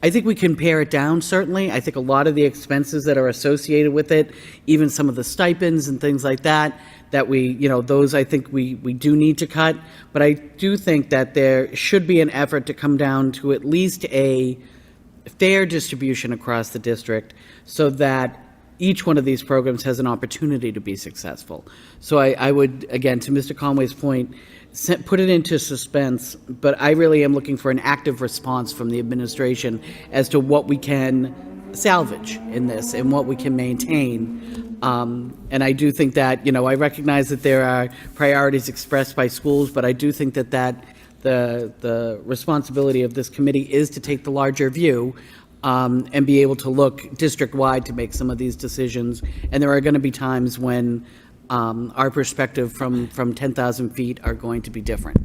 I think we can pare it down, certainly. I think a lot of the expenses that are associated with it, even some of the stipends and things like that those I think we do need to cut. But I do think that there should be an effort to come down to at least a fair distribution across the district so that each one of these programs has an opportunity to be successful. So I would, again, to Mr. Conway's point, put it into suspense, but I really am looking for an active response from the administration as to what we can salvage in this and what we can maintain. And I do think that, I recognize that there are priorities expressed by schools, but I do think that the responsibility of this committee is to take the larger view and be able to look district-wide to make some of these decisions. And there are going to be times when our perspective from 10,000 feet are going to be different.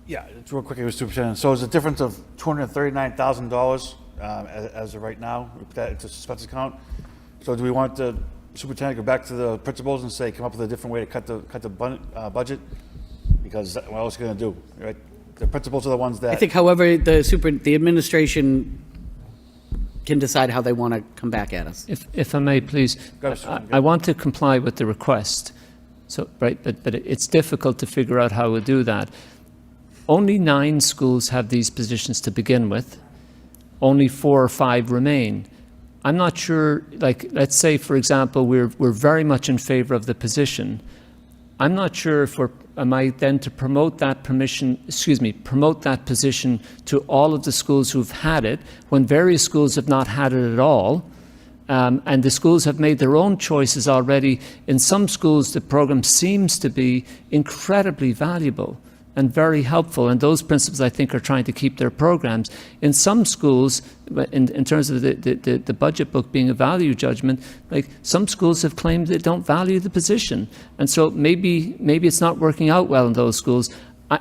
Yeah, it's real quick, Mr. Superintendent. So it's a difference of $239,000 as of right now. We put that into a suspense account. So do we want the superintendent to go back to the principals and say, come up with a different way to cut the budget? Because what else are you going to do, right? The principals are the ones that... I think, however, the administration can decide how they want to come back at us. If I may, please, I want to comply with the request. So, right, but it's difficult to figure out how we'll do that. Only 9 schools have these positions to begin with. Only 4 or 5 remain. I'm not sure, let's say, for example, we're very much in favor of the position. I'm not sure if am I then to promote that position to all of the schools who've had it, when various schools have not had it at all, And the schools have made their own choices already. In some schools, the program seems to be incredibly valuable and very helpful, and those principals, I think, are trying to keep their programs. In some schools, in terms of the budget book being a value judgment, like some schools have claimed they don't value the position, and so maybe it's not working out well in those schools.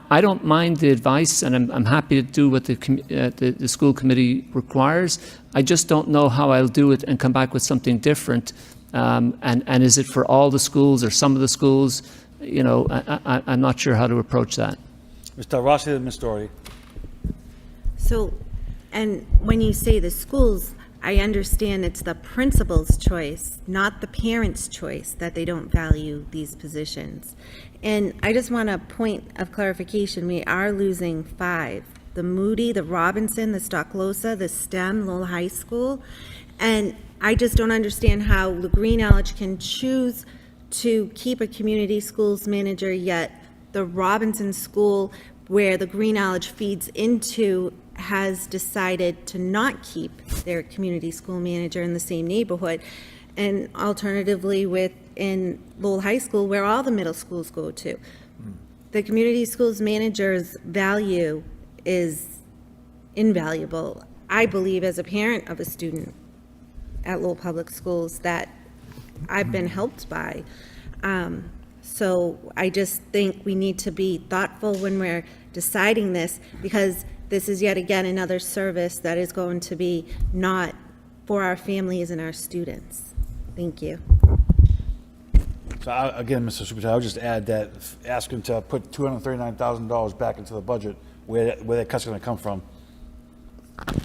I don't mind the advice, and I'm happy to do what the school committee requires. I just don't know how I'll do it and come back with something different. And is it for all the schools or some of the schools? You know, I'm not sure how to approach that. Mr. Rossi and Ms. Doherty. So, and when you say the schools, I understand it's the principal's choice, not the parent's choice, that they don't value these positions. And I just want a point of clarification. We are losing 5. The Moody, the Robinson, the Stocklosa, the STEM, Lowell High School. And I just don't understand how Green College can choose to keep a community schools manager, yet the Robinson School, where the Green College feeds into, has decided to not keep their community school manager in the same neighborhood. And alternatively, in Lowell High School, where all the middle schools go to, the community schools manager's value is invaluable. I believe, as a parent of a student at Lowell Public Schools, that I've been helped by. So I just think we need to be thoughtful when we're deciding this, because this is yet again another service that is going to be not for our families and our students. Thank you. So again, Mr. Superintendent, I would just add that, ask him to put $239,000 back into the budget, where that cut's going to come from.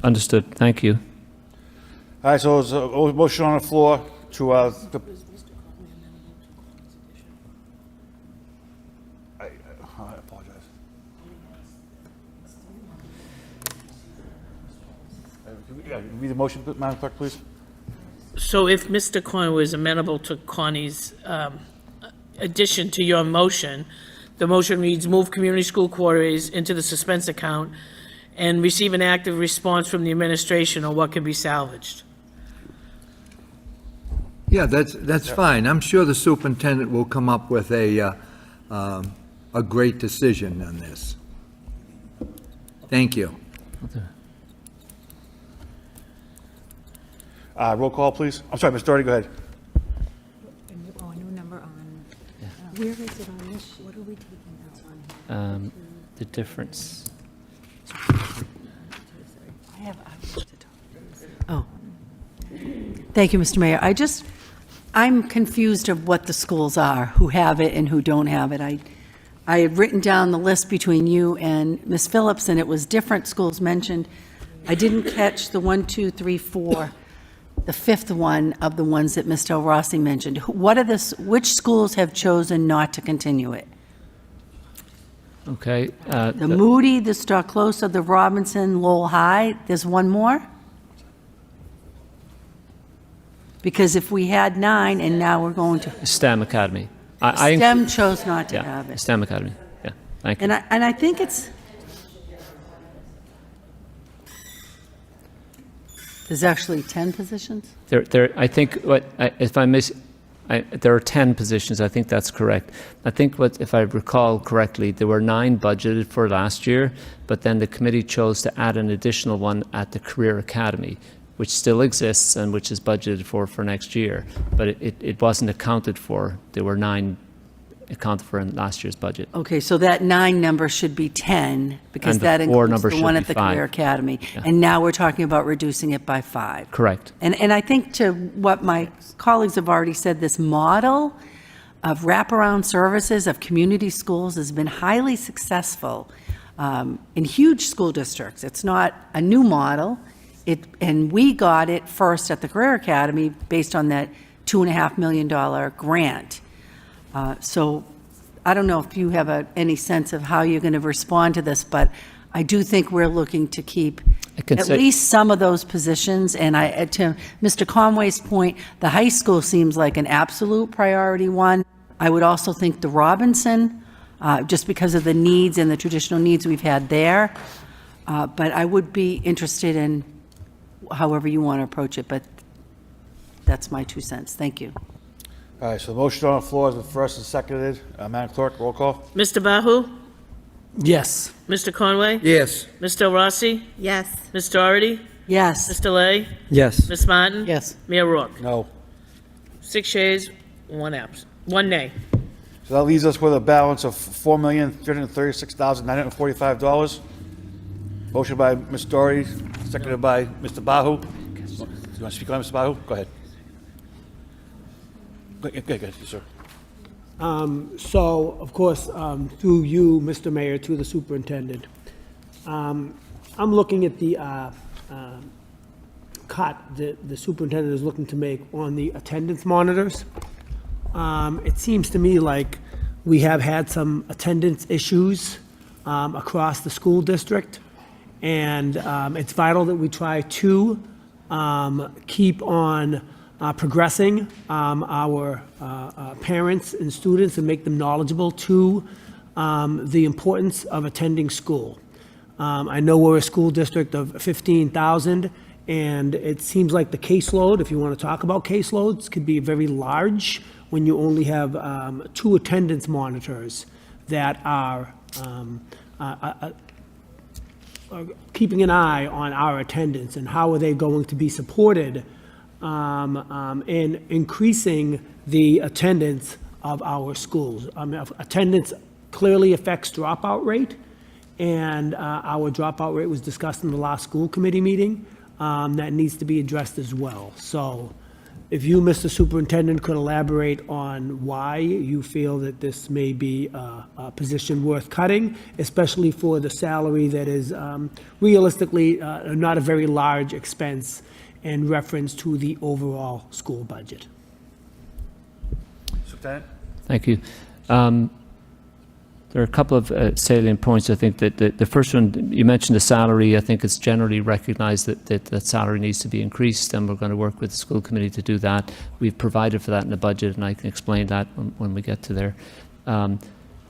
Understood. Thank you. All right, so there's a motion on the floor to, I apologize. Read the motion, Madam Clerk, please. So if Mr. Conway was amenable to Connie's addition to your motion, the motion reads, move community school quarterbays into the suspense account and receive an active response from the administration on what can be salvaged. Yeah, that's fine. I'm sure the superintendent will come up with a great decision on this. Thank you. Roll call, please. I'm sorry, Ms. Doherty, go ahead. Oh, a new number on, where is it on this? What are we taking out on here? The difference. Oh. Thank you, Mr. Mayor. I'm confused of what the schools are, who have it and who don't have it. I had written down the list between you and Ms. Phillips, and it was different schools mentioned. I didn't catch the 1, 2, 3, 4, the 5th one of the ones that Ms. Del Rossi mentioned. Which schools have chosen not to continue it? Okay. The Moody, the Stocklosa, the Robinson, Lowell High. There's one more? Because if we had 9 and now we're going to... STEM Academy. STEM chose not to yeah, have it. STEM Academy. Yeah, thank you. And I think it's... There's actually 10 positions? I think there are 10 positions. I think that's correct. I think if I recall correctly, there were 9 budgeted for last year, but then the committee chose to add an additional one at the Career Academy, which still exists and which is budgeted for next year. But it wasn't accounted for. There were 9 accounted for in last year's budget. Okay, so that 9 number should be 10, because that includes the one at the Career Academy. Yeah. And now we're talking about reducing it by 5. Correct. And I think, to what my colleagues have already said, this model of wraparound services of community schools has been highly successful in huge school districts. It's not a new model. And we got it first at the Career Academy based on that $2.5 million grant. So I don't know if you have any sense of how you're going to respond to this, but I do think we're looking to keep at least some of those positions. And to Mr. Conway's point, the high school seems like an absolute priority one. I would also think the Robinson, just because of the needs and the traditional needs we've had there. But I would be interested in however you want to approach it. But That's my 2 cents. Thank you. All right, so the motion on the floor has been first and seconded. Madam Clerk, roll call. Mr. Bahu? Yes. Mr. Conway? Yes. Ms. Del Rossi? Yes. Ms. Doherty? Yes. Mr. Lay? Yes. Ms. Martin? Yes. Mayor Rourke? No. 6 yeas, 1 nay. So that leaves us with a balance of $4,336,945. Motion by Ms. Doherty, seconded by Mr. Bahu. Do you want to speak on it, Mr. Bahu? Go ahead. Go ahead, sir. So, of course, through you, Mr. Mayor, to the superintendent, I'm looking at the cut that the superintendent is looking to make on the attendance monitors. It seems to me like we have had some attendance issues across the school district, and it's vital that we try to keep on progressing our parents and students and make them knowledgeable to the importance of attending school. I know we're a school district of 15,000, and it seems like the caseload, if you want to talk about caseloads, could be very large when you only have 2 attendance monitors that are keeping an eye on our attendance and how are they going to be supported in increasing the attendance of our schools. Attendance clearly affects dropout rate, and our dropout rate was discussed in the last school committee meeting. That needs to be addressed as well. So if you, Mr. Superintendent, could elaborate on why you feel that this may be a position worth cutting, especially for the salary that is realistically not a very large expense in reference to the overall school budget. Superintendent? Thank you. There are a couple of salient points. I think that the first one, you mentioned the salary. I think it's generally recognized that salary needs to be increased, and we're going to work with the school committee to do that. We've provided for that in the budget, and I can explain that when we get to there.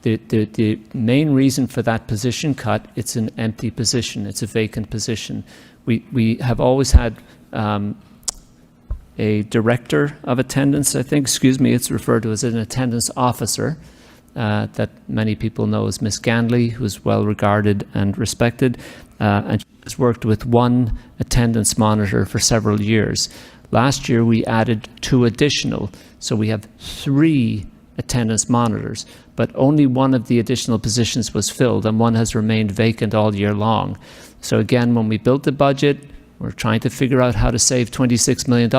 The main reason for that position cut, it's an empty position. It's a vacant position. We have always had a director of attendance, I think, it's referred to as an attendance officer, that many people know as Miss Ganley, who's well regarded and respected, and she has worked with 1 attendance monitor for several years. Last year we added 2 additional, so we have 3 attendance monitors, but only 1 of the additional positions was filled, and 1 has remained vacant all year long. So again, when we built the budget, we're trying to figure out how to save $26 million.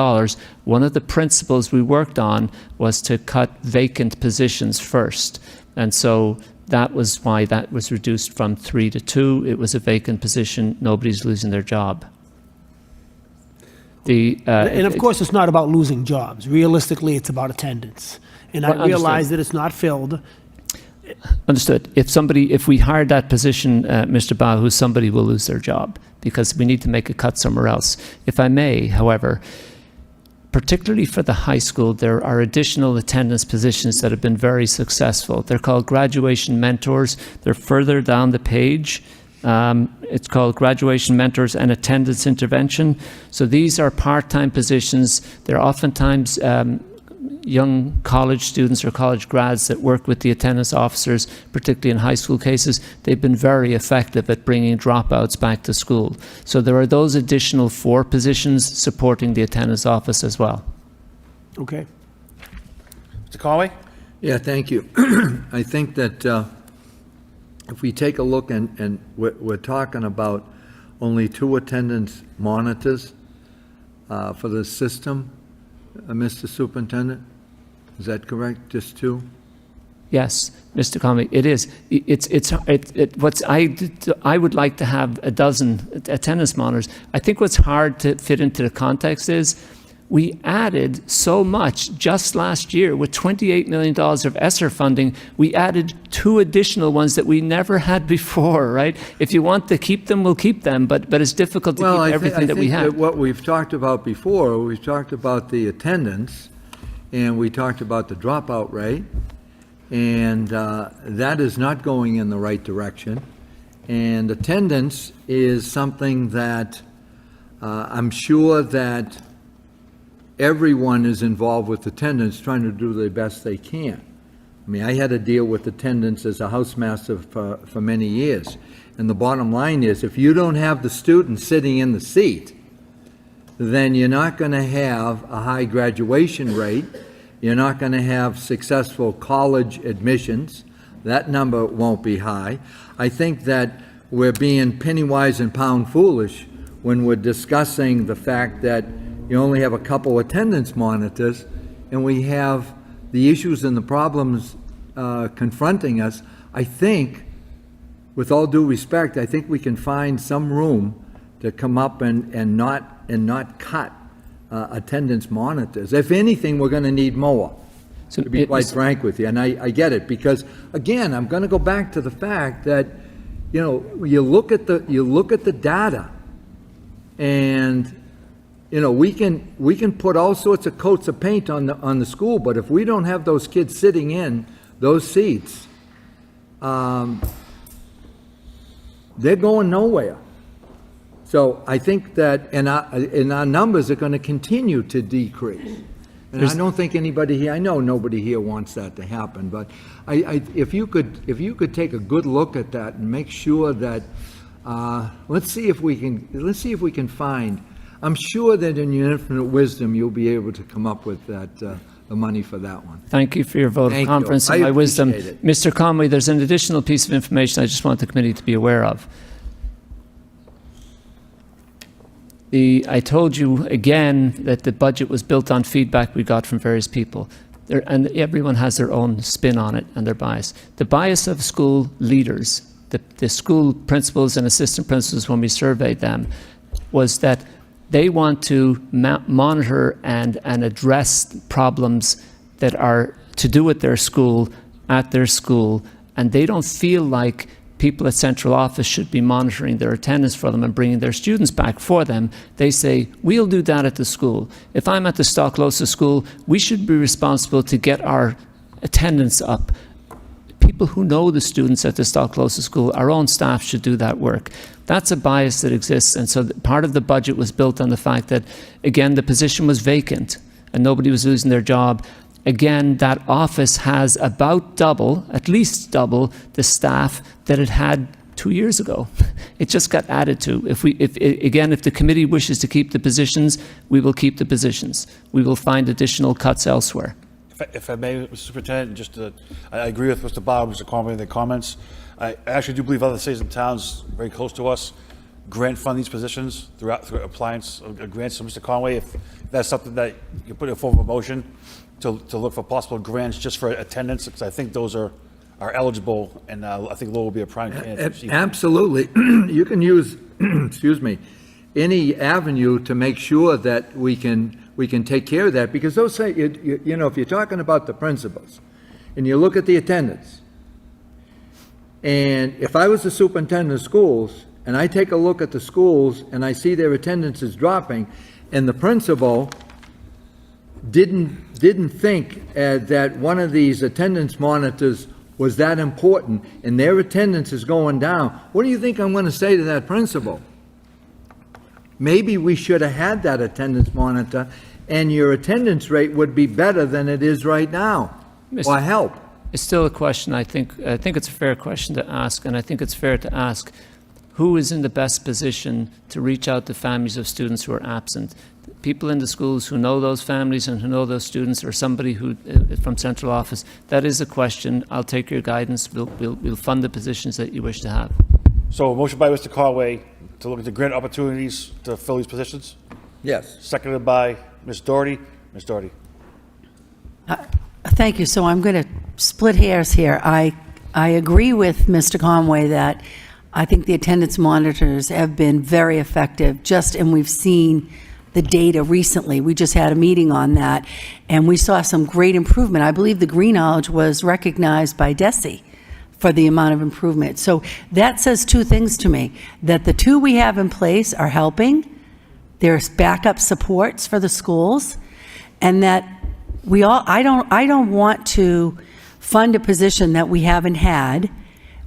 One of the principles we worked on was to cut vacant positions first. And so that was why that was reduced from 3 to 2. It was a vacant position. Nobody's losing their job. And of course, it's not about losing jobs. Realistically, it's about attendance. And I realize that it's not filled. Understood. If we hired that position, Mr. Bahu, somebody will lose their job because we need to make a cut somewhere else. If I may, however, particularly for the high school, there are additional attendance positions that have been very successful. They're called graduation mentors. They're further down the page. It's called graduation mentors and attendance intervention. So these are part-time positions. They're oftentimes young college students or college grads that work with the attendance officers, particularly in high school cases. They've been very effective at bringing dropouts back to school. So there are those additional 4 positions supporting the attendance office as well. Okay. Mr. Conway? Yeah, thank you. I think that if we take a look and we're talking about only 2 attendance monitors for the system, Mr. Superintendent, is that correct? Just 2? Yes, Mr. Conway, it is. I would like to have a dozen attendance monitors. I think what's hard to fit into the context is we added so much just last year with $28 million of ESSER funding. We added 2 additional ones that we never had before, right? If you want to keep them, we'll keep them, but it's difficult to keep everything that we have. That what we've talked about before, we've talked about the attendance, and we talked about the dropout rate, and that is not going in the right direction. And attendance is something that I'm sure that everyone is involved with attendance, trying to do the best they can. I mean, I had to deal with attendance as a housemaster for many years. And the bottom line is, if you don't have the student sitting in the seat, then you're not going to have a high graduation rate. You're not going to have successful college admissions. That number won't be high. I think that we're being penny wise and pound foolish when we're discussing the fact that you only have a couple attendance monitors, and we have the issues and the problems confronting us. I think, with all due respect, I think we can find some room to come up and not cut attendance monitors. If anything, we're going to need more, to be quite frank with you. And I get it, because again, I'm going to go back to the fact that, you know, you look at the data, and you know, we can put all sorts of coats of paint on the school, but if we don't have those kids sitting in those seats, they're going nowhere. So I think that, and our numbers are going to continue to decrease. And I don't think anybody here, I know nobody here wants that to happen, but if you could take a good look at that and make sure that, let's see if we can find. I'm sure that in your infinite wisdom, you'll be able to come up with the money for that one. Thank you for your vote of confidence in my wisdom. Mr. Conway, there's an additional piece of information I just want the committee to be aware of. I told you again that the budget was built on feedback we got from various people. And everyone has their own spin on it and their bias. The bias of school leaders, the school principals and assistant principals, when we surveyed them, was that they want to monitor and address problems that are to do with their school, at their school, and they don't feel like people at central office should be monitoring their attendance for them and bringing their students back for them. They say, we'll do that at the school. If I'm at the Stocklosa school, we should be responsible to get our attendance up. People who know the students at the Stocklosa school, our own staff should do that work. That's a bias that exists, and so part of the budget was built on the fact that, again, the position was vacant and nobody was losing their job. Again, that office has about double, at least double, the staff that it had 2 years ago. It just got added to. If the committee wishes to keep the positions, we will keep the positions. We will find additional cuts elsewhere. If I may, Mr. Superintendent, I agree with Mr. Bob, Mr. Conway, in their comments. I actually do believe other cities and towns very close to us grant fund these positions through appliance of grants. So, Mr. Conway, if that's something that you put in form of a motion to look for possible grants just for attendance, because I think those are eligible, and I think Lowell will be a prime candidate. Absolutely. You can use, excuse me, any avenue to make sure that we can take care of that, because those say, you know, if you're talking about the principals and you look at the attendance, and if I was the superintendent of schools and I take a look at the schools and I see their attendance is dropping, and the principal didn't think that one of these attendance monitors was that important, and their attendance is going down, what do you think I'm going to say to that principal? Maybe we should have had that attendance monitor, and your attendance rate would be better than it is right now, or help. It's still a question. I think it's a fair question to ask, and I think it's fair to ask who is in the best position to reach out to families of students who are absent. People in the schools who know those families and who know those students, or somebody who from central office. That is a question. I'll take your guidance. We'll fund the positions that you wish to have. So, a motion by Mr. Conway to look into grant opportunities to fill these positions. Yes. Seconded by Ms. Doherty. Ms. Doherty. Thank you. So I'm going to split hairs here. I agree with Mr. Conway that I think the attendance monitors have been very effective, and we've seen the data recently. We just had a meeting on that, and we saw some great improvement. I believe the Green Knowledge was recognized by DESE for the amount of improvement. So that says two things to me, that the two we have in place are helping, there's backup supports for the schools, and that I don't want to fund a position that we haven't had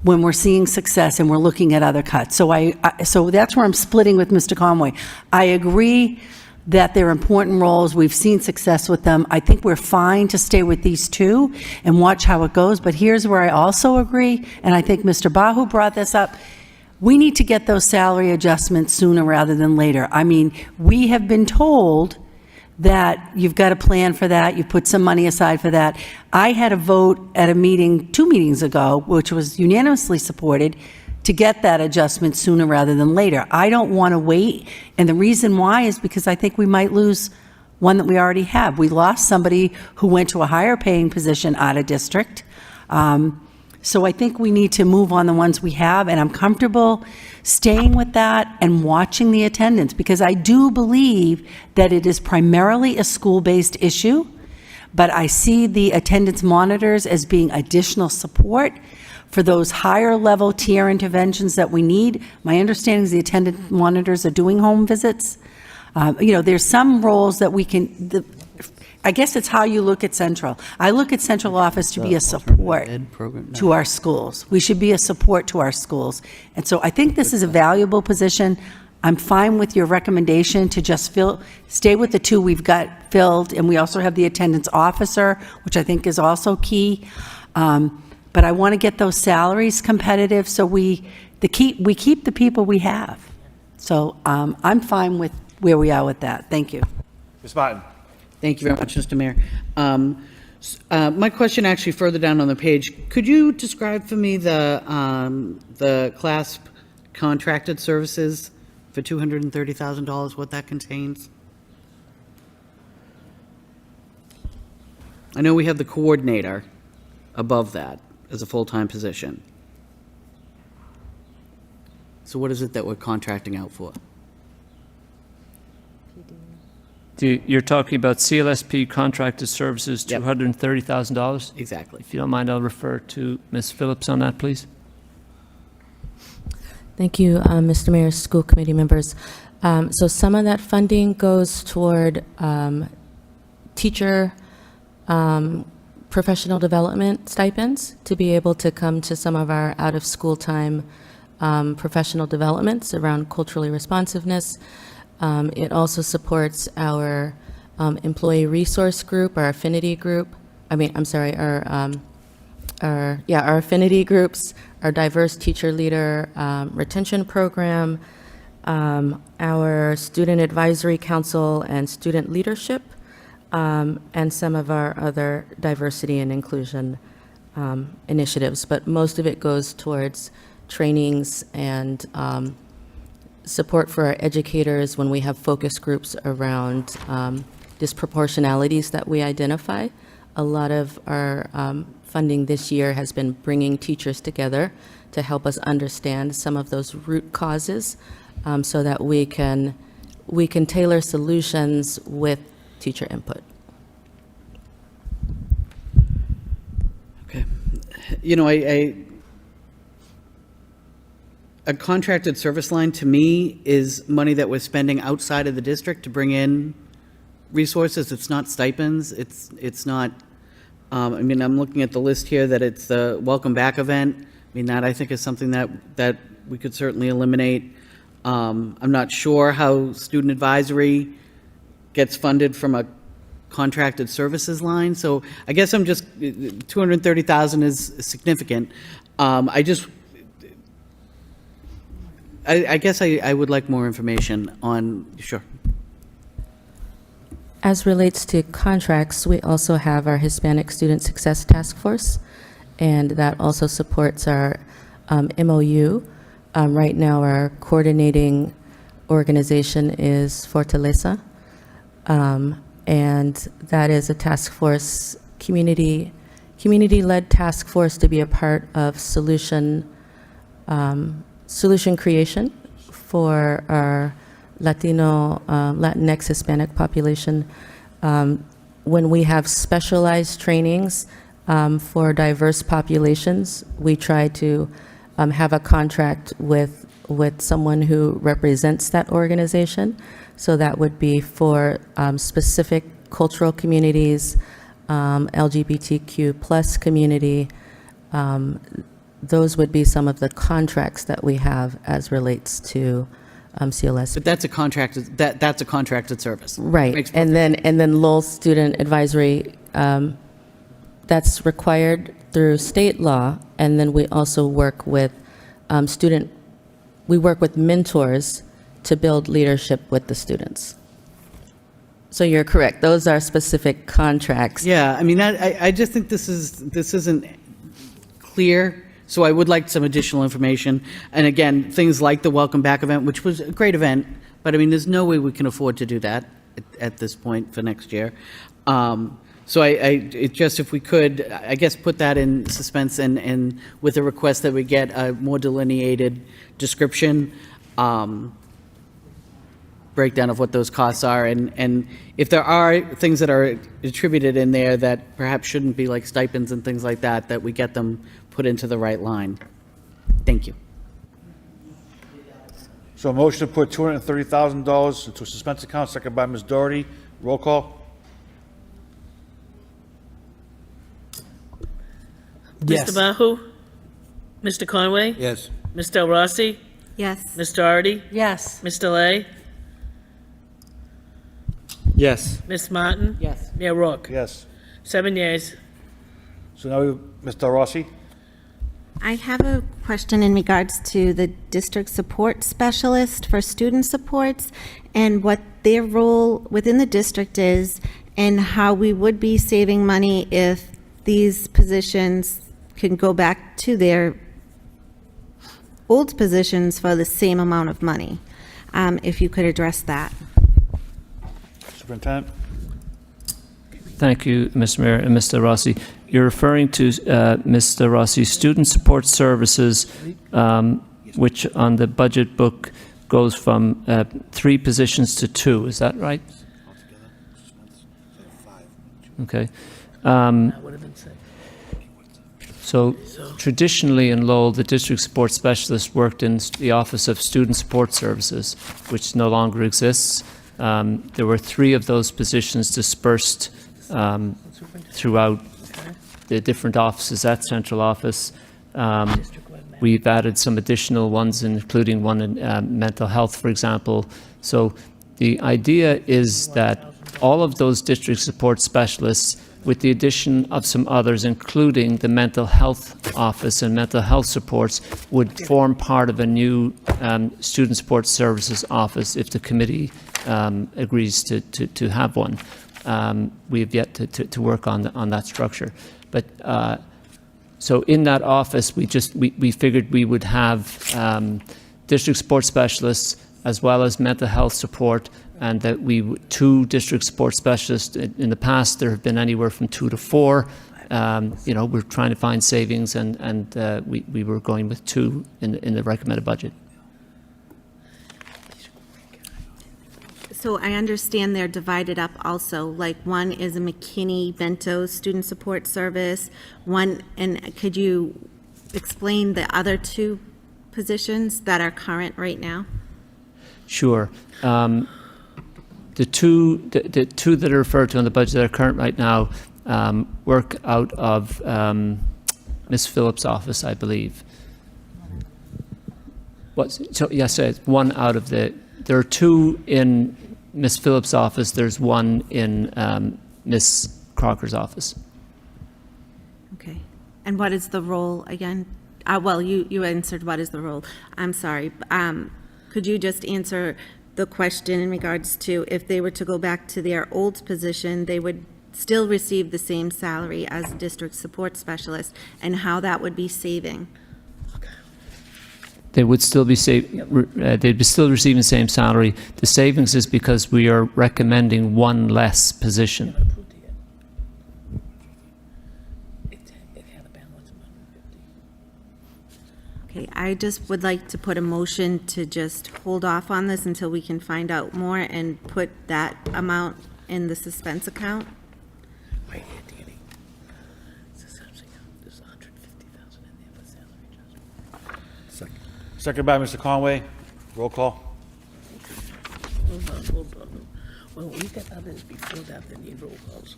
when we're seeing success and we're looking at other cuts. So so that's where I'm splitting with Mr. Conway. I agree that they're important roles. We've seen success with them. I think we're fine to stay with these two and watch how it goes. But here's where I also agree, and I think Mr. Bahu brought this up. We need to get those salary adjustments sooner rather than later. I mean, we have been told that you've got a plan for that, you put some money aside for that. I had a vote at a meeting 2 meetings ago, which was unanimously supported, to get that adjustment sooner rather than later. I don't want to wait, and the reason why is because I think we might lose one that we already have. We lost somebody who went to a higher paying position out of district. So I think we need to move on the ones we have, and I'm comfortable staying with that and watching the attendance, because I do believe that it is primarily a school-based issue, but I see the attendance monitors as being additional support for those higher level tier interventions that we need. My understanding is the attendance monitors are doing home visits. There's some roles that we can, I guess it's how you look at Central. I look at Central Office to be a support to our schools. We should be a support to our schools. And so I think this is a valuable position. I'm fine with your recommendation to just stay with the two we've got filled, and we also have the attendance officer, which I think is also key. But I want to get those salaries competitive so we keep the people we have. So I'm fine with where we are with that. Thank you. Ms. Martin. Thank you very much, Mr. Mayor. My question actually further down on the page, could you describe for me the CLASP contracted services for $230,000, what that contains? I know we have the coordinator above that as a full-time position. So what is it that we're contracting out for? You're talking about CLSP contracted services, Yep. $230,000? Exactly. If you don't mind, I'll refer to Ms. Phillips on that, please. Thank you, Mr. Mayor, school committee members. So some of that funding goes toward teacher professional development stipends to be able to come to some of our out-of-school time professional developments around culturally responsiveness. It also supports our employee resource group, our affinity group. Our affinity groups, our diverse teacher leader retention program, our student advisory council and student leadership, and some of our other diversity and inclusion initiatives. But most of it goes towards trainings and support for our educators when we have focus groups around disproportionalities that we identify. A lot of our funding this year has been bringing teachers together to help us understand some of those root causes so that we can tailor solutions with teacher input. Okay. A contracted service line to me is money that we're spending outside of the district to bring in resources. It's not stipends. It's not, I'm looking at the list here that it's the welcome back event. That I think is something that we could certainly eliminate. I'm not sure how student advisory gets funded from a contracted services line. So I guess I'm just, 230,000 is significant. I guess I would like more information on, sure. As relates to contracts, we also have our Hispanic Student Success Task Force, and that also supports our MOU. Right now, our coordinating organization is Fortaleza, and that is a task force, community-led task force to be a part of solution creation for our Latino, Latinx, Hispanic population. When we have specialized trainings for diverse populations, we try to have a contract with someone who represents that organization. So that would be for specific cultural communities, LGBTQ plus community. Those would be some of the contracts that we have as relates to CLS. But that's a contracted, that's a contracted service. Right, Makes and then Lowell Student Advisory, that's required through state law, and then we also work with we work with mentors to build leadership with the students. So you're correct, those are specific contracts. Yeah, I mean, I just think this isn't clear, so I would like some additional information. And again, things like the Welcome Back event, which was a great event, but I mean, there's no way we can afford to do that at this point for next year. So it just, if we could, I guess, put that in suspense and with a request that we get a more delineated description, breakdown of what those costs are, and if there are things that are attributed in there that perhaps shouldn't be, like stipends and things like that, that we get them put into the right line. Thank you. So a motion to put $230,000 into a suspense account, second by Ms. Doherty. Roll call. Yes. Mr. Bahu? Mr. Conway? Yes. Ms. Del Rossi? Yes. Ms. Doherty? Yes. Ms. Delay? Yes. Ms. Martin? Yes. Mayor Rourke? Yes. 7 yeas. So now, Mr. Rossi? I have a question in regards to the district support specialist for student supports and what their role within the district is and how we would be saving money if these positions can go back to their old positions for the same amount of money. If you could address that. Superintendent? Thank you, Mr. Mayor and Mr. Rossi. You're referring to Mr. Rossi's Student Support Services, which on the budget book goes from 3 positions to 2. Is that right? Okay. So traditionally in Lowell, the district support specialist worked in the Office of Student Support Services, which no longer exists. There were 3 of those positions dispersed throughout the different offices at central office. We've added some additional ones, including one in mental health, for example. So the idea is that all of those district support specialists, with the addition of some others, including the mental health office and mental health supports, would form part of a new student support services office if the committee agrees to have one. We have yet to work on that structure. But so in that office, we figured we would have district support specialists as well as mental health support, and that 2 district support specialists. In the past, there have been anywhere from 2 to 4. We're trying to find savings, and we were going with 2 in the recommended budget. So I understand they're divided up also, like one is a McKinney-Bento Student Support Service, and could you explain the other 2 positions that are current right now? Sure. The two that are referred to in the budget that are current right now work out of Ms. Phillips' office, I believe. Yes, it's one out of the. There are 2 in Ms. Phillips' office. There's 1 in Ms. Crocker's office. Okay. And what is the role again? Well, you answered what is the role. I'm sorry. Could you just answer the question in regards to if they were to go back to their old position, they would still receive the same salary as district support specialist, and how that would be saving? They would still be they'd be still receiving the same salary. The savings is because we are recommending 1 less position. Okay, I just would like to put a motion to just hold off on this until we can find out more and put that amount in the suspense account. Right here, Danny. Suspense account, there's 150,000 in there for salary adjustment. Second by Mr. Conway. Roll call. Hold on. Well, we got others before that that need roll calls.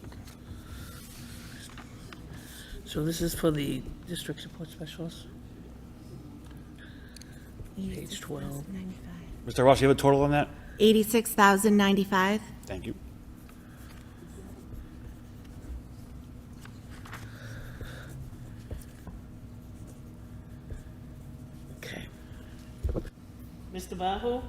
So this is for the district support specialist? Page 12. Mr. Ross, you have a total on that? $86,095. Thank you. Okay. Mr. Bahu?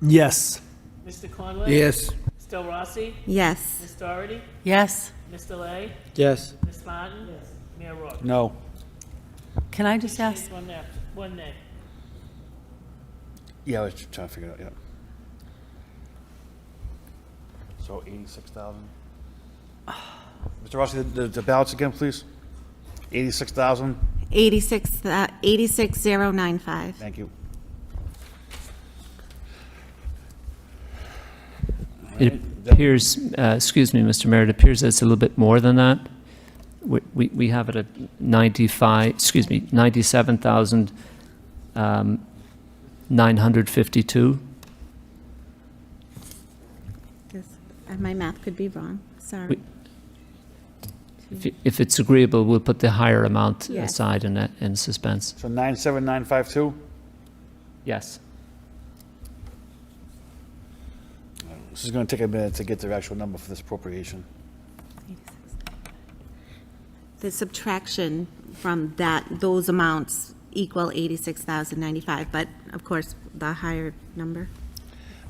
Yes. Mr. Conway? Yes. Mr. Rossi? Yes. Ms. Doherty? Yes. Mr. Lay? Yes. Ms. Martin? Yes. Mayor Rourke? No. Can I just ask, One nay. Yeah, I was trying to figure it out, yeah. So 86,000. Mr. Rossi, the balance again, please? 86,000, 86,095. thank you. It appears, excuse me, Mr. Mayor, it appears that it's a little bit more than that. We have it at 97,952. My math could be wrong, sorry. If it's agreeable, we'll put the higher amount Yes. aside in suspense. So 97952? Yes. This is going to take a minute to get the actual number for this appropriation. The subtraction from those amounts equal 86,095, but of course, the higher number.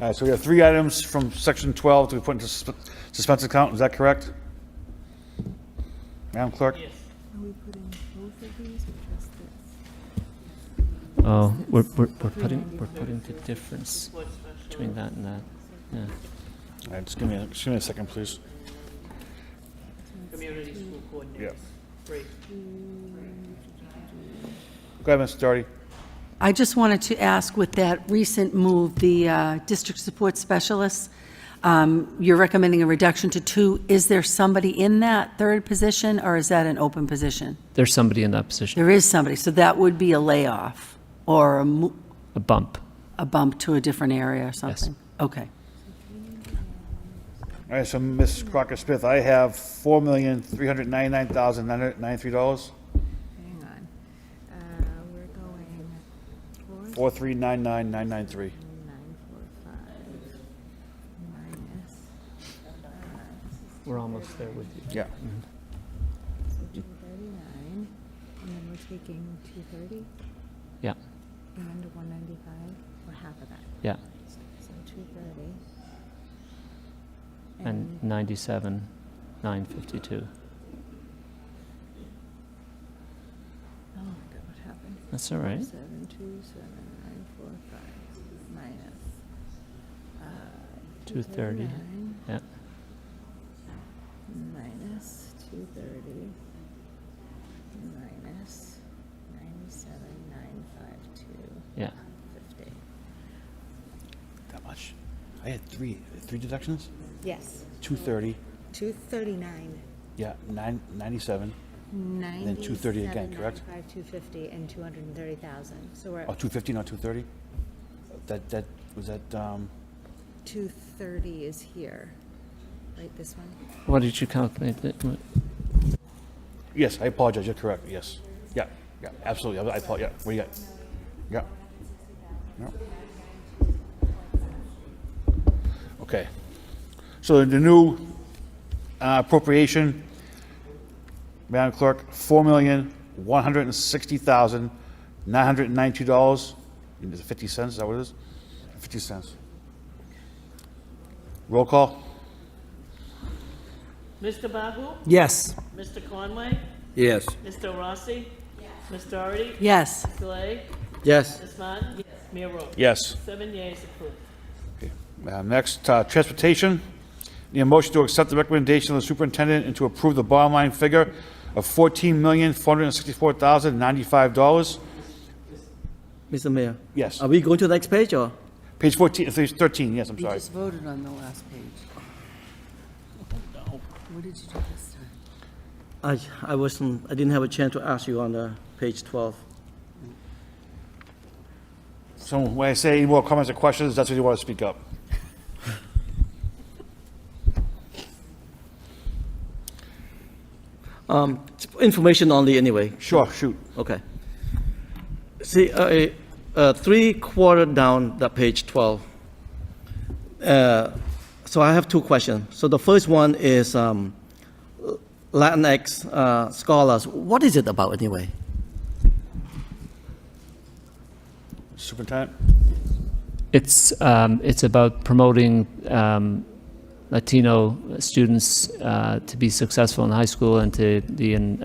All right, so we have 3 items from section 12 to be put into suspense account, is that correct? Madam Clerk? Yes. Are we putting both of these or just this? Oh, we're putting the difference between that and that. Yeah. All right, just give me a second, please. Community school coordinators. Yeah. Great. Go ahead, Mr. Doherty. I just wanted to ask with that recent move, the district support specialists, you're recommending a reduction to 2. Is there somebody in that third position, or is that an open position? There's somebody in that position. There is somebody, so that would be a layoff or A bump. a bump to a different area or something? Okay. All right, so Ms. Crocker-Smith, I have $4,399,993. Hang on. We're going 4,399,993. 945 minus, We're almost there with you. Yeah. so 239, and then we're taking 230 Yeah. and 195, or half of that. Yeah. So 230. And 97,952. Oh my God, what happened? That's all right. 727,945 minus 230. 239 Yeah. minus 230 minus 97,952. Yeah. 50. That much? I had three deductions? Yes. 230, 239. yeah, 997, then 230 again, correct? 250 and 230,000. So we're Oh, at 250, not 230? That, was that, 230 is here, right, this one? What did you calculate? yes, I apologize, you're correct, yes. Yeah, absolutely, I apologize, yeah, what do you got? Yeah. Yeah. Okay. So the new appropriation, Madam Clerk, $4,160,992. Is it 50 cents? Is that what it is? 50 cents. Roll call. Mr. Bahu? Yes. Mr. Conway? Yes. Mr. Rossi? Yes. Ms. Doherty? Yes. Mr. Lay? Yes. Ms. Martin? Yes. Mayor Rourke? Yes. 7 yeas approved. Next, transportation. Need a motion to accept the recommendation of the superintendent and to approve the bottom line figure of $14,464,095. Mr. Mayor? Yes. Are we going to the next page or? Page 14, page 13, yes, I'm We sorry. just voted on the last page. What did you do this time? I didn't have a chance to ask you on the page 12. So when I say any more comments or questions, that's when you want to speak up. Information only anyway. Sure, shoot. Okay. See, 3/4 down the page 12. So I have two questions. So the first one is Latinx scholars. What is it about anyway? Superintendent? It's about promoting Latino students to be successful in high school and to be in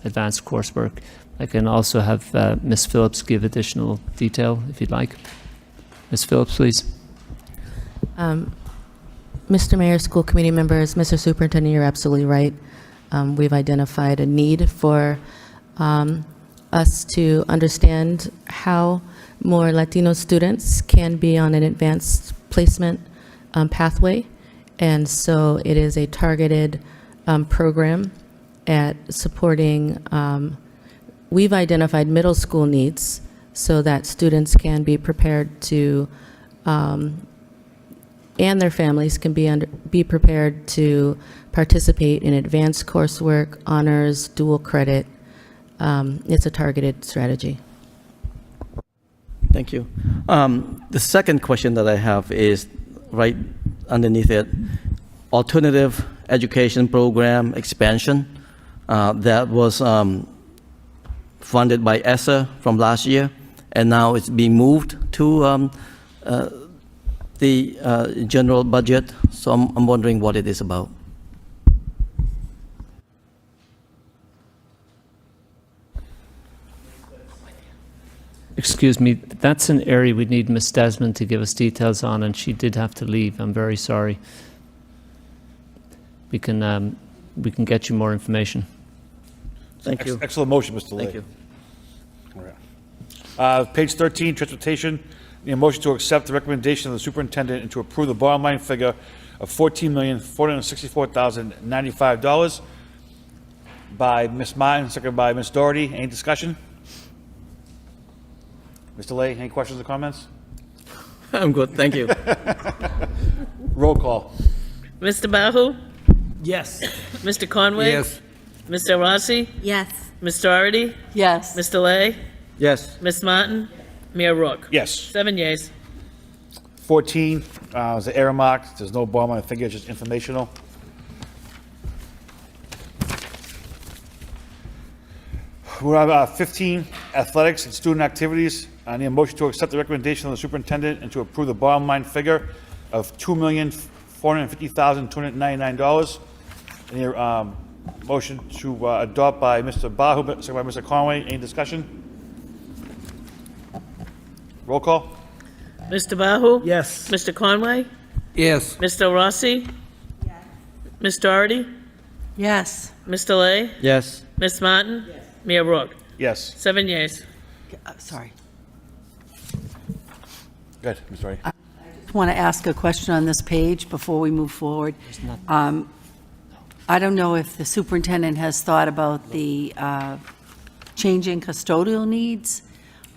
advanced coursework. I can also have Ms. Phillips give additional detail if you'd like. Ms. Phillips, please. Mr. Mayor, school committee members, Mr. Superintendent, you're absolutely right. We've identified a need for us to understand how more Latino students can be on an advanced placement pathway. And so it is a targeted program at supporting, we've identified middle school needs so that students can be prepared to, and their families can be prepared to participate in advanced coursework, honors, dual credit. It's a targeted strategy. Thank you. The second question that I have is right underneath it, alternative education program expansion that was funded by ESSA from last year, and now it's being moved to the general budget. So I'm wondering what it is about. Excuse me, that's an area we'd need Ms. Desmond to give us details on, and she did have to leave. I'm very sorry. We can get you more information. Thank you. Excellent motion, Mr. Lay. Thank you. Page 13, transportation. Need a motion to accept the recommendation of the superintendent and to approve the bottom line figure of $14,464,095 by Ms. Martin, seconded by Ms. Doherty. Any discussion? Mr. Lay, any questions or comments? I'm good, thank you. Roll call. Mr. Bahu? Yes. Mr. Conway? Yes. Mr. Rossi? Yes. Ms. Doherty? Yes. Mr. Lay? Yes. Ms. Martin? Mayor Rourke? Yes. 7 yeas. 14 is the error mark. There's no bottom line figure, it's just informational. We have 15, athletics and student activities. I need a motion to accept the recommendation of the superintendent and to approve the bottom line figure of $2,450,299. I need a motion to adopt by Mr. Bahu, second by Mr. Conway. Any discussion? Roll call. Mr. Bahu? Yes. Mr. Conway? Yes. Mr. Rossi? Yes. Ms. Doherty? Yes. Mr. Lay? Yes. Ms. Martin? Mayor Rourke? Yes. 7 yeas. Sorry. Good, Ms. Doherty. I want to ask a question on this page before we move forward. I don't know if the superintendent has thought about the changing custodial needs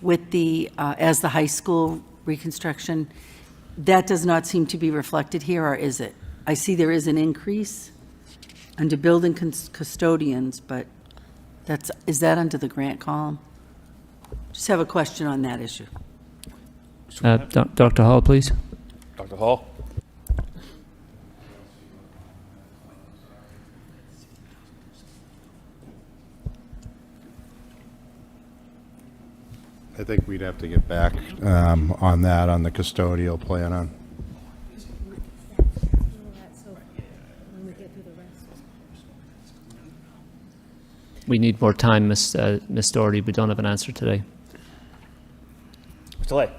with the, as the high school reconstruction. That does not seem to be reflected here, or is it? I see there is an increase under building custodians, but is that under the grant column? Just have a question on that issue. Dr. Hall, please. Dr. Hall? I think we'd have to get back on that, on the custodial plan on. We need more time, Ms. Doherty. We don't have an answer today. Mr. Lay?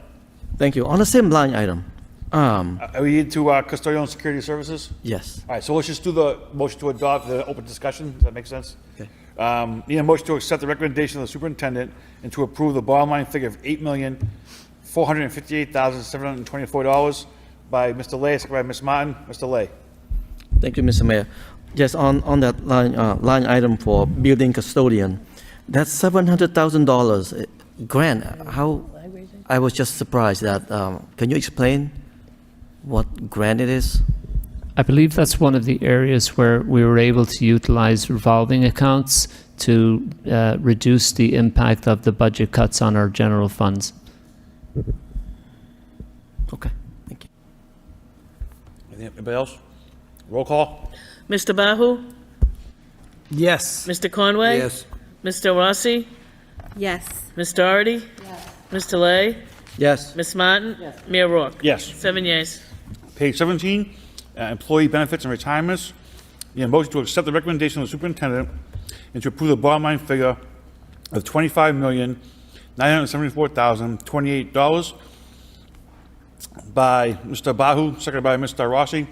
Thank you. On the same line item. Are we into custodial and security services? Yes. All right, so let's just do the motion to adopt the open discussion. Does that make sense? Okay. Need a motion to accept the recommendation of the superintendent and to approve the bottom line figure of $8,458,724 by Mr. Lay, seconded by Ms. Martin. Mr. Lay? Thank you, Mr. Mayor. Yes, on that line item for building custodian, that's $700,000 grant. How? I was just surprised that. Can you explain what grant it is? I believe that's one of the areas where we were able to utilize revolving accounts to reduce the impact of the budget cuts on our general funds. Okay, thank you. Anybody else? Roll call? Mr. Bahu? Yes. Mr. Conway? Yes. Mr. Rossi? Yes. Ms. Doherty? Mr. Lay? Yes. Ms. Martin? Mayor Rourke? Yes. 7 yeas. Page 17, employee benefits and retirements. The motion to accept the recommendation of the superintendent and to approve the bottom line figure of $25,974,028 by Mr. Bahu, seconded by Mr. Rossi.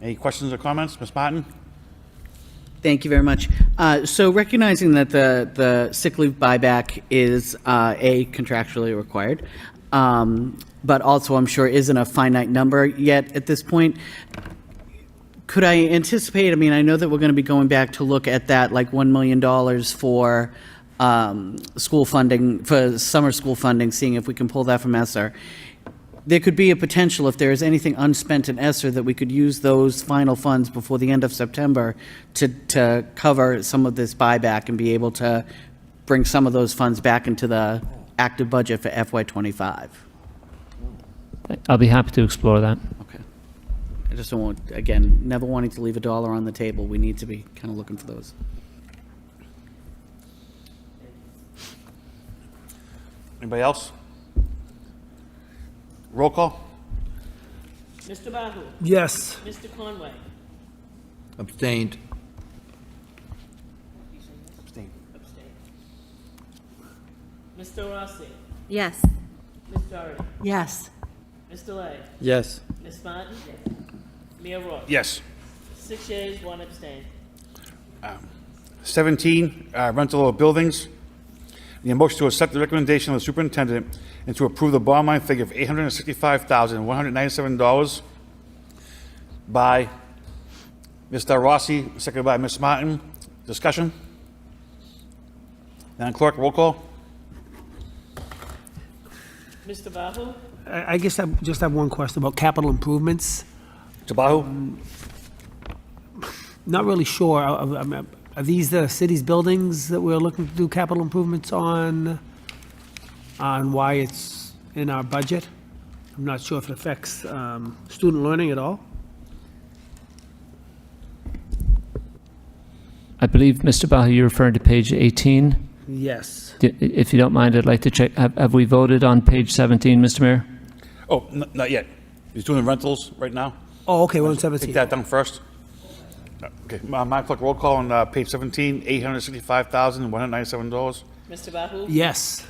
Any questions or comments? Ms. Martin? Thank you very much. So recognizing that the sick leave buyback is contractually required, but also I'm sure isn't a finite number yet at this point, could I anticipate, I mean, I know that we're going to be going back to look at that like $1 million for school funding, for summer school funding, seeing if we can pull that from ESSER. There could be a potential, if there is anything unspent in ESSER, that we could use those final funds before the end of September to cover some of this buyback and be able to bring some of those funds back into the active budget for FY25. I'll be happy to explore that. Okay. I just don't want, again, never wanting to leave a dollar on the table. We need to be kind of looking for those. Anybody else? Roll call? Mr. Bahu? Yes. Mr. Conway? Abstained. Abstain. Mr. Rossi? Yes. Ms. Doherty? Yes. Mr. Lay? Yes. Ms. Martin? Mayor Rourke? Yes. 6 yeas, 1 abstain. 17, rental of buildings. The motion to accept the recommendation of the superintendent and to approve the bottom line figure of $865,197 by Mr. Rossi, seconded by Ms. Martin. Discussion? Madam Clerk, roll call? Mr. Bahu? I guess I just have one question about capital improvements. Mr. Bahu? Not really sure. Are these the city's buildings that we're looking to do capital improvements on why it's in our budget? I'm not sure if it affects student learning at all. I believe, Mr. Bahu, you're referring to page 18. Yes. If you don't mind, I'd like to check. Have we voted on page 17, Mr. Mayor? Oh, not yet. He's doing the rentals right now. Oh, okay, we're on 17. Take that down first. Okay, Madam Clerk, roll call on page 17, $865,197. Mr. Bahu? Yes.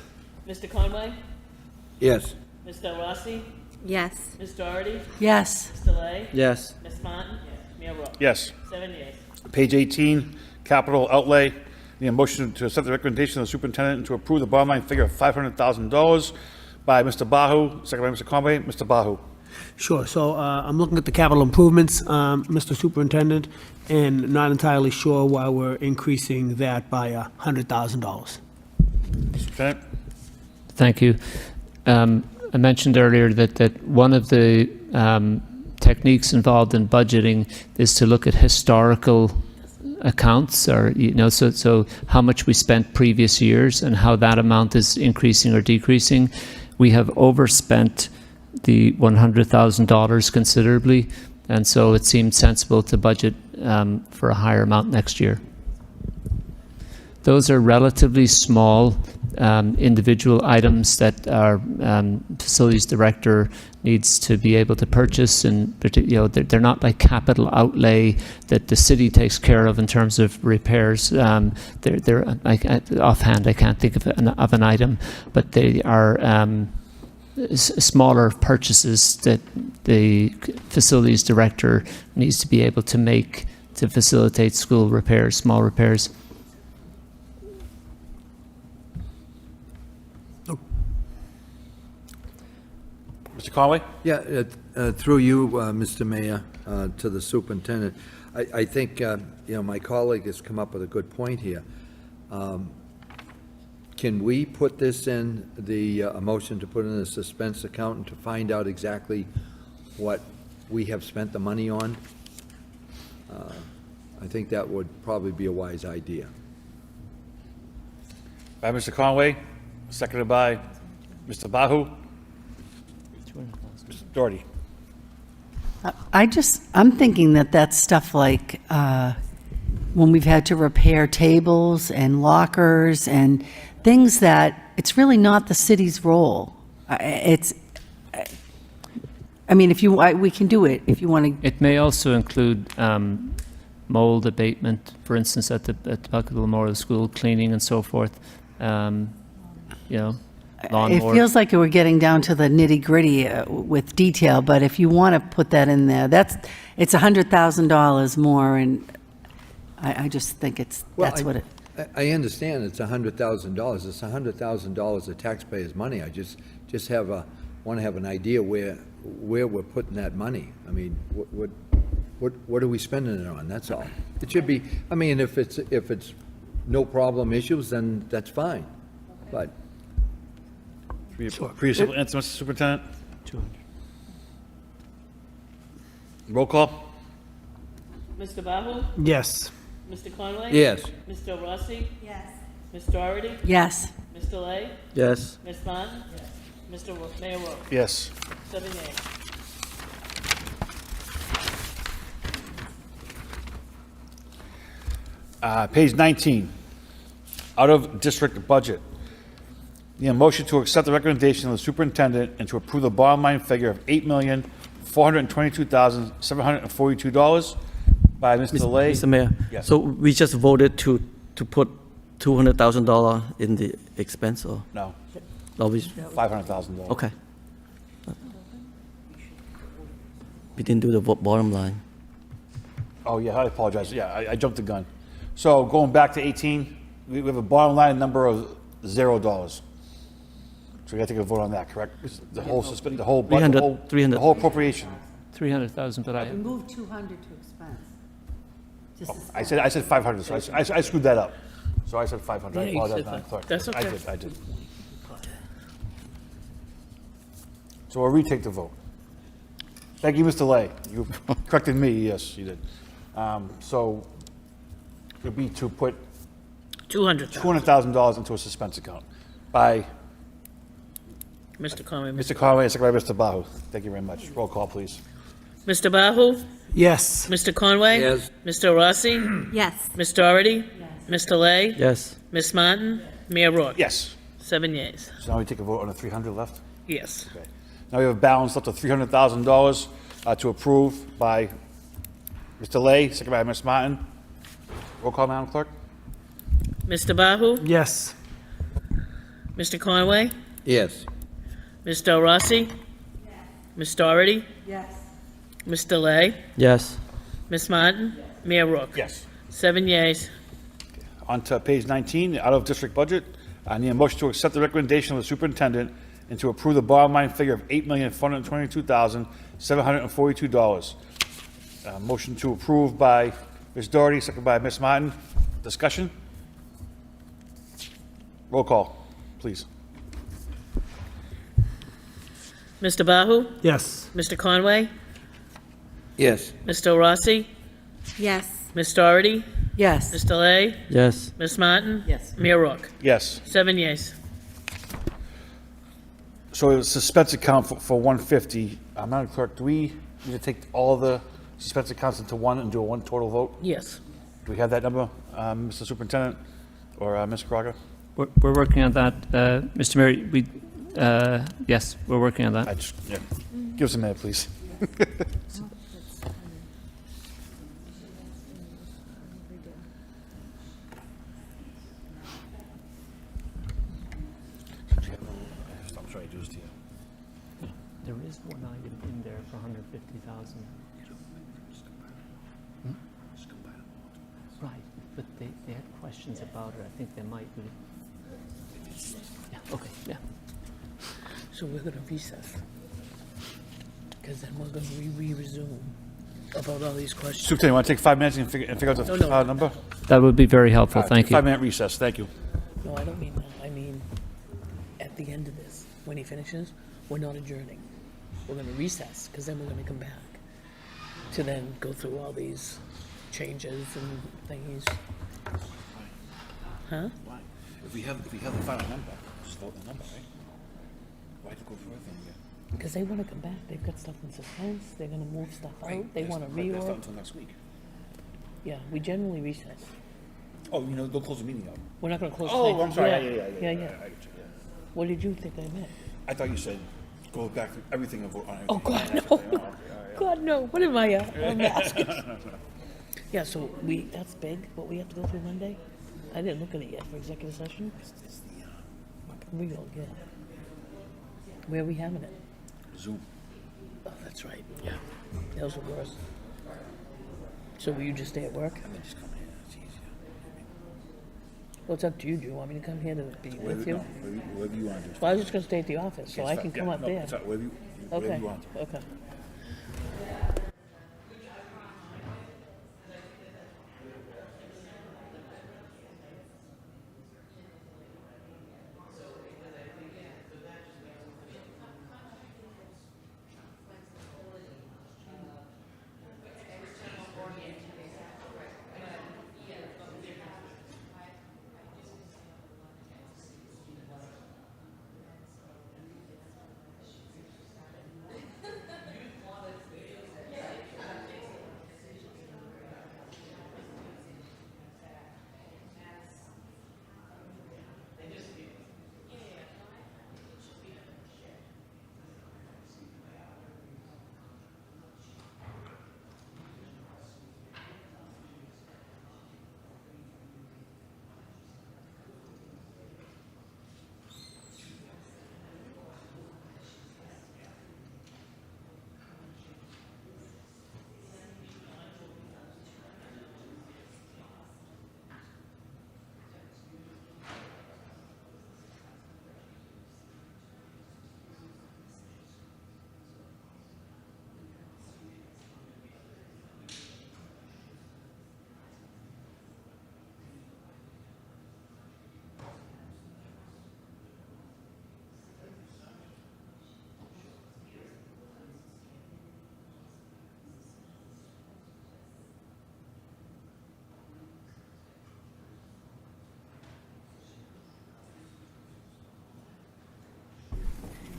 Mr. Conway? Yes. Mr. Rossi? Yes. Ms. Doherty? Yes. Mr. Lay? Yes. Ms. Martin? Mayor Rourke? Yes. 7 yeas. Page 18, capital outlay. The motion to accept the recommendation of the superintendent and to approve the bottom line figure of $500,000 by Mr. Bahu, second by Mr. Conway. Mr. Bahu. Sure. So I'm looking at the capital improvements, Mr. Superintendent, and not entirely sure why we're increasing that by $100,000. Superintendent? Thank you. I mentioned earlier that one of the techniques involved in budgeting is to look at historical accounts, or so how much we spent previous years and how that amount is increasing or decreasing. We have overspent the $100,000 considerably, and so it seemed sensible to budget for a higher amount next year. Those are relatively small individual items that our facilities director needs to be able to purchase, and they're not like capital outlay that the city takes care of in terms of repairs. Offhand, I can't think of an item, but they are smaller purchases that the facilities director needs to be able to make to facilitate school repairs, small repairs. Mr. Conway? Yeah, through you, Mr. Mayor, to the superintendent. I think, my colleague has come up with a good point here. Can we put this in a motion to put in a suspense account and to find out exactly what we have spent the money on? I think that would probably be a wise idea. By Mr. Conway, seconded by Mr. Bahu. Doherty. I'm thinking that that's stuff like when we've had to repair tables and lockers and things that it's really not the city's role. I mean, if you, we can do it if you want to. It may also include mold abatement, for instance, at the Buckle Memorial School, cleaning and so forth. Lawn It mower. feels like we're getting down to the nitty gritty with detail, but if you want to put that in there, it's $100,000 more, and I just think that's what it. I understand it's $100,000. It's $100,000 of taxpayers' money. I just want to have an idea where we're putting that money. I mean, what are we spending it on? That's all. It should be, I mean, if it's no problem issues, then that's fine. But Pretty simple answer, Mr. Superintendent. 200. Roll call. Mr. Bahu? Yes. Mr. Conway? yes. Mr. Rossi? Yes. Ms. Doherty? Yes. Mr. Lay? Yes. Ms. Martin? Mr. Mayor Rowe? Yes. 7 yeas. Page 19, out of district budget. The motion to accept the recommendation of the superintendent and to approve the bottom line figure of $8,422,742 by Mr. Lay. Mr. Mayor, Yes. so we just voted to put $200,000 in the expense, or? No, No, we, $500,000. okay. We didn't do the bottom line. Oh, yeah, I apologize. Yeah, I jumped the gun. So going back to 18, we have a bottom line number of $0. So we got to take a vote on that, correct? The whole suspend, the whole, budget, 300. the whole appropriation. 300,000, but I, Move 200 to expense. I said 500, so I screwed that up. So I said 500. I Yeah, you apologize, said Madam five. Clerk. That's okay. I did. So we'll retake the vote. Thank you, Mr. Lay. You corrected me, yes, you did. So it would be to put $200,000 into a suspense account by Mr. Conway. Mr. Conway and second by Mr. Bahu. Thank you very much. Roll call, please. Mr. Bahu? Yes. Mr. Conway? Yes. Mr. Rossi? Yes. Ms. Doherty? Mr. Lay? Yes. Ms. Martin? Mayor Rourke? Yes. 7 yeas. So now we take a vote on the 300 left. Yes. Okay. Now we have a balance up to $300,000 to approve by Mr. Lay, second by Ms. Martin. Roll call, Madam Clerk. Mr. Bahu? Yes. Mr. Conway? Yes. Ms. Del Rossi? Ms. Doherty? Yes. Mr. Lay? Yes. Ms. Martin? Mayor Rourke? Yes. 7 yeas. On to page 19, the out-of-district budget. I need a motion to accept the recommendation of the superintendent and to approve the bottom line figure of $8,422,742. Motion to approve by Ms. Doherty, second by Ms. Martin. Discussion? Roll call, please. Mr. Bahu? Yes. Mr. Conway? Yes. Mr. Rossi? Yes. Ms. Doherty? Yes. Mr. Lay? Yes. Ms. Martin? Yes. Mayor Rourke? Yes. 7 yeas. So a suspense account for 150. Madam Clerk, do we need to take all of the suspense accounts into one and do a one total vote? Yes. Do we have that number, Mr. Superintendent or Ms. Crocker? we're working on that. Mr. Mayor, yes, we're working on that. Yeah. Give us a minute, please. I'm sorry to do this to you. There is one item in there for 150,000. Right, but they had questions about it. I think they might be. Yeah, okay, yeah. So we're going to recess. Because then we're going to resume about all these questions. Superintendent, you want to take 5 minutes and figure out the No. number? That would be very helpful, All right, thank you. 5-minute recess, thank you. No, I don't mean that. I mean, at the end of this, when he finishes, we're not adjourning. We're going to recess, because then we're going to come back to then go through all these changes and things. Huh? Why? If we have the final number, just vote the number, right? Why have to go through everything again? Because they want to come back. They've got stuff in suspense. They're going to move stuff out. They want to That's not reorg. until next week. Yeah, we generally recess. Oh, they'll close the meeting out. We're not going to close. Oh, tonight. I'm sorry. Yeah, Yeah. yeah. I get you, yeah. What did you think I meant? I thought you said go back to everything and vote on everything. Oh, God, That's no. okay. Oh, okay. All right, God, no. What am I, a mask? Yeah, so that's big, what we have to go through Monday? I didn't look at it yet for executive session. We will get. Where are we having it? Zoom. Oh, that's right, yeah. Those are worse. So will you just stay at work? And then just come here. It's easier. Well, it's up to you. Do you want me to come here to be with you? No, wherever you want to do. Well, I was just gonna stay at the office, so I can come up there. Wherever you Okay, want to. okay.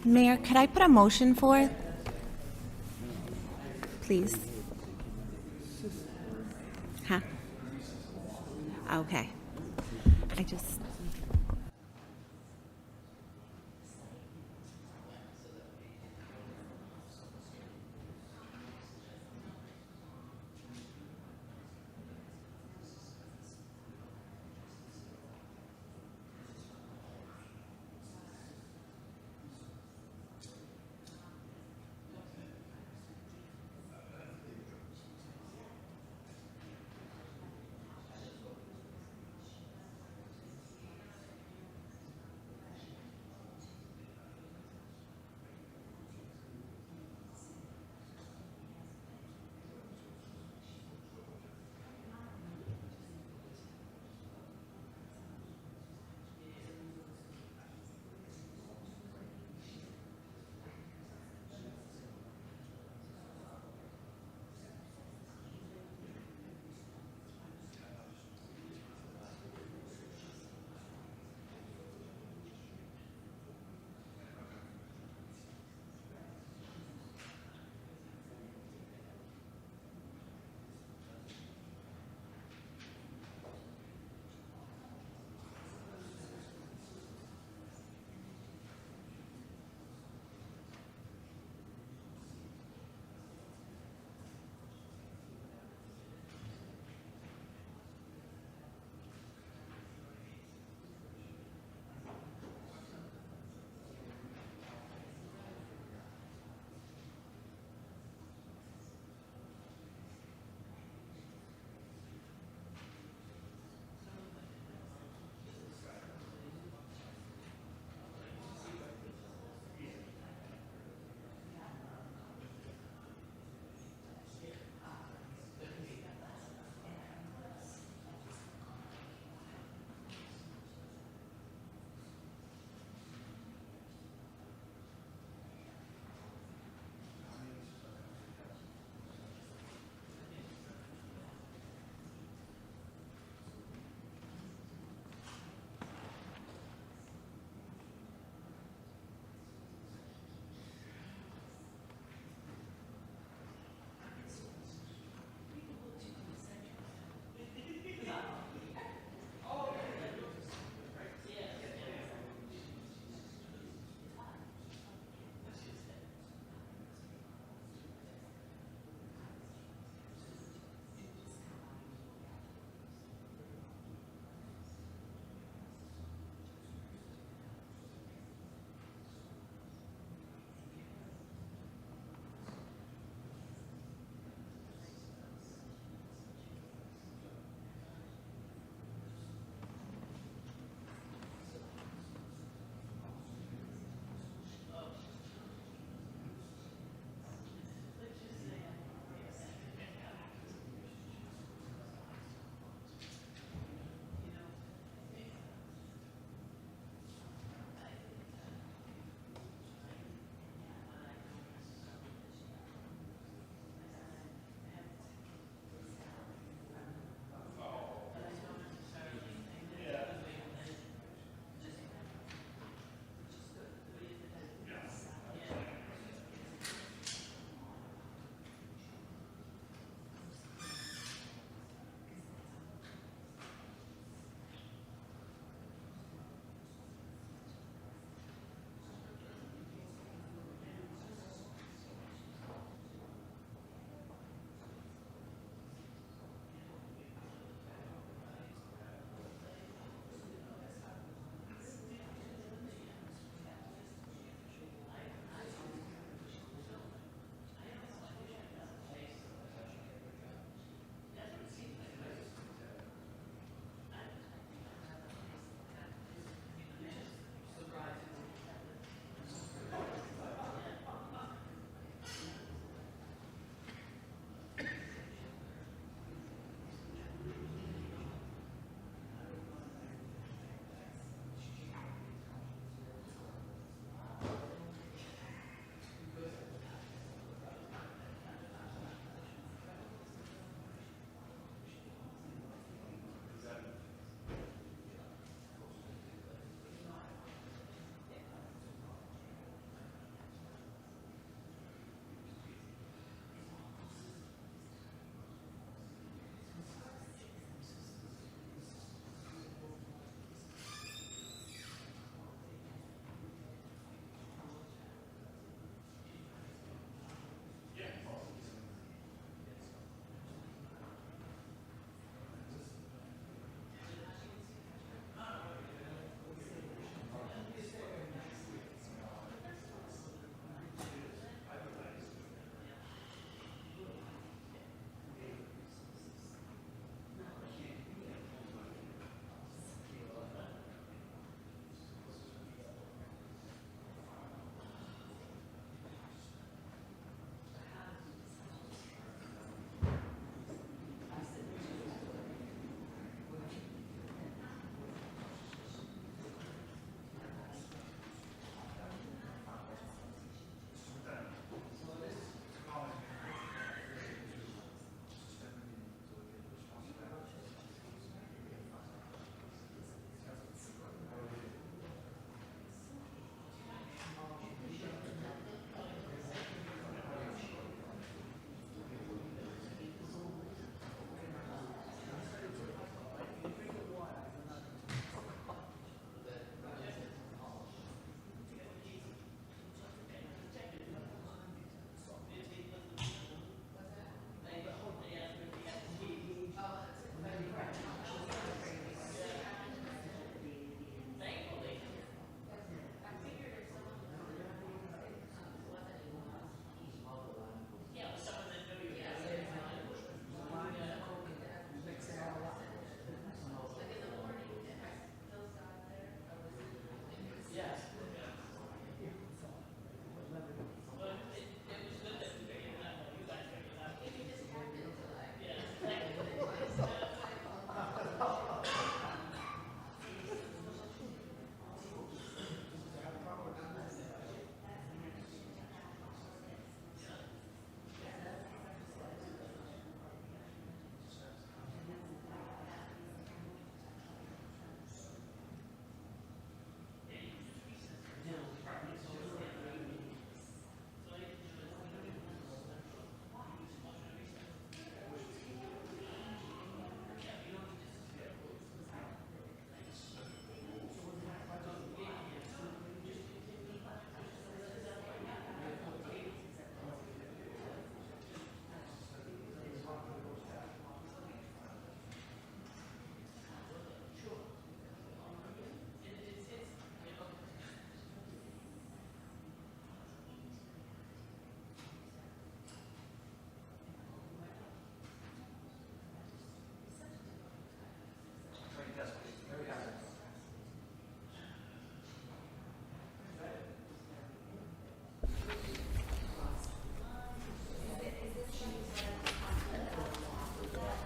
Mayor, could I put a motion forth? Please. Huh? Okay. I just...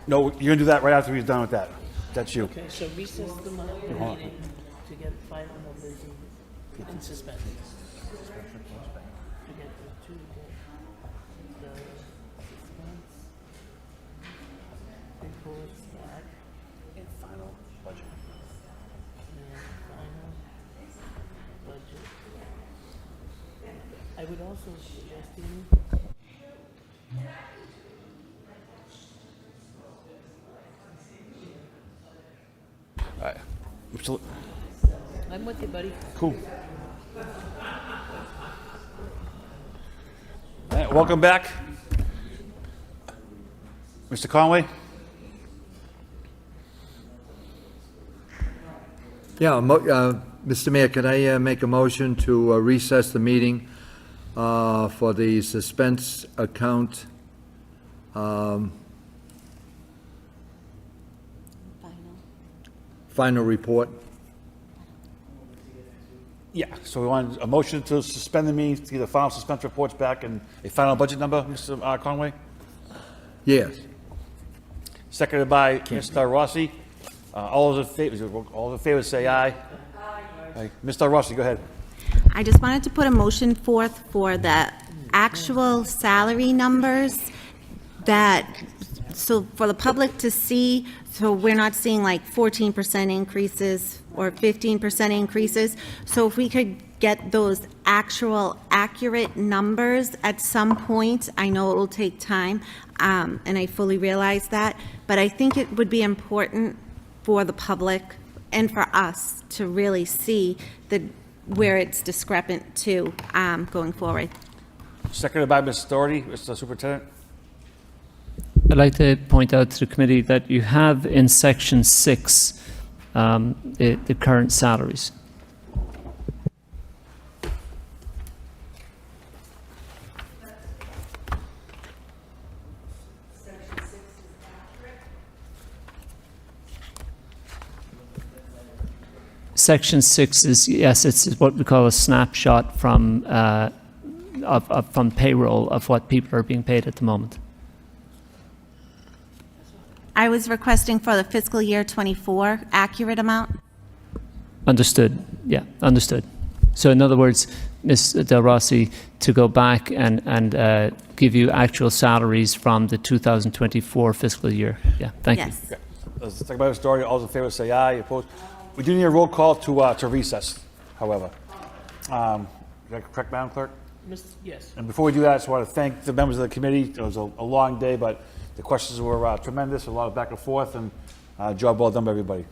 No, you're gonna do that right after we're done with that. That's you. Okay, so recess the meeting to get final numbers and suspend. To get the two, the suspense, reports back, And final budget. and final budget. I would also suggest All right. So- I'm with you, buddy. Cool. All right, welcome back. Mr. Conway? Yeah, Mr. Mayor, can I make a motion to recess the meeting for the suspense account? Final report? Yeah, so we want a motion to suspend the meeting to get the final suspense reports back and a final budget number, Mr. Conway? Yes. Seconded by Mr. Rossi. All those in favor say aye. Aye. Mr. Rossi, go ahead. I just wanted to put a motion forth for the actual salary numbers so for the public to see, so we're not seeing like 14% increases or 15% increases. So if we could get those actual accurate numbers at some point, I know it will take time, and I fully realize that, but I think it would be important for the public and for us to really see where it's discrepant to going forward. Seconded by Ms. Doherty, Mr. Superintendent. I'd like to point out to the committee that you have in section 6 the current salaries. Section 6 is, yes, it's what we call a snapshot from from payroll of what people are being paid at the moment. I was requesting for the fiscal year '24 accurate amount. Understood. Yeah, understood. So in other words, Ms. Del Rossi, to go back and give you actual salaries from the 2024 fiscal year. Yeah, thank you. Yes. Seconded by Ms. Doherty. All those in favor say aye. Opposed? We do need a roll call to recess, however. Is that correct, Madam Clerk? Yes. And before we do that, I just want to thank the members of the committee. It was a long day, but the questions were tremendous, a lot of back and forth, and job well done by everybody.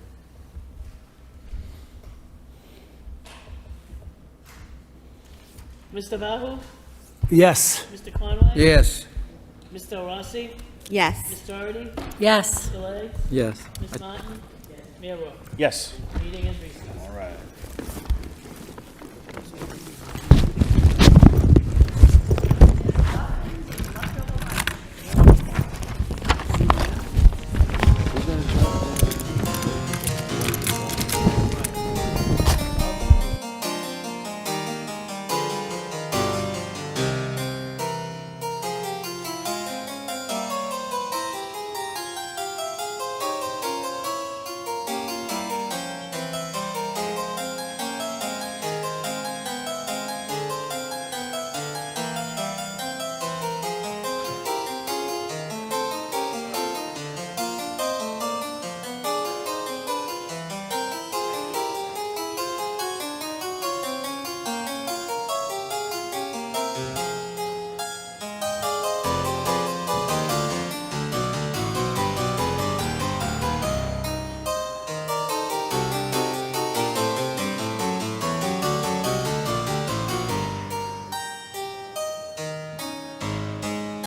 Mr. Vahu? Yes. Mr. Conway? Yes. Mr. Rossi? Yes. Ms. Doherty? Yes. Mr. Legg? Yes. Ms. Martin? Mayor Rourke? Yes. Meeting is recessed. All right.